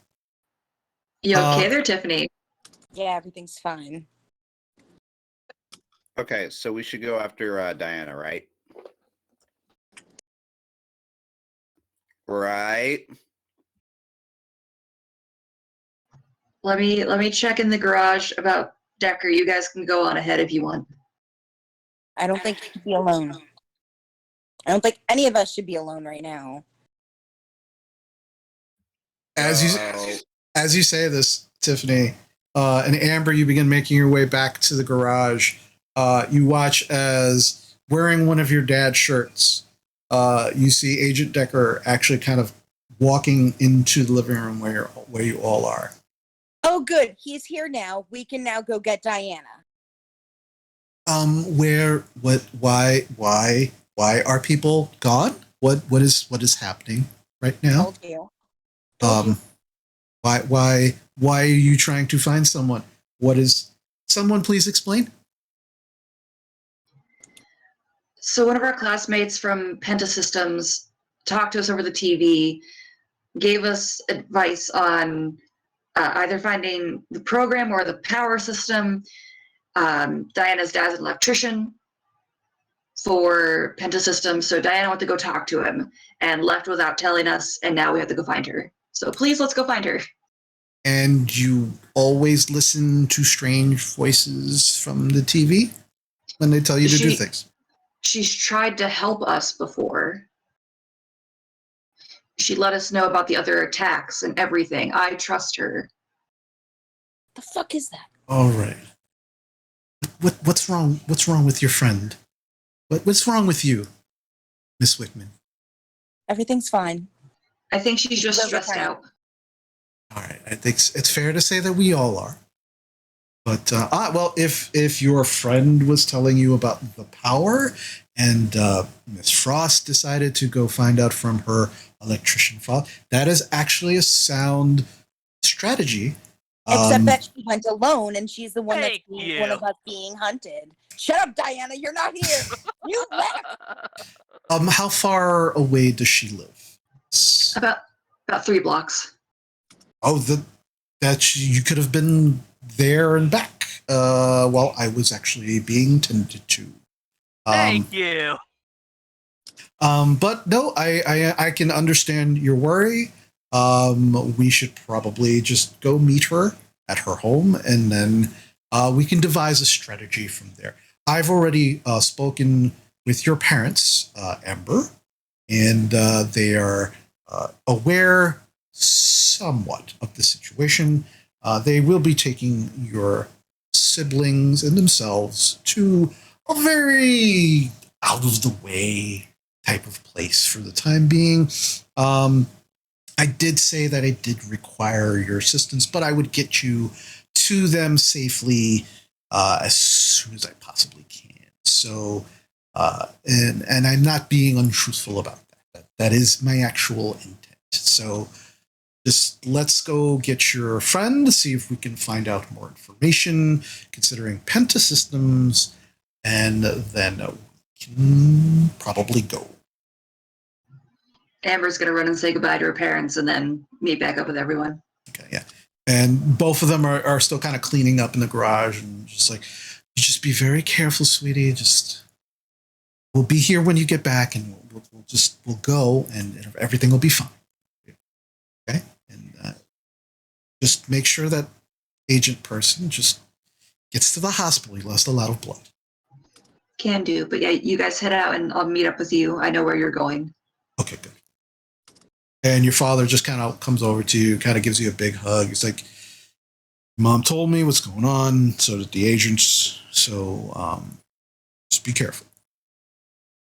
You okay there, Tiffany? Yeah, everything's fine. Okay, so we should go after Diana, right? Right. Let me check in the garage about Decker. You guys can go on ahead if you want. I don't think you should be alone. I don't think any of us should be alone right now. As you say this, Tiffany, and Amber, you begin making your way back to the garage. You watch as, wearing one of your dad's shirts, you see Agent Decker actually kind of walking into the living room where you all are. Oh, good. He's here now. We can now go get Diana. Why are people gone? What is happening right now? Told you. Why are you trying to find someone? Someone please explain? So one of our classmates from Pentasystems talked to us over the TV, gave us advice on either finding the program or the power system. Diana's dad's an electrician for Pentasystems, so Diana went to go talk to him and left without telling us, and now we have to go find her. So please, let's go find her. And you always listen to strange voices from the TV when they tell you to do things? She's tried to help us before. She let us know about the other attacks and everything. I trust her. The fuck is that? All right. What's wrong? What's wrong with your friend? What's wrong with you, Miss Whitman? Everything's fine. I think she's just stressed out. All right. I think it's fair to say that we all are. But well, if your friend was telling you about the power, and Miss Frost decided to go find out from her electrician father, that is actually a sound strategy. Except that she went alone, and she's the one that's one of us being hunted. Shut up, Diana! You're not here. You left. How far away does she live? About 3 blocks. Oh, you could have been there and back while I was actually being tended to. Thank you. But no, I can understand your worry. We should probably just go meet her at her home, and then we can devise a strategy from there. I've already spoken with your parents, Amber, and they are aware somewhat of the situation. They will be taking your siblings and themselves to a very out of the way type of place for the time being. I did say that I did require your assistance, but I would get you to them safely as soon as I possibly can. So, and I'm not being untruthful about that. That is my actual intent. So, just let's go get your friend, see if we can find out more information considering pentasystems, and then we can probably go. Amber's gonna run and say goodbye to her parents and then meet back up with everyone. Okay, yeah. And both of them are still kind of cleaning up in the garage and just like, just be very careful, sweetie. Just, we'll be here when you get back and we'll go and everything will be fine. Okay? And just make sure that agent person just gets to the hospital. He lost a lot of blood. Can do, but yeah, you guys head out and I'll meet up with you. I know where you're going. Okay, good. And your father just kind of comes over to you, kind of gives you a big hug. He's like, Mom told me what's going on, so did the agents. So just be careful.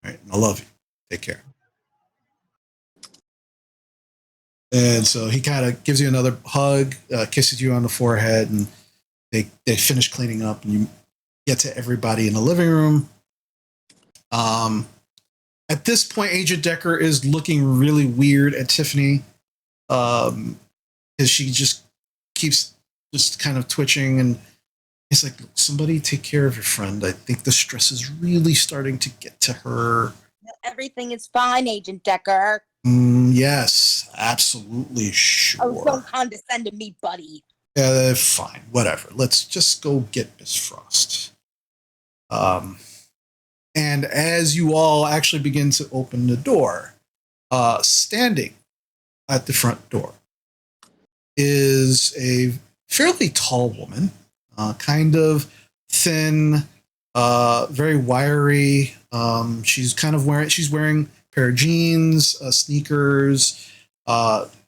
All right, I love you. Take care. And so he kind of gives you another hug, kisses you on the forehead, and they finish cleaning up, and you get to everybody in the living room. At this point, Agent Decker is looking really weird at Tiffany, because she just keeps just kind of twitching, and he's like, somebody take care of your friend. I think the stress is really starting to get to her. Everything is fine, Agent Decker. Yes, absolutely, sure. Oh, don't condescend to me, buddy. Fine, whatever. Let's just go get Miss Frost. And as you all actually begin to open the door, standing at the front door is a fairly tall woman, kind of thin, very wiry. She's wearing a pair of jeans, sneakers,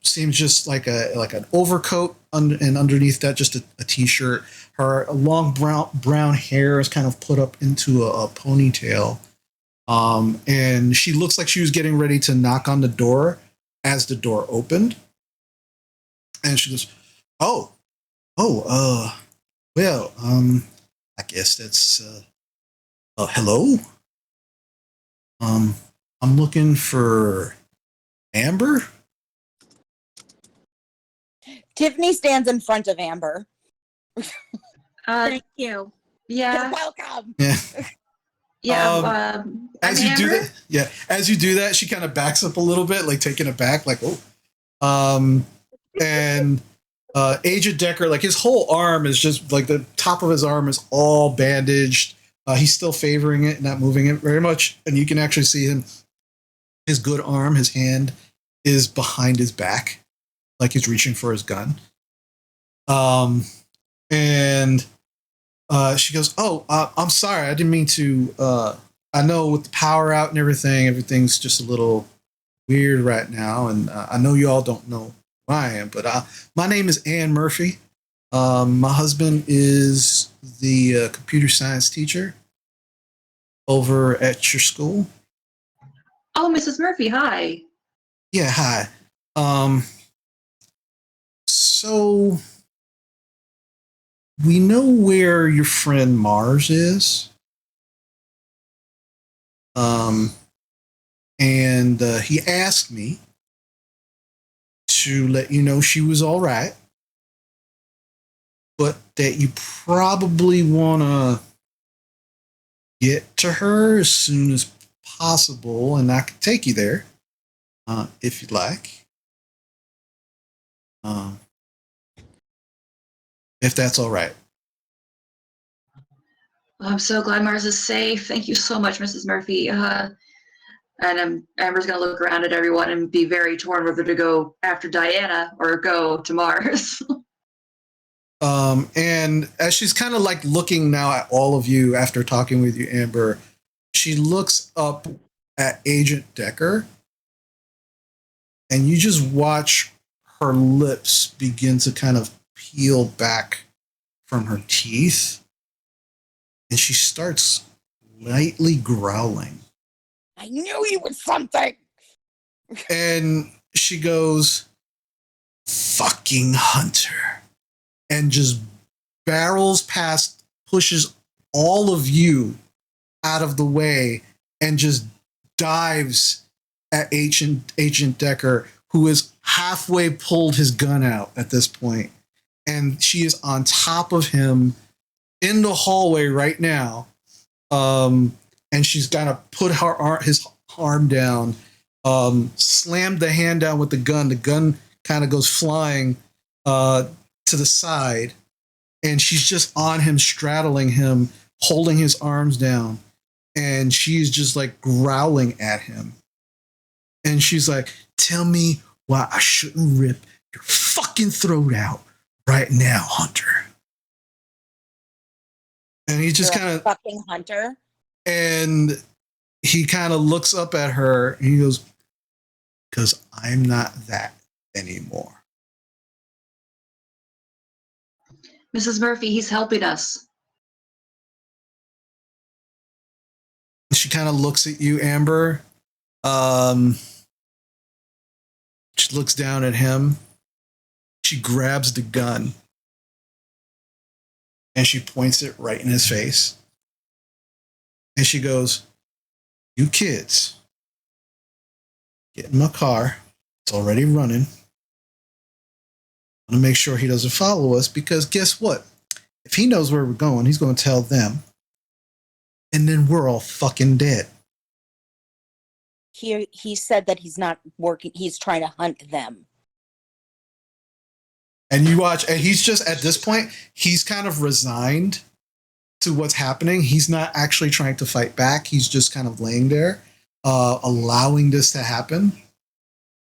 seems just like an overcoat, and underneath that just a t-shirt. Her long brown hair is kind of put up into a ponytail, and she looks like she was getting ready to knock on the door as the door opened, and she goes, well, I guess that's hello. I'm looking for Amber. Tiffany stands in front of Amber. Thank you. Yeah, You're welcome. Yeah. yeah. As I'm you do Amber. that, yeah. As you do that, she kind of backs up a little bit, like taken aback, like oh. And Agent Decker, like his whole arm is just like the top of his arm is all bandaged. He's still favoring it, not moving it very much, and you can actually see him. His good arm, his hand, is behind his back, like he's reaching for his gun. And she goes, I'm sorry, I didn't mean to. I know with the power out and everything, everything's just a little weird right now, and I know you all don't know who I am, but my name is Ann Murphy. My husband is the computer science teacher over at your school. Oh, Mrs. Murphy, hi. Yeah, hi. So we know where your friend Mars is. And he asked me to let you know she was all right, but that you probably want to get to her as soon as possible, and I can take you there if you'd like. If that's all right. I'm so glad Mars is safe. Thank you so much, Mrs. Murphy. And Amber's gonna look around at everyone and be very torn whether to go after Diana or go to Mars. And as she's kind of like looking now at all of you after talking with you, Amber, she looks up at Agent Decker, and you just watch her lips begin to kind of peel back from her teeth, and she starts lightly growling. I knew you was something. And she goes, fucking hunter, and just barrels past, pushes all of you out of the way, and just dives at Agent Decker, who is halfway pulled his gun out at this point. And she is on top of him in the hallway right now. And she's gonna put his arm down, slammed the hand down with the gun. The gun kind of goes flying to the side, and she's just on him, straddling him, holding his arms down, and she's just like growling at him. And she's like, tell me why I shouldn't rip your fucking throat out right now, Hunter. And he just kind of fucking Hunter. And he kind of looks up at her and he goes, because I'm not that anymore. Mrs. Murphy, he's helping us. She kind of looks at you, Amber. She looks down at him. She grabs the gun and she points it right in his face. And she goes, you kids, get in my car. It's already running. I want to make sure he doesn't follow us, because guess what? If he knows where we're going, he's going to tell them. And then we're all fucking dead. He said that he's not working. He's trying to hunt them. And you watch, and he's just, at this point, he's kind of resigned to what's happening. He's not actually trying to fight back. He's just kind of laying there, allowing this to happen.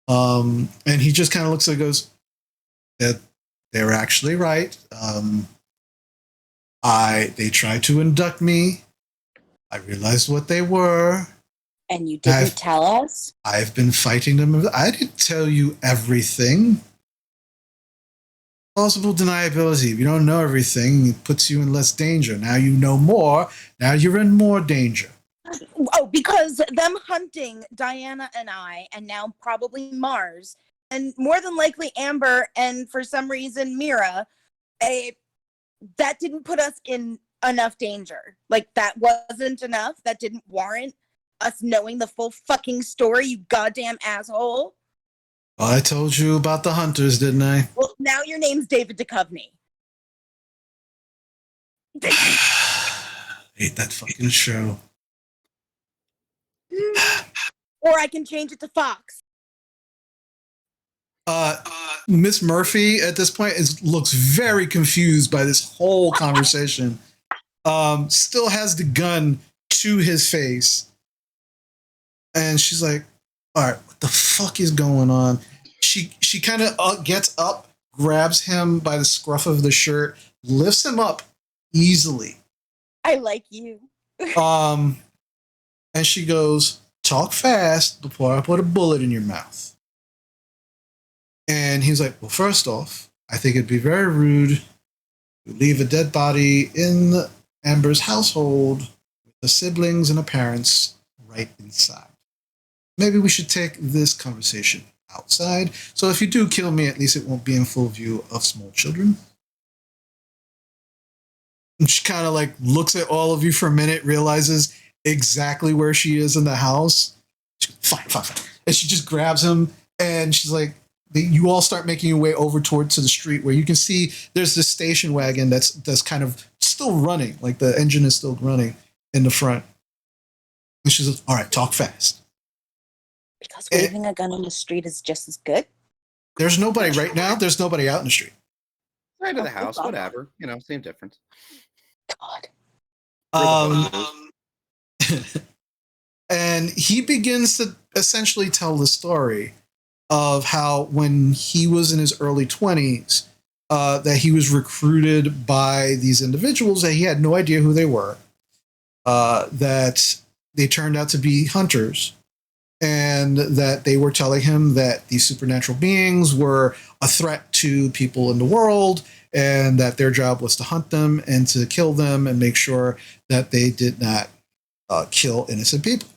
And he just kind of looks and goes, that they're actually right. They tried to induct me. I realized what they were. And you didn't tell us? I've been fighting them. I didn't tell you everything. Plausible deniability. If you don't know everything, it puts you in less danger. Now you know more. Now you're in more danger. Oh, because them hunting Diana and I, and now probably Mars, and more than likely Amber, and for some reason Mira, that didn't put us in enough danger. Like, that wasn't enough. That didn't warrant us knowing the full fucking story, you goddamn asshole. Well, I told you about the hunters, didn't I? Well, now your name's David Duchovny. Hate that fucking show. Or I can change it to Fox. Miss Murphy at this point looks very confused by this whole conversation. Still has the gun to his face. And she's like, all right, what the fuck is going on? She kind of gets up, grabs him by the scruff of the shirt, lifts him up easily. I like you. And she goes, talk fast before I put a bullet in your mouth. And he's like, well, first off, I think it'd be very rude to leave a dead body in Amber's household with the siblings and the parents right inside. Maybe we should take this conversation outside. So if you do kill me, at least it won't be in full view of small children. And she kind of like looks at all of you for a minute, realizes exactly where she is in the house. Fine. And she just grabs him, and she's like, you all start making your way over to the street, where you can see there's this station wagon that's kind of still running, like the engine is still running in the front. And she's like, all right, talk fast. Because waving a gun on the street is just as good. There's nobody right now. There's nobody out in the street. Right to the house, whatever. You know, same difference. God. And he begins to essentially tell the story of how when he was in his early 20s, that he was recruited by these individuals that he had no idea who they were, that they turned out to be hunters, and that they were telling him that these supernatural beings were a threat to people in the world, and that their job was to hunt them and to kill them and make sure that they did not kill innocent people.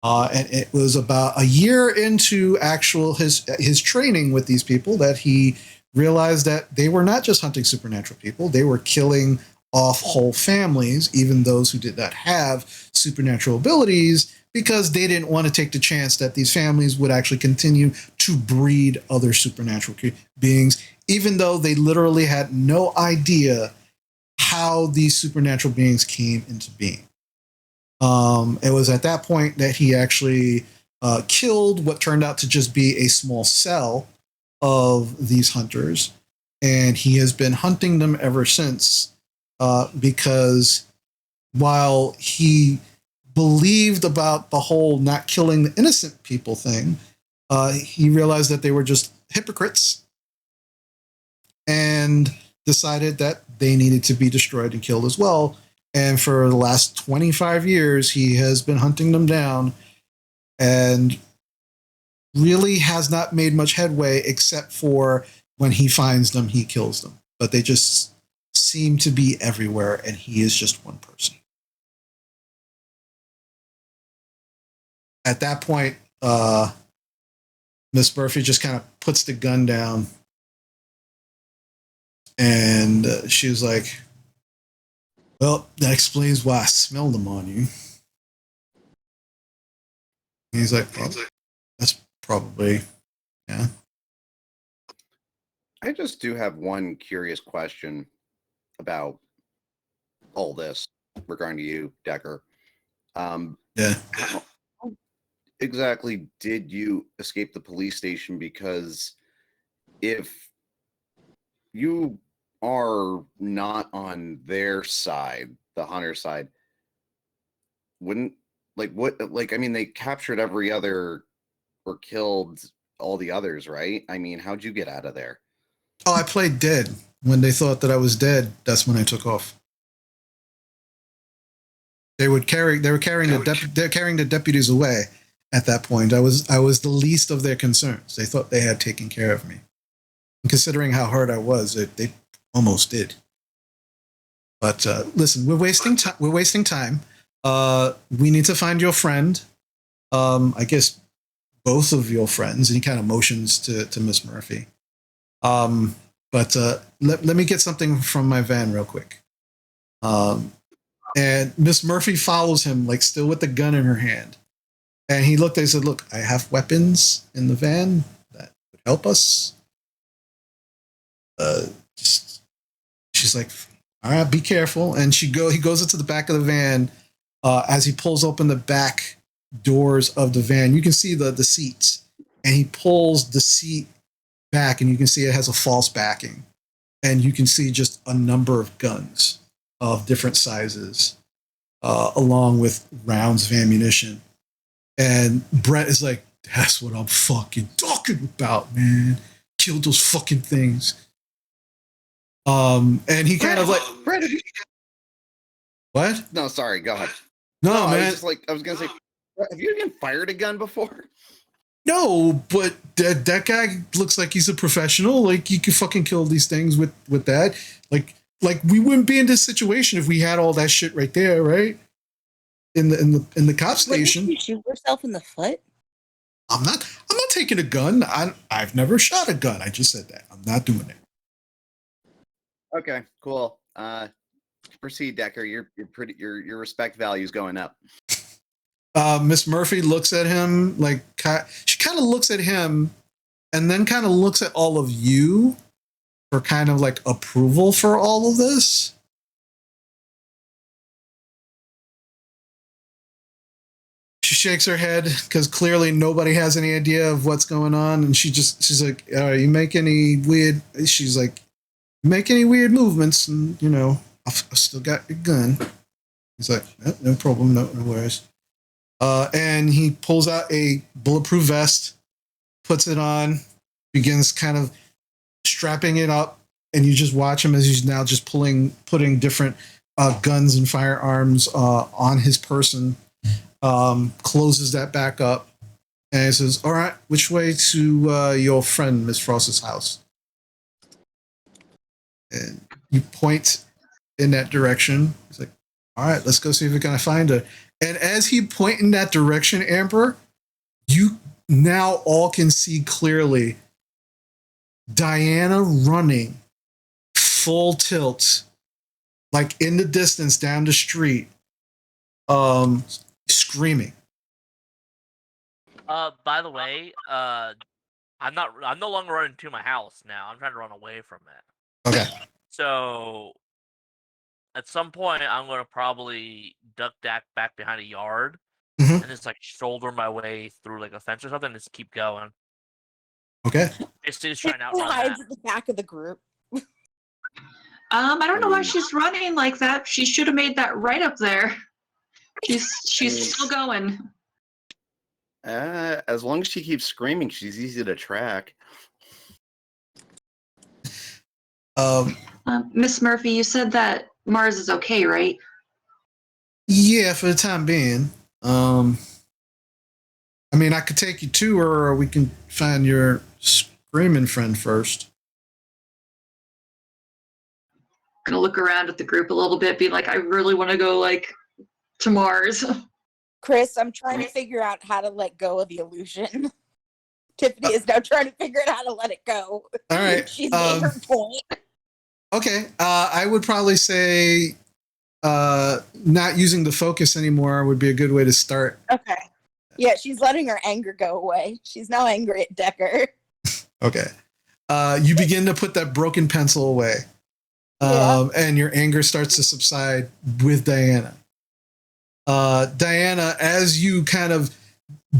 And it was about a year into actual his training with these people that he realized that they were not just hunting supernatural people; they were killing off whole families, even those who did not have supernatural abilities, because they didn't want to take the chance that these families would actually continue to breed other supernatural beings, even though they literally had no idea how these supernatural beings came into being. It was at that point that he actually killed what turned out to just be a small cell of these hunters. And he has been hunting them ever since because while he believed about the whole not killing the innocent people thing, he realized that they were just hypocrites and decided that they needed to be destroyed and killed as well. And for the last 25 years, he has been hunting them down and really has not made much headway, except for when he finds them, he kills them. But they just seem to be everywhere, and he is just one person. At that point, Miss Murphy just kind of puts the gun down, and she was like, well, that explains why I smelled them on you. And he's like, well, that's probably, yeah. I just do have one curious question about all this regarding to you, Decker. Yeah. How exactly did you escape the police station? Because if you are not on their side, the hunter side, wouldn't I mean, they captured every other or killed all the others, right? I mean, how'd you get out of there? Oh, I played dead. When they thought that I was dead, that's when I took off. They were carrying the deputies away at that point. I was the least of their concerns. They thought they had taken care of me. And considering how hurt I was, they almost did. But listen, we're wasting time. We're wasting time. We need to find your friend. I guess both of your friends. And he kind of motions to Miss Murphy. But let me get something from my van real quick. And Miss Murphy follows him, like still with the gun in her hand. And he looked and said, look, I have weapons in the van that would help us. She's like, all right, be careful. And he goes into the back of the van. As he pulls open the back doors of the van, you can see the seats. And he pulls the seat back, and you can see it has a false backing. And you can see just a number of guns of different sizes, along with rounds of ammunition. And Brett is like, that's what I'm fucking talking about, man. Kill those fucking things. And he kind of like, Brett, what? No, sorry, go ahead. No, man. I was gonna say, have you even fired a gun before? No, but that guy looks like he's a professional. Like, you could fucking kill these things with that. Like we wouldn't be in this situation if we had all that shit right there, right? In the cop station. Did you shoot yourself in the foot? I'm not taking a gun. I've never shot a gun. I just said that. I'm not doing it. Okay, cool. Proceed, Decker. Your respect value is going up. Miss Murphy looks at him like she kind of looks at him and then kind of looks at all of you for kind of like approval for all of this. She shakes her head because clearly nobody has any idea of what's going on, and she's like, "You make any weird?" She's like, "Make any weird movements?" And I've still got your gun. He's like, "No problem, no worries." And he pulls out a bulletproof vest, puts it on, begins kind of strapping it up, and you just watch him as he's now just putting different guns and firearms on his person. Closes that back up, and he says, "All right, which way to your friend Miss Frost's house?" And you point in that direction. He's like, All right, let's go see if we can find her. And as he point in that direction, Amber, you now all can see clearly Diana running full tilt, like in the distance down the street, screaming. By the way, I'm no longer running to my house now. I'm trying to run away from it. Okay. So at some point, I'm gonna probably duck back behind a yard Mhm. and just like shoulder my way through like a fence or something, and just keep going. Okay. Just trying to Who outrun hides that. at the back of the group? I don't know why she's running like that. She should have made that right up there. She's still going. As long as she keeps screaming, she's easy to track. Miss Murphy, you said that Mars is okay, right? Yeah, for the time being. I mean, I could take you to her, or we can find your screaming friend first. Gonna look around at the group a little bit, be like, I really want to go like to Mars. Chris, I'm trying to figure out how to let go of the illusion. Tiffany is now trying to figure out how to let it go. All right. She's made her point. Okay. I would probably say not using the focus anymore would be a good way to start. Okay. Yeah, she's letting her anger go away. She's now angry at Decker. Okay. You begin to put that broken pencil away. And your anger starts to subside with Diana. Diana, as you kind of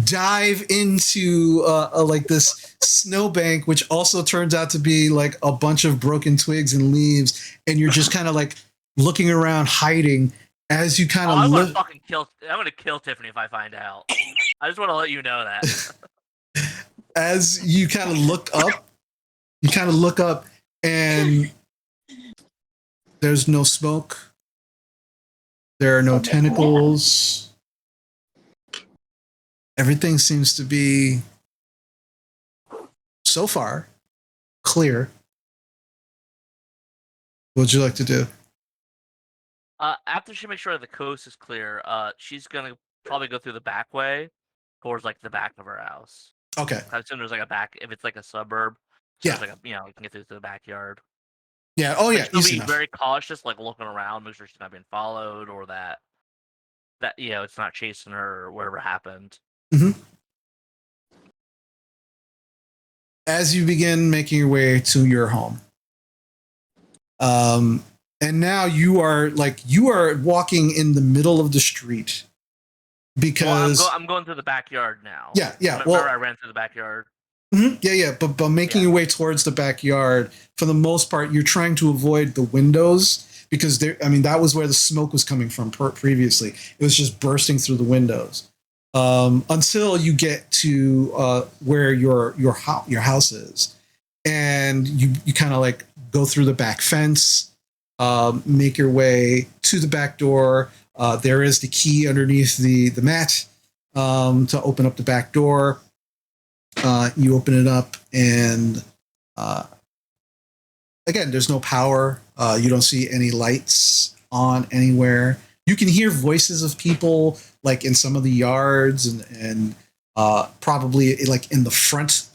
dive into like this snowbank, which also turns out to be like a bunch of broken twigs and leaves, and you're just kind of like looking around, hiding. As you kind of I'm look, gonna kill Tiffany if I find out. I just want to let you know that. as you kind of look up, and there's no smoke. There are no tentacles. Everything seems to be, so far, clear. What would you like to do? After she makes sure the coast is clear, she's gonna probably go through the back way towards like the back of her house. Okay. I assume there's like a back if it's like a suburb. So Yeah. there's like you can get through to the backyard. Yeah. Oh, yeah. She'll Easy be enough. very cautious, like looking around, make sure she's not being followed or that it's not chasing her or whatever happened. Mm-hmm. As you begin making your way to your home, and now you are walking in the middle of the street because I'm going through the backyard now. Yeah. Remember I ran through the backyard. Mm-hmm. Yeah. But making your way towards the backyard, for the most part, you're trying to avoid the windows because that was where the smoke was coming from previously. It was just bursting through the windows until you get to where your house is, and you kind of like go through the back fence, make your way to the back door. There is the key underneath the mat to open up the back door. You open it up, and again, there's no power. You don't see any lights on anywhere. You can hear voices of people like in some of the yards and probably like in the front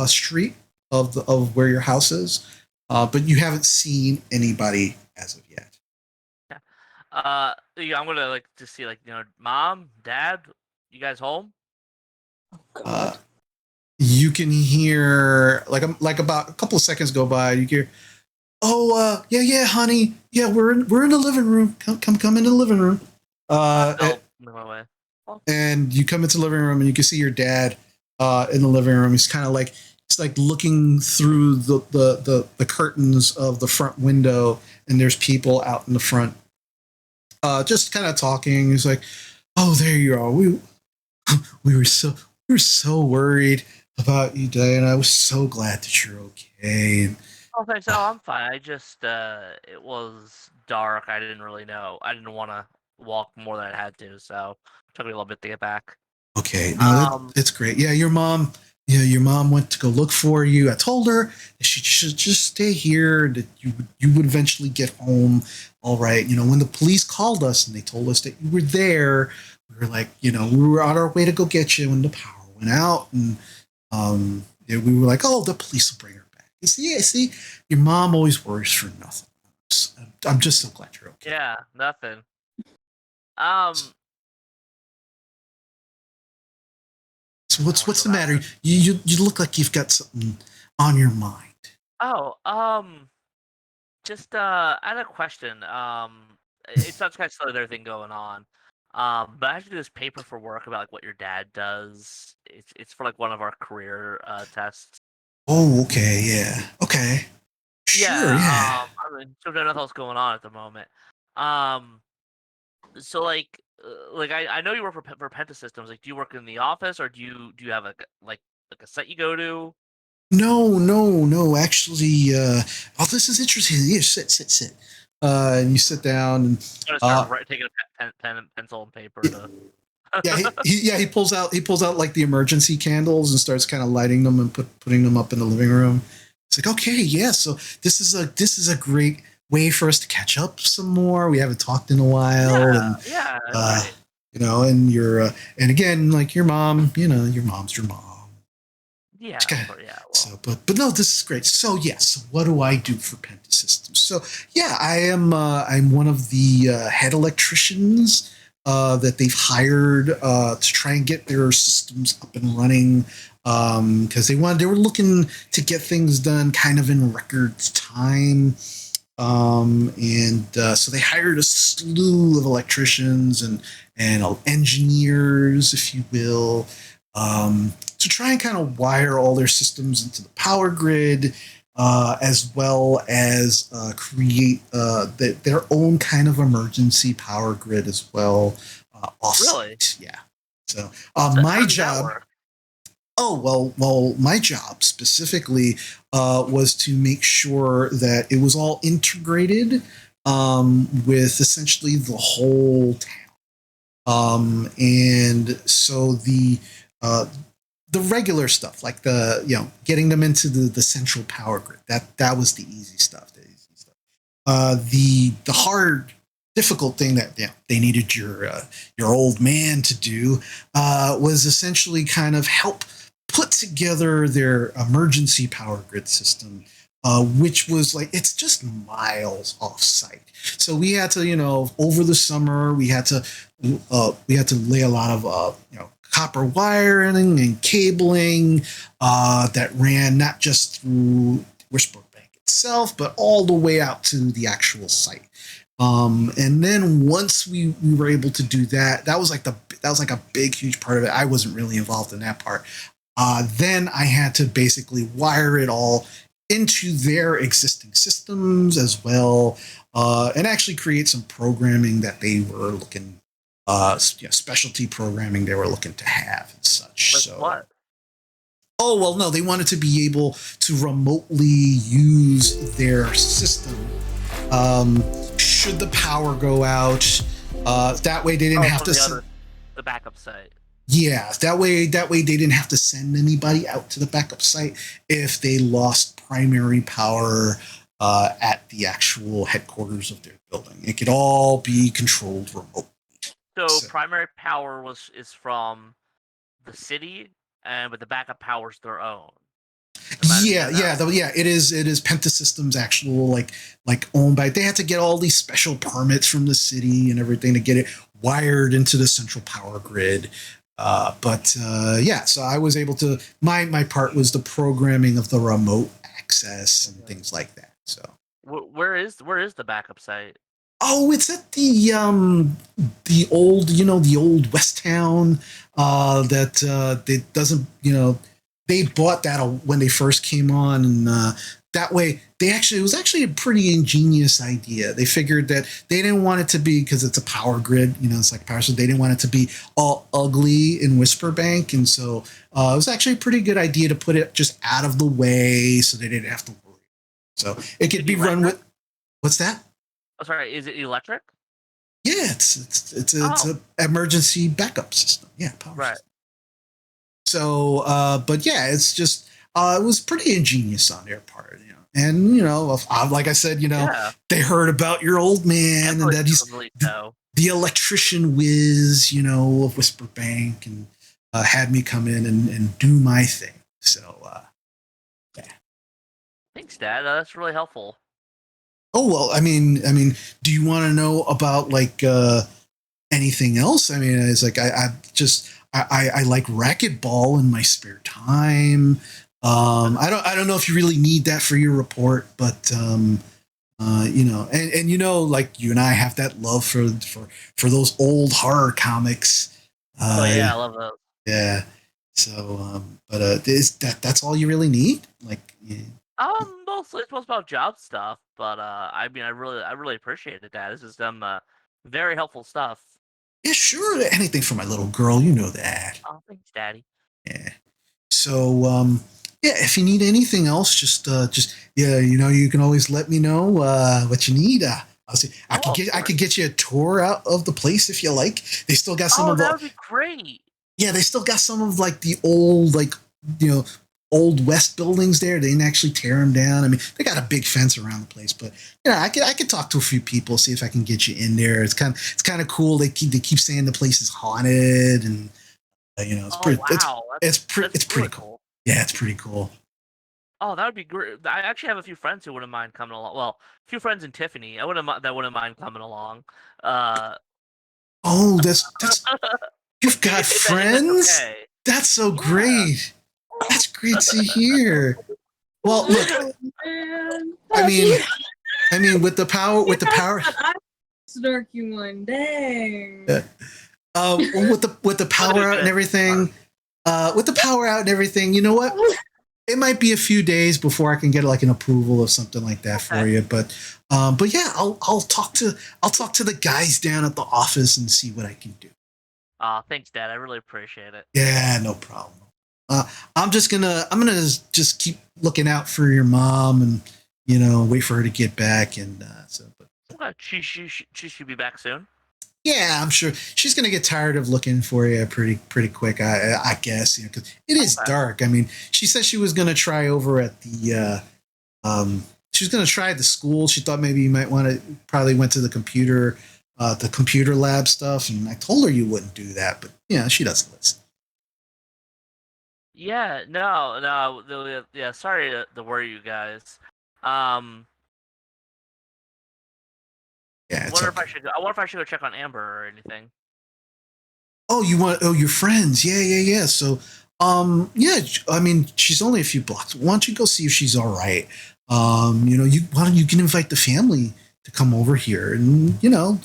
street of where your house is, but you haven't seen anybody as of yet. I'm gonna like to see Mom, Dad, you guys home? Oh, God. You can hear like about a couple of seconds go by. You hear, "Oh, yeah, honey, yeah, we're in the living room. Come into the living room." And you come into the living room, and you can see your dad in the living room. He's kind of like looking through the curtains of the front window, and there's people out in the front, just kind of talking. He's like, "Oh, there you are. We were so worried about you, Diana. I was so glad that you're okay." Oh, thanks. Oh, I'm fine. I just it was dark. I didn't really know. I didn't want to walk more than I had to, so it took me a little bit to get back. Okay, no, it's great. Yeah, your mom your mom went to go look for you. I told her that she should just stay here, that you would eventually get home. All right. When the police called us and they told us that you were there, we were like, we were on our way to go get you when the power went out. And we were like, oh, the police will bring her back. See, your mom always worries for nothing. I'm just so glad you're okay. Yeah, nothing. Um, So what's the matter? You look like you've got something on your mind. oh, just I had a question. It sounds kind of silly, everything going on. But I have to do this paper for work about like what your dad does. It's for like one of our career tests. Oh, okay, yeah, okay, sure, yeah. I mean, so there's nothing else going on at the moment. Um, so like I know you work for Pentasystems. Like, do you work in the office, or do you have like a site you go to? No. Actually, this is interesting. Here, sit. And you sit down and I'm gonna start taking a pen and pencil and paper to. he pulls out like the emergency candles and starts kind of lighting them and putting them up in the living room. It's like, okay, yeah. So this is a great way for us to catch up some more. We haven't talked in a while, Right. And and again, like your mom, your mom's your mom. Yeah. Well. So, but no, this is great. So yes, what do I do for Pentasystems? So yeah, I'm one of the head electricians that they've hired to try and get their systems up and running because they were looking to get things done kind of in record time. So they hired a slew of electricians and engineers, if you will, to try and kind of wire all their systems into the power grid, as well as create their own kind of emergency power grid as well. Really? Yeah. So my job. Oh, well, my job specifically was to make sure that it was all integrated with essentially the whole town. And so the regular stuff, like getting them into the central power grid, that was the easy stuff. The hard, difficult thing that they needed your old man to do was essentially kind of help put together their emergency power grid system, which was like, it's just miles off site. So we had to, over the summer, we had to lay a lot of, copper wiring and cabling that ran not just through Whisperbank itself, but all the way out to the actual site. And then once we were able to do that, that was like a big, huge part of it. I wasn't really involved in that part. Then I had to basically wire it all into their existing systems as well, and actually create some programming that they were looking, specialty programming they were looking to have and such. Like so what? Oh, well, no, they wanted to be able to remotely use their system should the power go out. That way they didn't have to the backup site. Yeah, that way they didn't have to send anybody out to the backup site if they lost primary power at the actual headquarters of their building. It could all be controlled remotely. So primary power is from the city, but the backup power is their own. Yeah. It is Pentasystems actual like owned by. They had to get all these special permits from the city and everything to get it wired into the central power grid. So I was able to. My part was the programming of the remote access and things like that. So where is the backup site? Oh, it's at the old the old West Town that doesn't they bought that when they first came on, and that way it was actually a pretty ingenious idea. They figured that they didn't want it to be, because it's a power grid, it's like power, so they didn't want it to be all ugly in Whisperbank, and so it was actually a pretty good idea to put it just out of the way so they didn't have to worry. So it could be run with. What's that? Oh, sorry, is it electric? Yeah, it's a emergency backup system. Yeah, power right. system. So, but yeah, it's just it was pretty ingenious on their part, you know. And you know, like I said, you know, Yeah. they heard about your old man Amber and that he's totally the, know. the electrician whiz, you know, of Whisperbank, and had me come in and do my thing. So, yeah. Thanks, Dad. That's really helpful. Oh well, do you want to know about like anything else? I mean, it's like I like racquetball in my spare time. I don't know if you really need that for your report, but you know, and you know, like you and I have that love for those old horror comics. Oh yeah, I love those. Yeah. So, but is that's all you really need? Like, yeah. Mostly it's about job stuff, but I mean, I really appreciate it, Dad. This is very helpful stuff. Yeah, sure, anything for my little girl, you know that. Oh, thanks, Daddy. Yeah. So, yeah, if you need anything else, just yeah, you know, you can always let me know what you need. I'll see. I could get you a tour out of the place if you like. They still got some Oh, of that the would be great. yeah, they still got some of like the old like you know old West buildings there. They didn't actually tear them down. I mean, they got a big fence around the place, but you know, I could talk to a few people, see if I can get you in there. It's kind of cool. They keep saying the place is haunted, and you know, it's Oh pretty wow, it's that's pretty really cool. Yeah, it's pretty cool. Oh, that would be great. I actually have a few friends who wouldn't mind coming along. Well, a few friends in Tiffany. That wouldn't mind coming along. Uh, Oh, that's you've got if that's friends. okay. That's so Yeah. great. That's great to hear. Well, look, Man. I mean, with the power, I snarky one. Dang. with the power out and everything, you know what? It might be a few days before I can get like an approval of something like that for you, but yeah, I'll talk to the guys down at the office and see what I can do. Thanks, Dad. I really appreciate it. Yeah, no problem. I'm gonna just keep looking out for your mom and you know wait for her to get back and so. But Okay, she should be back soon. yeah, I'm sure she's gonna get tired of looking for you pretty quick. I guess you know because it is dark. I mean, she said she was gonna try over at the she was gonna try the school. She thought maybe you might want to probably went to the computer lab stuff, and I told her you wouldn't do that, but yeah, she doesn't listen. Yeah, no, yeah. Sorry to worry you guys. Yeah, I it's wonder okay. I wonder if I should go check on Amber or anything. Oh, your friends? Yeah. So, yeah. I mean, she's only a few blocks. Why don't you go see if she's all right? You know, why don't you can invite the family to come over here, and you know,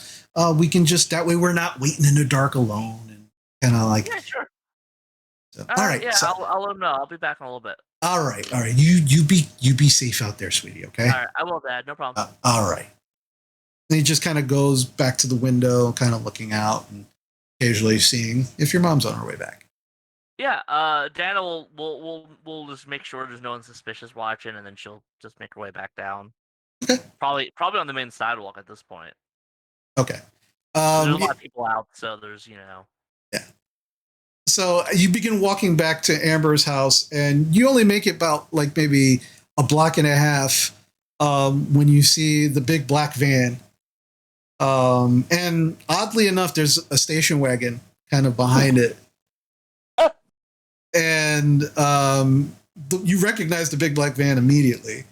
we can just that way we're not waiting in the dark alone, and kind of like. Yeah, sure. So, All all right, right. yeah, So, I'll let him know. I'll be back in a little bit. all right. You be safe out there, sweetie. Okay. All right, I will, Dad. No problem. All right. And he just kind of goes back to the window, kind of looking out and occasionally seeing if your mom's on her way back. Yeah, Dana we'll just make sure there's no one suspicious watching, and then she'll just make her way back down. Okay. Probably on the main sidewalk at this point. Okay. There's a lot of people out, so there's Yeah. So you begin walking back to Amber's house, and you only make it about like maybe a block and a half when you see the big black van. And oddly enough, there's a station wagon kind of behind it. And you recognize the big black van immediately.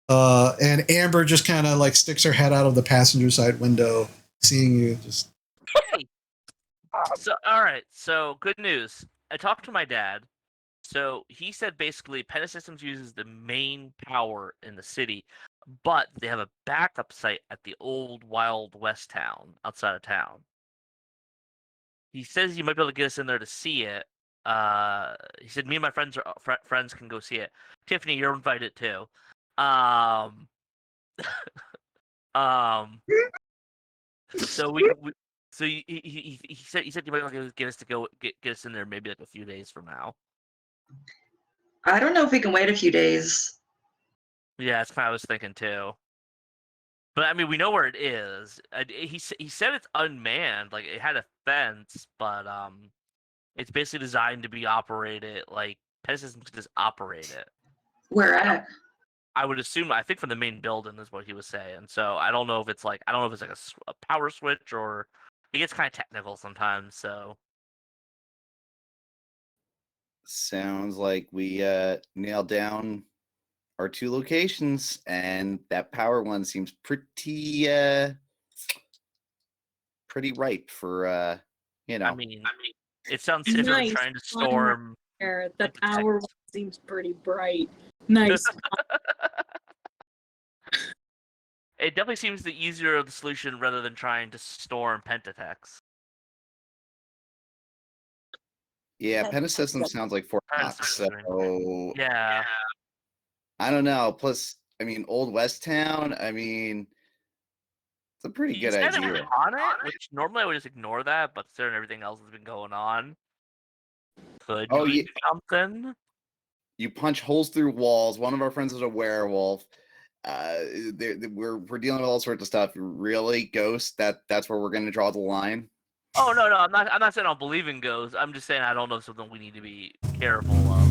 And Amber just kind of like sticks her head out of the passenger side window, seeing you. Just hey. So all right, so good news. I talked to my dad. So he said basically Pena Systems uses the main power in the city, but they have a backup site at the old Wild West town outside of town. He says he might be able to get us in there to see it. He said me and my friends can go see it. Tiffany, you're invited too. Um, so so he said he might be able to get us to get us in there maybe like a few days from now. I don't know if we can wait a few days. Yeah, that's what I was thinking too. But I mean, we know where it is. He said it's unmanned, like it had a fence, but It's basically designed to be operated like Pentasystems can just operate it. Where at? I would assume. I think from the main building is what he was saying. So I don't know if it's like a power switch or it gets kind of technical sometimes. So Sounds like we nailed down our 2 locations, and that power one seems pretty ripe for you know. I mean, it sounds if you're Nice. trying to storm. The Pentatex. power one seems pretty bright. Nice. It definitely seems the easier of the solution rather than trying to storm Pentatex. Yeah, Pentasystems sounds like Fort Knox, Pentasystems, so Yeah. I don't know. Plus, I mean, Old West Town. I mean, it's a pretty He good said it was idea. on it, which normally I would just ignore that, but considering everything else that's been going on, could Oh, be something. You punch holes through walls. One of our friends is a werewolf. We're dealing with all sorts of stuff. Really, ghosts? That's where we're going to draw the line. Oh no, I'm not saying I don't believe in ghosts. I'm just saying I don't know if something we need to be careful of.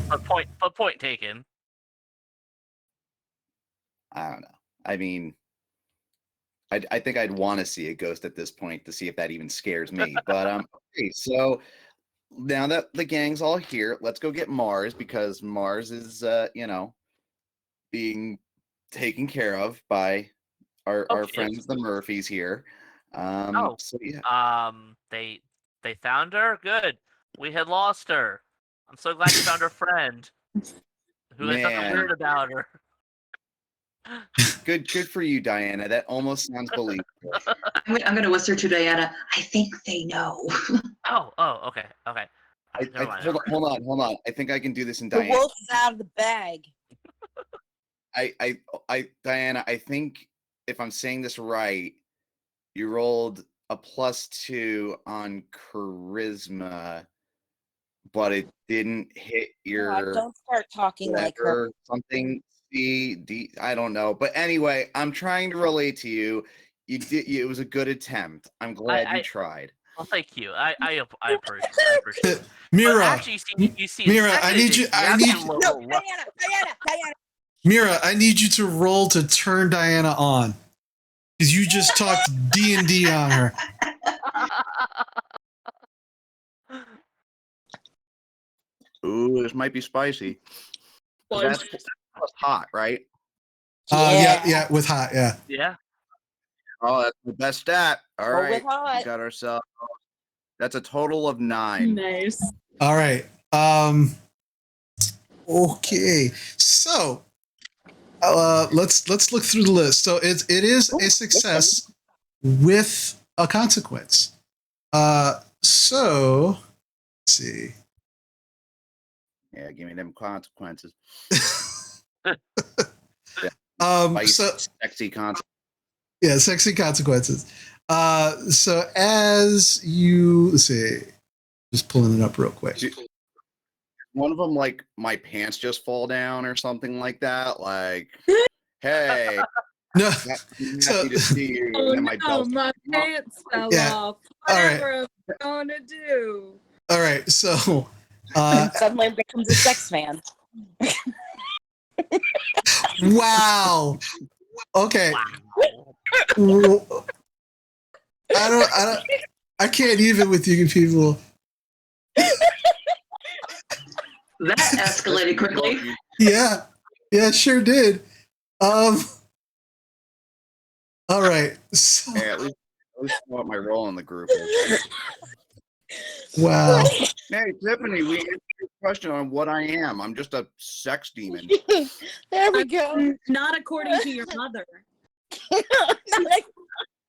But point taken. I don't know. I mean, I think I'd want to see a ghost at this point to see if that even scares me. But okay, so now that the gang's all here, let's go get Mars because Mars is being taken care of by our Okay. friends the Murphys here. Oh. So yeah. They found her. Good. We had lost her. I'm so glad you found her friend. Who had something Man. weird about her. Good for you, Diana. That almost sounds believable. I'm going to whisper to Diana. I think they know. Oh, okay. Never mind. Hold on. I think I can do this in The Diana. wolf's out of the bag. Diana, I think if I'm saying this right, you rolled a +2 on charisma, but it didn't hit your Don't start talking like her. something D. I don't know, but anyway, I'm trying to relate to you. You did. It was a good attempt. I'm glad you tried. Well, thank you. I appreciate it. Mira, Actually, you see, Mira, I need you. No, Diana. Mira, I need you to roll to turn Diana on, because you just talked D&D on her. Ooh, this might be spicy. That's hot, right? Yeah, with hot, yeah. Yeah. Oh, that's the best stat. All right, with hot. we got ourselves. That's a total of 9. Nice. All right. Okay. So, let's look through the list. So it is a success with a consequence. So let's see. Yeah, give me them consequences. So sexy consequences. Yeah, sexy consequences. So as you let's see, just pulling it up real quick. One of them, like, my pants just fall down or something like that. Like, hey, no, happy to see you. Oh and no, belt's my pants fell off. All right. Whatever am I gonna do? All right, so Suddenly becomes a sex fan. wow. Okay. I can't even with you people. That escalated quickly. Yeah, it sure did. All right. So, Hey, at least what my role in the group is. wow. Hey, Tiffany, we answered your question on what I am. I'm just a sex demon. There we go. Not according to your mother.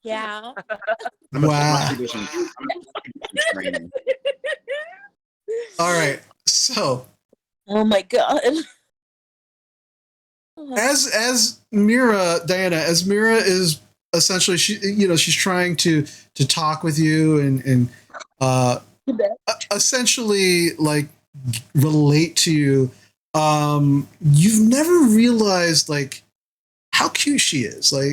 Yeah. I'm a Wow. tradition training. All right. So, Oh my god. as Mira, Diana, as Mira is essentially she's trying to talk with you and essentially like relate to you. You've never realized like how cute she is. Like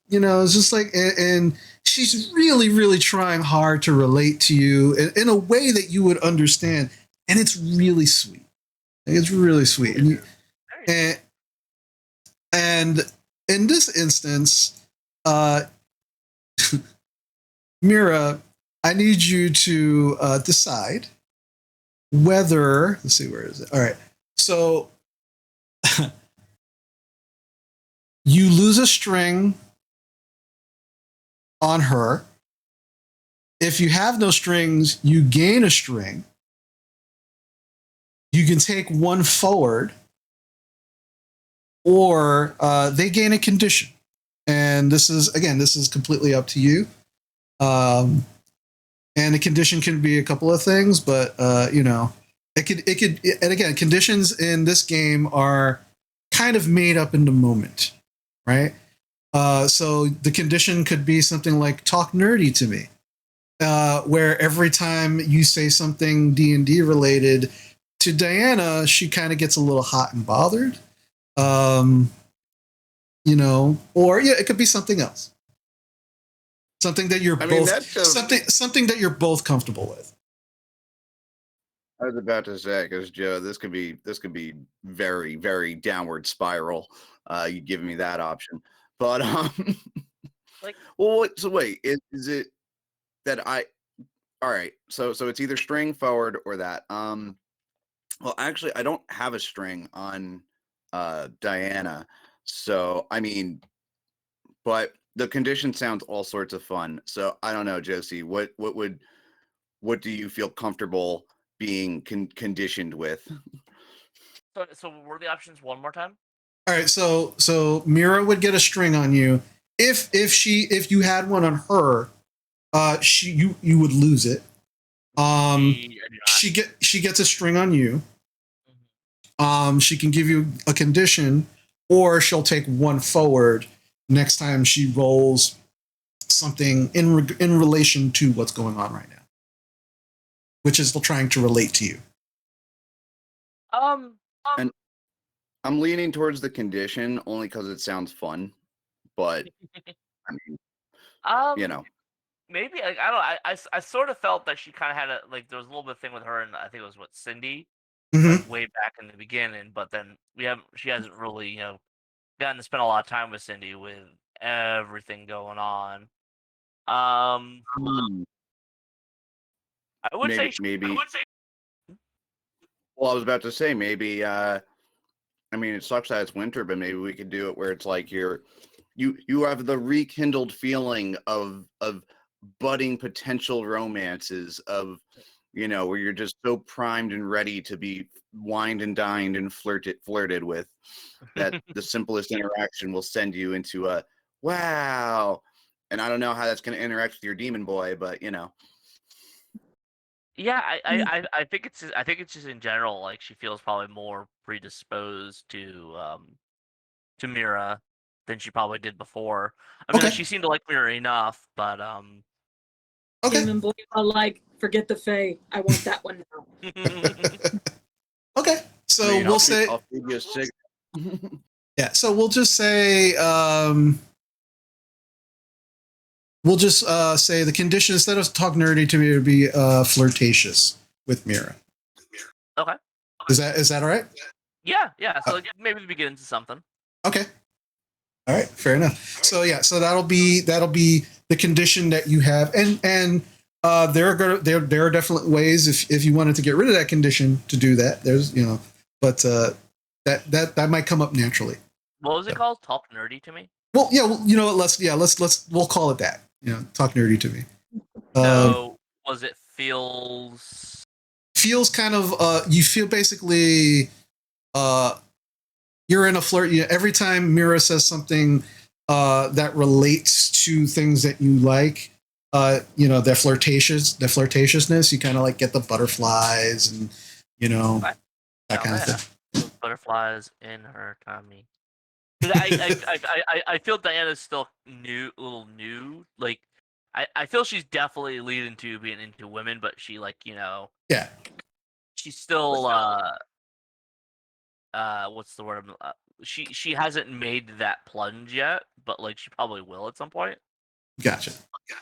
it's just like, and she's really, really trying hard to relate to you in a way that you would understand, and it's really sweet. It's really sweet, and in this instance, Mira, I need you to decide whether. Let's see, where is it? All right, so you lose a string on her. If you have no strings, you gain a string. You can take one forward, or they gain a condition. And this is completely up to you. And the condition can be a couple of things, but it could, and again, conditions in this game are kind of made up in the moment, right? So the condition could be something like "talk nerdy to me," where every time you say something D&D related to Diana, she kind of gets a little hot and bothered. Or it could be something else. Something that you're something that you're both comfortable with. I was about to say, because Joe, this could be very, very downward spiral. You give me that option, but well, so wait, is it that all right? So it's either string forward or that. Well, actually, I don't have a string on Diana, so I mean, but the condition sounds all sorts of fun. So I don't know, Josie, what do you feel comfortable being conditioned with? So were the options one more time? All right, so Mira would get a string on you. If you had one on her, you would lose it. She gets a string on you. She can give you a condition, or she'll take one forward next time she rolls something in relation to what's going on right now, which is trying to relate to you. And I'm leaning towards the condition only because it sounds fun, but I mean, maybe like I don't know, I sort of felt that she kind of had there was a little bit of thing with her, and I think it was Cindy, like way back in the beginning, but then she hasn't really gotten to spend a lot of time with Cindy with everything going on. I would say maybe. Well, I was about to say maybe. I mean, it sucks that it's winter, but maybe we could do it where it's like you have the rekindled feeling of budding potential romances of where you're just so primed and ready to be wined and dined and flirted with, that the simplest interaction will send you into a wow. And I don't know how that's going to interact with your demon boy, but yeah, I think it's just in general, like she feels probably more predisposed to Mira than she probably did before. I mean, Okay. she seemed to like Mira enough, but Okay. Demon boy, forget the Fae. I want that one now. Okay. So we'll say. I'll feed you a cigarette. Yeah. So we'll just say. We'll just say the condition, instead of talk nerdy to me, it would be flirtatious with Mira. Okay. Is that all right? Yeah. So maybe we get into something. Okay. All right. Fair enough. So yeah. So that'll be the condition that you have, and there are definitely ways if you wanted to get rid of that condition to do that. There's but that might come up naturally. What was it called? Talk nerdy to me. Well, yeah. Well, you know what? Let's we'll call it that. Talk nerdy to me. So was it feels kind of you feel basically you're in a flirt. Every time Mira says something that relates to things that you like, their flirtatiousness, you kind of like get the butterflies and that kind of thing. Butterflies in her tummy. I feel Diana's still a little new. Like I feel she's definitely leading to being into women, but she yeah, she's still what's the word? She hasn't made that plunge yet, but like she probably will at some point. Gotcha.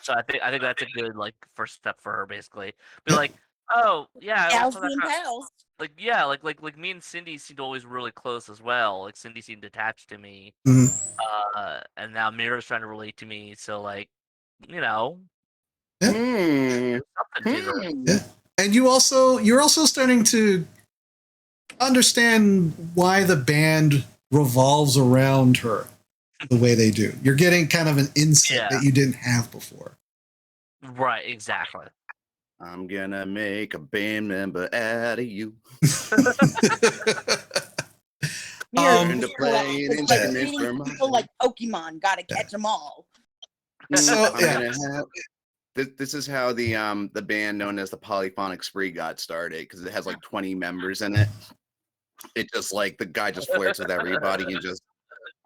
So I think that's a good like first step for her, basically. Be Yep. like, oh yeah, I always Gals thought that being kinda, pals. like yeah, like me and Cindy seemed always really close as well. Like Cindy seemed attached to me, Mhm. and now Mira's trying to relate to me. So like, you know, Yeah. Hmm. something to this. Yeah. And you're also starting to understand why the band revolves around her the way they do. You're getting kind of an insight Yeah. that you didn't have before. Right, exactly. I'm gonna make a band member out of you. Mirror, Um, Learn to just play an it's like instrument treating for my people like Pokemon. Gotta catch them all. So, I'm yeah. gonna have. This is how the band known as the Polyphonic Spree got started, because it has like 20 members in it. It just like the guy just flirts with everybody and just,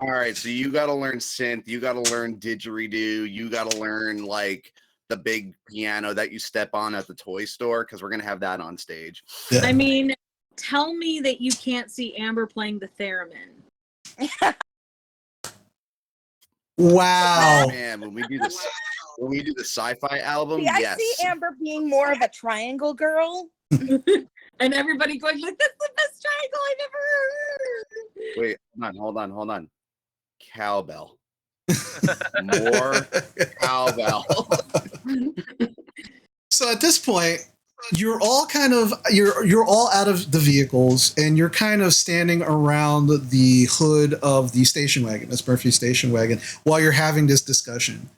all right, so you got to learn synth, you got to learn didgeridoo, you got to learn like the big piano that you step on at the toy store, because we're gonna have that on stage. Yeah. I mean, tell me that you can't see Amber playing the theremin. Wow. Man, when we do this, when we do the sci-fi album, See, I yes. see Amber being more of a triangle girl. And everybody going like, "That's the best triangle I've ever heard." Wait, hold on. Cowbell. More cowbell. So at this point, you're all out of the vehicles and you're kind of standing around the hood of the station wagon, Miss Murphy's station wagon, while you're having this discussion.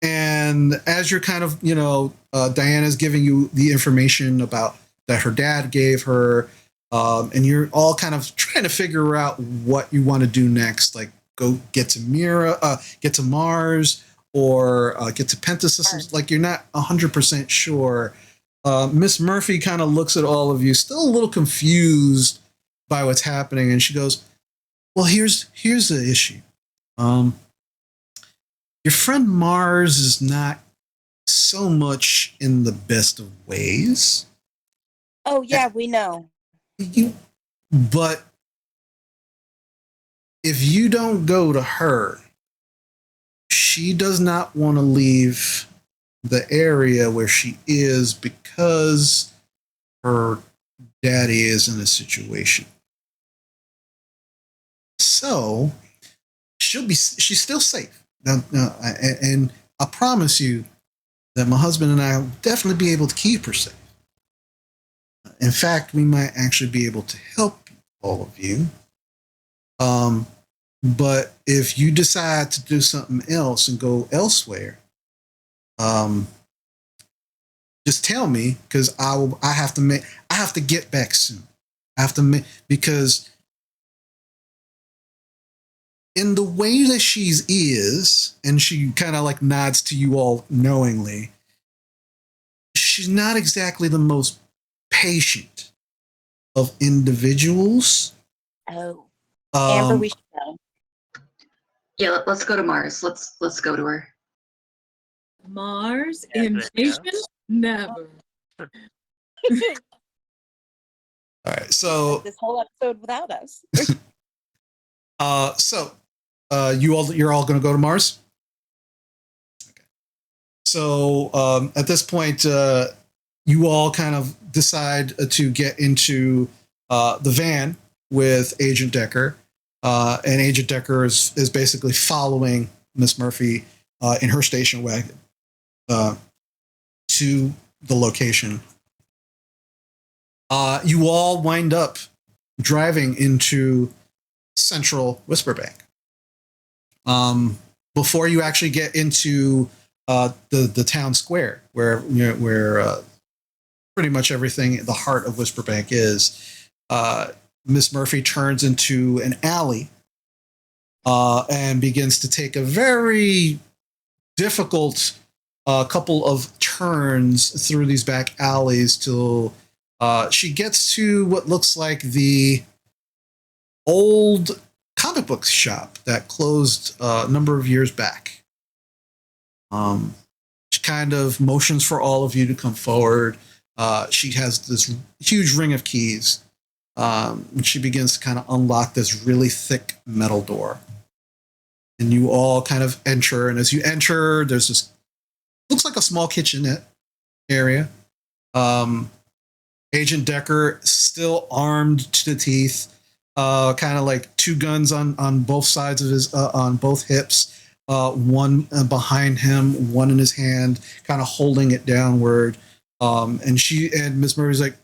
And as you're kind of, Diana's giving you the information about that her dad gave her, and you're all kind of trying to figure out what you want to do next, like go get to get to Mars, or get to Pentasystems. Like you're not 100% sure. Miss Murphy kind of looks at all of you, still a little confused by what's happening, and she goes, "Well, here's the issue. Your friend Mars is not so much in the best of ways. Oh yeah, we know. But if you don't go to her, she does not want to leave the area where she is because her daddy is in a situation. So she's still safe. And I promise you that my husband and I will definitely be able to keep her safe. In fact, we might actually be able to help all of you. But if you decide to do something else and go elsewhere, just tell me, because I have to get back soon. Because in the way that is, and she kind of like nods to you all knowingly, she's not exactly the most patient of individuals. Oh, Amber, we should know. Yeah, let's go to Mars. Let's go to her. Mars? Yeah, Impatient? Never. All right, so This whole episode without us. you're all going to go to Mars. Okay. So at this point, you all kind of decide to get into the van with Agent Decker, and Agent Decker is basically following Miss Murphy in her station wagon to the location. You all wind up driving into central Whisperbank. Before you actually get into the town square, where pretty much everything, the heart of Whisperbank is, Miss Murphy turns into an alley and begins to take a very difficult couple of turns through these back alleys till she gets to what looks like the old comic book shop that closed a number of years back. She kind of motions for all of you to come forward. She has this huge ring of keys. And she begins to kind of unlock this really thick metal door. And you all kind of enter. And as you enter, there's this, looks like a small kitchenette area. Agent Decker, still armed to the teeth, kind of like two guns on both sides of his, on both hips. One behind him, one in his hand, kind of holding it downward. And Miss Murray's like,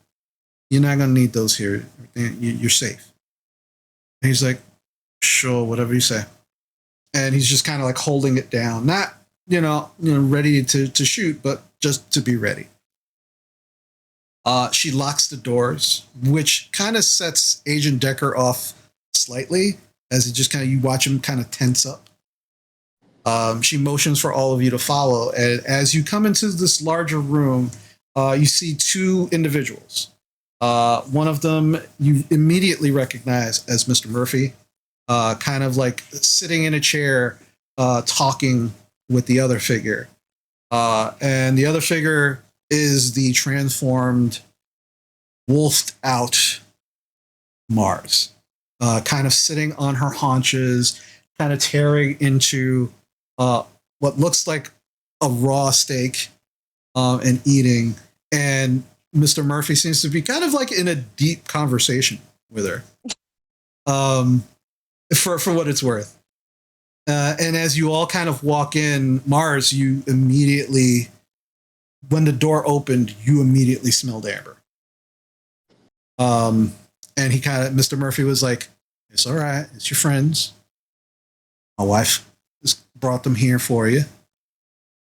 "You're not gonna need those here. You're safe." And he's like, "Sure, whatever you say." And he's just kind of like holding it down, not ready to shoot, but just to be ready. She locks the doors, which kind of sets Agent Decker off slightly, as he just kind of, you watch him kind of tense up. She motions for all of you to follow, and as you come into this larger room, you see two individuals. One of them you immediately recognize as Mr. Murphy, kind of like sitting in a chair, talking with the other figure. And the other figure is the transformed, wolfed out Mars, kind of sitting on her haunches, kind of tearing into what looks like a raw steak, and eating. And Mr. Murphy seems to be kind of like in a deep conversation with her, for what it's worth. And as you all kind of walk in, Mars, you immediately, when the door opened, you immediately smelled amber. And he kind of, Mr. Murphy was like, "It's all right. It's your friends. My wife just brought them here for you.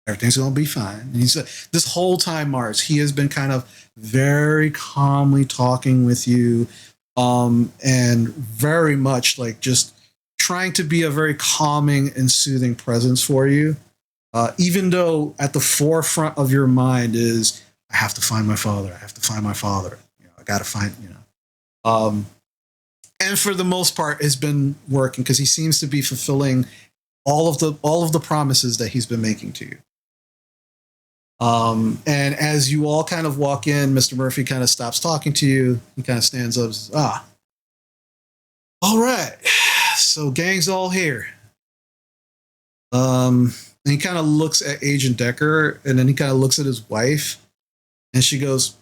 Everything's going to be fine." And he said, this whole time, Mars, he has been kind of very calmly talking with you, and very much like just trying to be a very calming and soothing presence for you. Even though at the forefront of your mind is, "I have to find my father. I have to find my father. I got to find, and for the most part, has been working because he seems to be fulfilling all of the promises that he's been making to you. And as you all kind of walk in, Mr. Murphy kind of stops talking to you. He kind of stands up and says, "All right. So gang's all here." And he kind of looks at Agent Decker, and then he kind of looks at his wife, and she goes,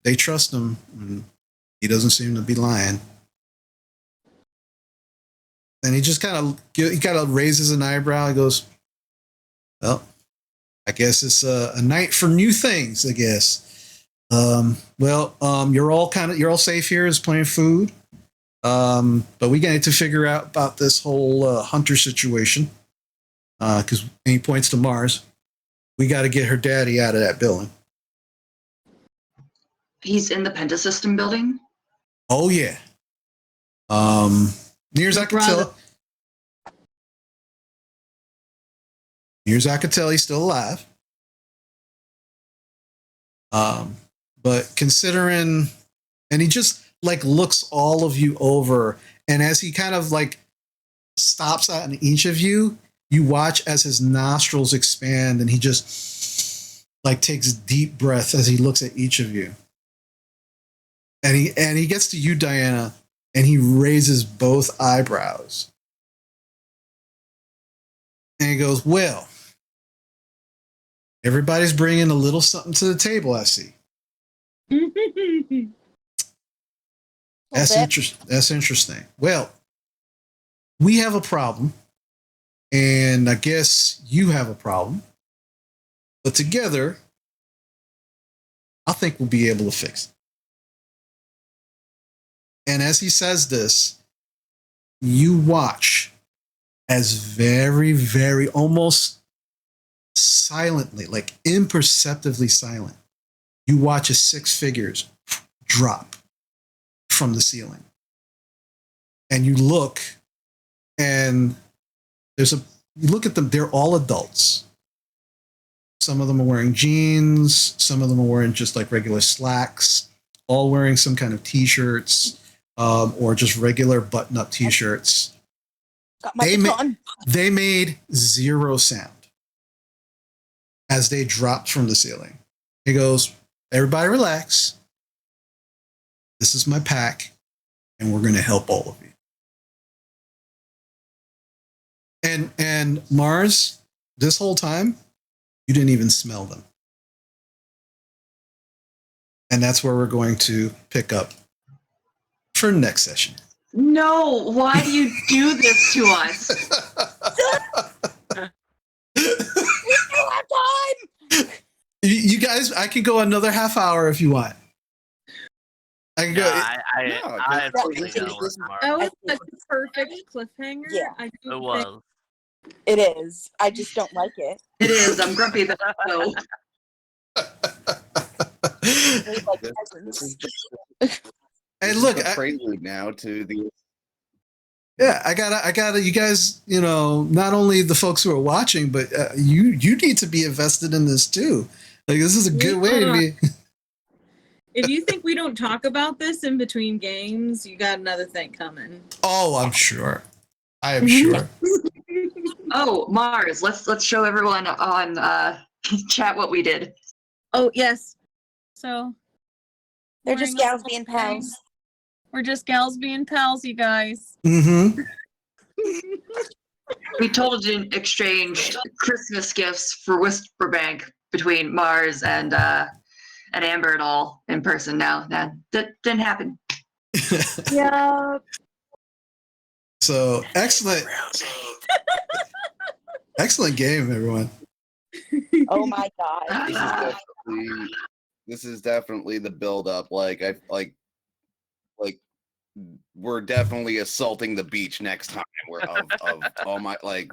"They trust him, and he doesn't seem to be lying." And he just kind of raises an eyebrow. He goes, "Well, I guess it's a night for new things, I guess. You're all safe here. There's plenty of food. But we need to figure out about this whole Hunter situation. Because," and he points to Mars, "we got to get her daddy out of that building." He's in the Pentasystem building? Oh, yeah. Near as I could tell. Near as I could tell, he's still alive. But considering, and he just like looks all of you over, and as he kind of like stops at each of you, you watch as his nostrils expand, and he just like takes a deep breath as he looks at each of you. And he gets to you, Diana, and he raises both eyebrows. And he goes, "Well, everybody's bringing a little something to the table, I see." That's interesting. Well, we have a problem, and I guess you have a problem. But together, I think we'll be able to fix it. And as he says this, you watch as very, very almost silently, like imperceptibly silent, you watch as 6 figures drop from the ceiling. And you look, and you look at them, they're all adults. Some of them are wearing jeans, some of them are wearing just like regular slacks, all wearing some kind of t-shirts, or just regular button-up t-shirts. They made 0 sound as they dropped from the ceiling. He goes, "Everybody relax. This is my pack. and we're going to help all of you. And Mars, this whole time, you didn't even smell them. And that's where we're going to pick up for next session. No, why do you do this to us? We still have time. You guys, I can go another half hour if you want. I can go. I personally go with Mark. That was such a perfect cliffhanger. Yeah. I do It think- was. It is. I just don't like it. It is. I'm grumpy though. They like This peasants. is just And look, a prelude now to the. yeah, I gotta. You guys, not only the folks who are watching, but you need to be invested in this too. Like this is a good way to be. If you think we don't talk about this in between games, you got another thing coming. Oh, I'm sure. I am sure. Oh, Mars, let's show everyone on chat what we did. Oh yes. So They're just wearing a gals being pals. We're just gals being pals, you guys. Mm-hmm. We totally exchanged Christmas gifts for Whisperbank between Mars and Amber and all in person. Now that didn't happen. Yeah. So excellent. Excellent game, everyone. Oh my god. This is definitely the build up. Like we're definitely assaulting the beach next time. We're of oh my like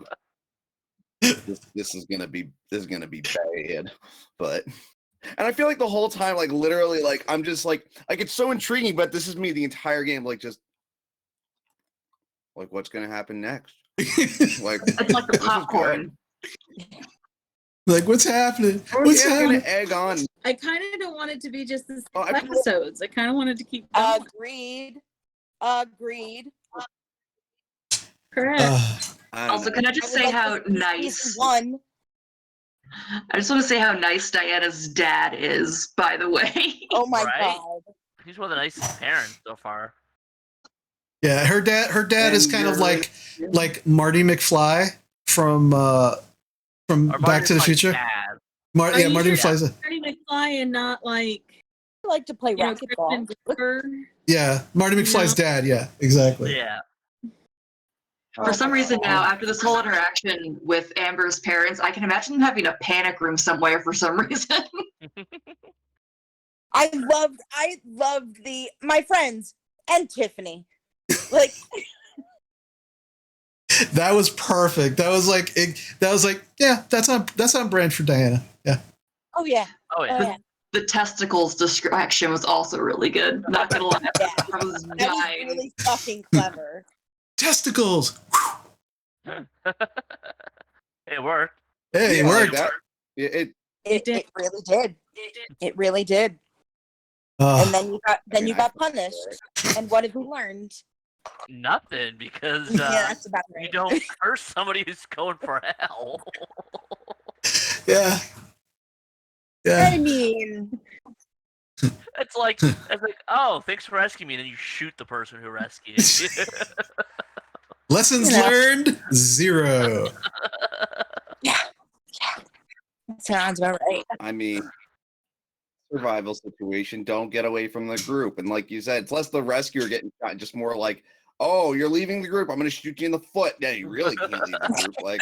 this is gonna be bad. But and I feel like the whole time, like literally, like I'm just like it's so intriguing, but this is me the entire game, like just like what's gonna happen next? Like It's like the popcorn. Like what's happening? Or What's yeah, gonna happening? egg on. I kind of don't want it to be just this Oh, I- episodes. I kind of wanted to keep going. Agreed. Correct. I don't Also, know. can I just say how nice? Season 1. I just want to say how nice Diana's dad is. By the way. Oh my Right? god. He's one of the nicest parents so far. Yeah, her dad is And kind of you're- like Marty McFly from Or Back Marty to the McFly's Future. dad. Are you Marty sure McFly's. Marty McFly and not like I like to play Kristen racquetball. Cooper? Yeah, Marty McFly's dad. Yeah, exactly. Yeah. For some reason now, after this whole interaction with Amber's parents, I can imagine them having a panic room somewhere for some reason. I loved my friends and Tiffany. Like That was perfect. That was like yeah, that's on brand for Diana. Yeah. oh yeah. Oh yeah. Oh yeah. The testicles distraction was also really good. Not gonna lie, Yeah. I was That was dying. really fucking clever. Testicles. It worked. Hey, it Yeah, like worked. that. It It really did. It really did. Oh, And then you I got feel punished. And what have we learned? Nothing because Yeah, that's about you right. don't curse somebody who's going for hell. yeah. I Yeah. mean, It's like oh, thanks for rescuing me, and then you shoot the person who rescued you. Lessons learned 0. sounds about right. I mean, survival situation. Don't get away from the group. And like you said, it's less the rescuer getting shot, just more like, oh, you're leaving the group. I'm going to shoot you in the foot. Yeah, you really can't leave the group. Like,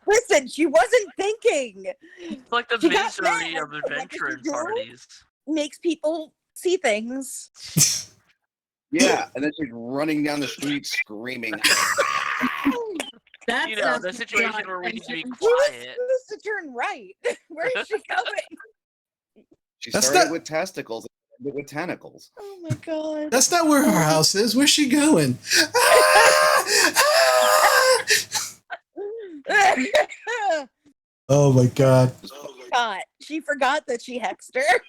Listen, she wasn't thinking. It's like the She got misery mad. of What does she adventure do? parties. Makes people see things. yeah. And then she's running down the street screaming. That's You know, the situation where we need to be She was quiet. supposed to turn right. Where is she going? She That's started not- with testicles and ended with tentacles. Oh my god. That's not where her house is. Where's she going? Oh my god. She forgot that she hexed her.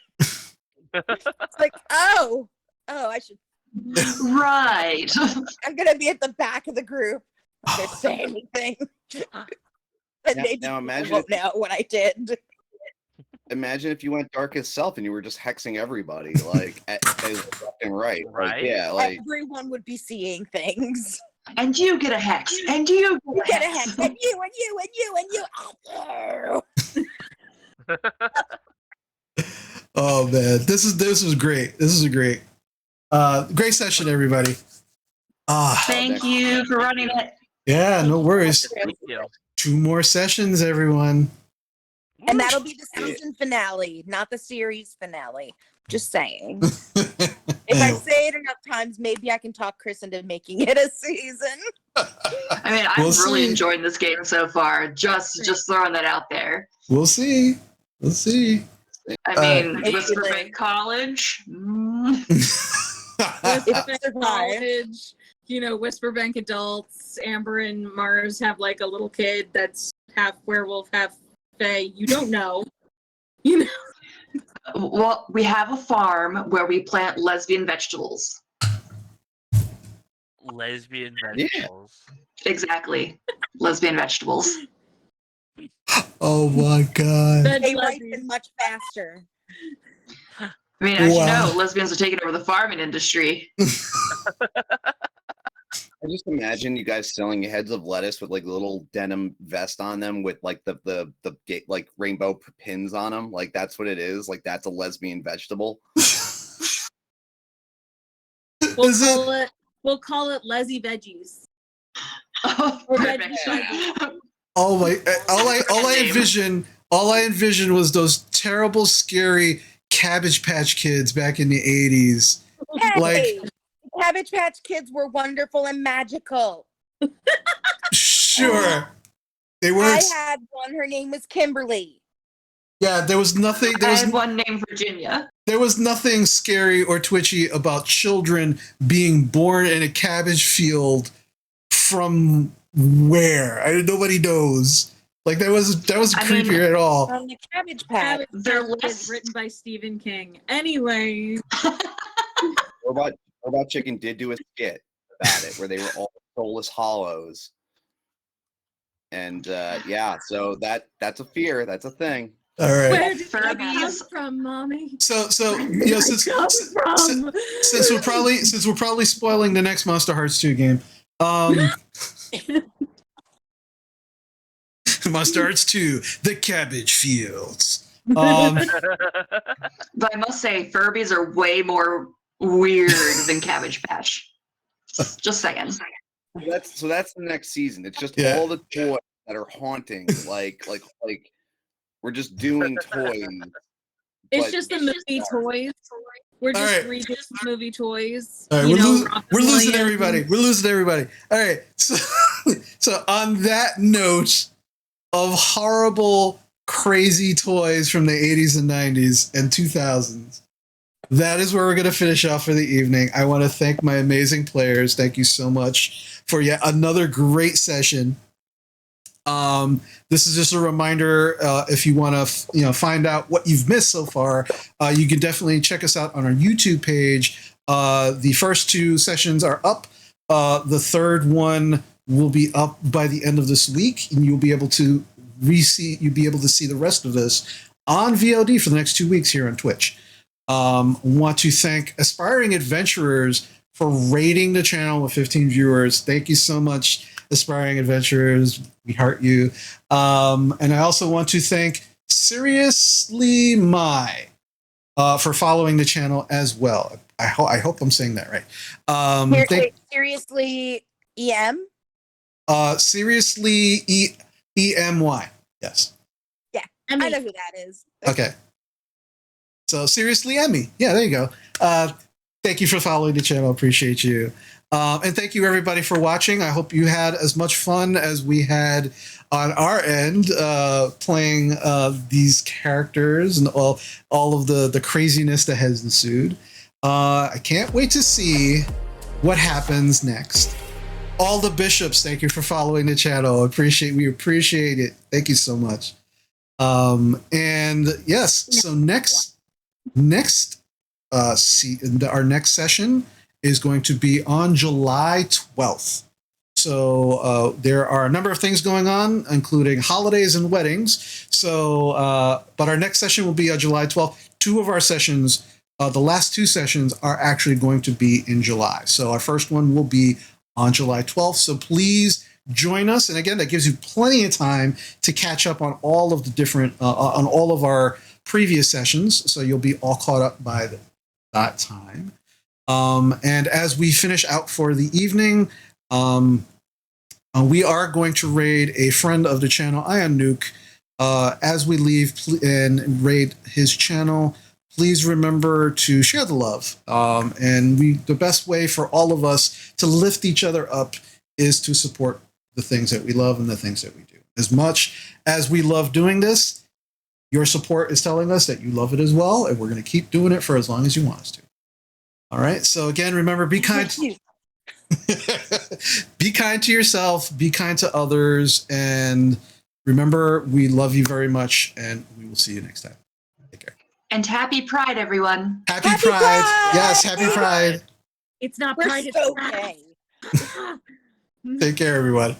It's like, oh, I should. Right. I'm gonna be at the back of the group. I'm not gonna say anything. And Now- they now imagine won't know what I did. Imagine if you went dark as self and you were just hexing everybody. Like, left and right. Right? Like, yeah, like Everyone would be seeing things. And you get a hex. And you You get a hex, and you, and you, and you, and you, and you. Oh man, this was great. This is a great session, everybody. Thank you for running it. Yeah, no worries. Thank you. 2 more sessions, everyone. And that'll be the season finale, not the series finale. Just saying. If I say it enough times, maybe I can talk Chris into making it a season. I mean, I'm We'll really see. enjoying this game so far. Just throwing that out there. We'll see. We'll see. I mean, It's Whisperbank College. Whisperbank College, Whisperbank adults. Amber and Mars have like a little kid that's half werewolf, half fae. You don't know. Well, we have a farm where we plant lesbian vegetables. Lesbian vegetables. Exactly. Lesbian vegetables. Oh my god. They ripen much faster. I mean, as you Wow. know, lesbians are taking over the farming industry. I just imagine you guys selling heads of lettuce with like little denim vest on them with like the like rainbow pins on them. Like that's what it is. Like that's a lesbian vegetable. We'll call it Leslie Veggies. Oh, Or perfect. veggie. Oh my! All I envisioned was those terrible, scary Cabbage Patch Kids back in the '80s. Hey, Like, Cabbage Patch Kids were wonderful and magical. sure, they I weren't. had one. Her name was Kimberly. Yeah, there was nothing. I had one named Virginia. There was nothing scary or twitchy about children being born in a cabbage field from where? Nobody knows. Like that wasn't creepy at all. From the Cabbage Patch. They're Cabbage less- is written by Stephen King. Anyway, Robot Chicken did do a skit about it where they were all soulless hollows. And yeah, so that's a fear. That's a thing. All right. where did that come Furbies. from, Mommy? So you know, since we're probably spoiling the next Monsterhearts2 game. Monsterhearts2, the Cabbage Fields. But I must say, Furbies are way more weird than Cabbage Patch. Just saying. So that's the next season. It's just Yeah. all the toys that are haunting. Like we're just doing toys. It's but just the movie toys. We're All just right. reading movie toys. All right, You know, we're Robin losing Williams. everybody. We're losing everybody. All right. So on that note of horrible, crazy toys from the 80s and 90s and 2000s, that is where we're going to finish off for the evening. I want to thank my amazing players. Thank you so much for yet another great session. This is just a reminder. If you want to, find out what you've missed so far, you can definitely check us out on our YouTube page. The first 2 sessions are up. The third one will be up by the end of this week, and you'll be able to You'll be able to see the rest of this on VOD for the next 2 weeks here on Twitch. Want to thank Aspiring Adventurers for rating the channel with 15 viewers. Thank you so much, Aspiring Adventurers. We heart you. And I also want to thank Seriously My for following the channel as well. I hope I'm saying that right. Wait, seriously, EM? Seriously EMY. Yes. Yeah, I I mean, know who that is. Okay. So Seriously Emmy. Yeah, there you go. Thank you for following the channel. Appreciate you. And thank you everybody for watching. I hope you had as much fun as we had on our end playing these characters and all of the craziness that has ensued. I can't wait to see what happens next. All the bishops, thank you for following the channel. We appreciate it. Thank you so much. And yes, so our next session is going to be on July 12th. So there are a number of things going on, including holidays and weddings. So, but our next session will be on July 12th. 2 of our sessions the last 2 sessions are actually going to be in July. So our first one will be on July 12th. So please join us. And again, that gives you plenty of time to catch up on all of the different, on all of our previous sessions. So you'll be all caught up by that time. And as we finish out for the evening, we are going to raid a friend of the channel, Ion Nuke. As we leave and raid his channel, please remember to share the love. And the best way for all of us to lift each other up is to support the things that we love and the things that we do. As much as we love doing this, your support is telling us that you love it as well, and we're going to keep doing it for as long as you want us to. All right. So again, remember, be kind. Be kind to yourself, be kind to others, and remember, we love you very much, and we will see you next time. Take care. And happy Pride, everyone. Happy Pride. Yes, happy Pride. It's not We're Pride, it's so Pride. gay. Take care, everyone.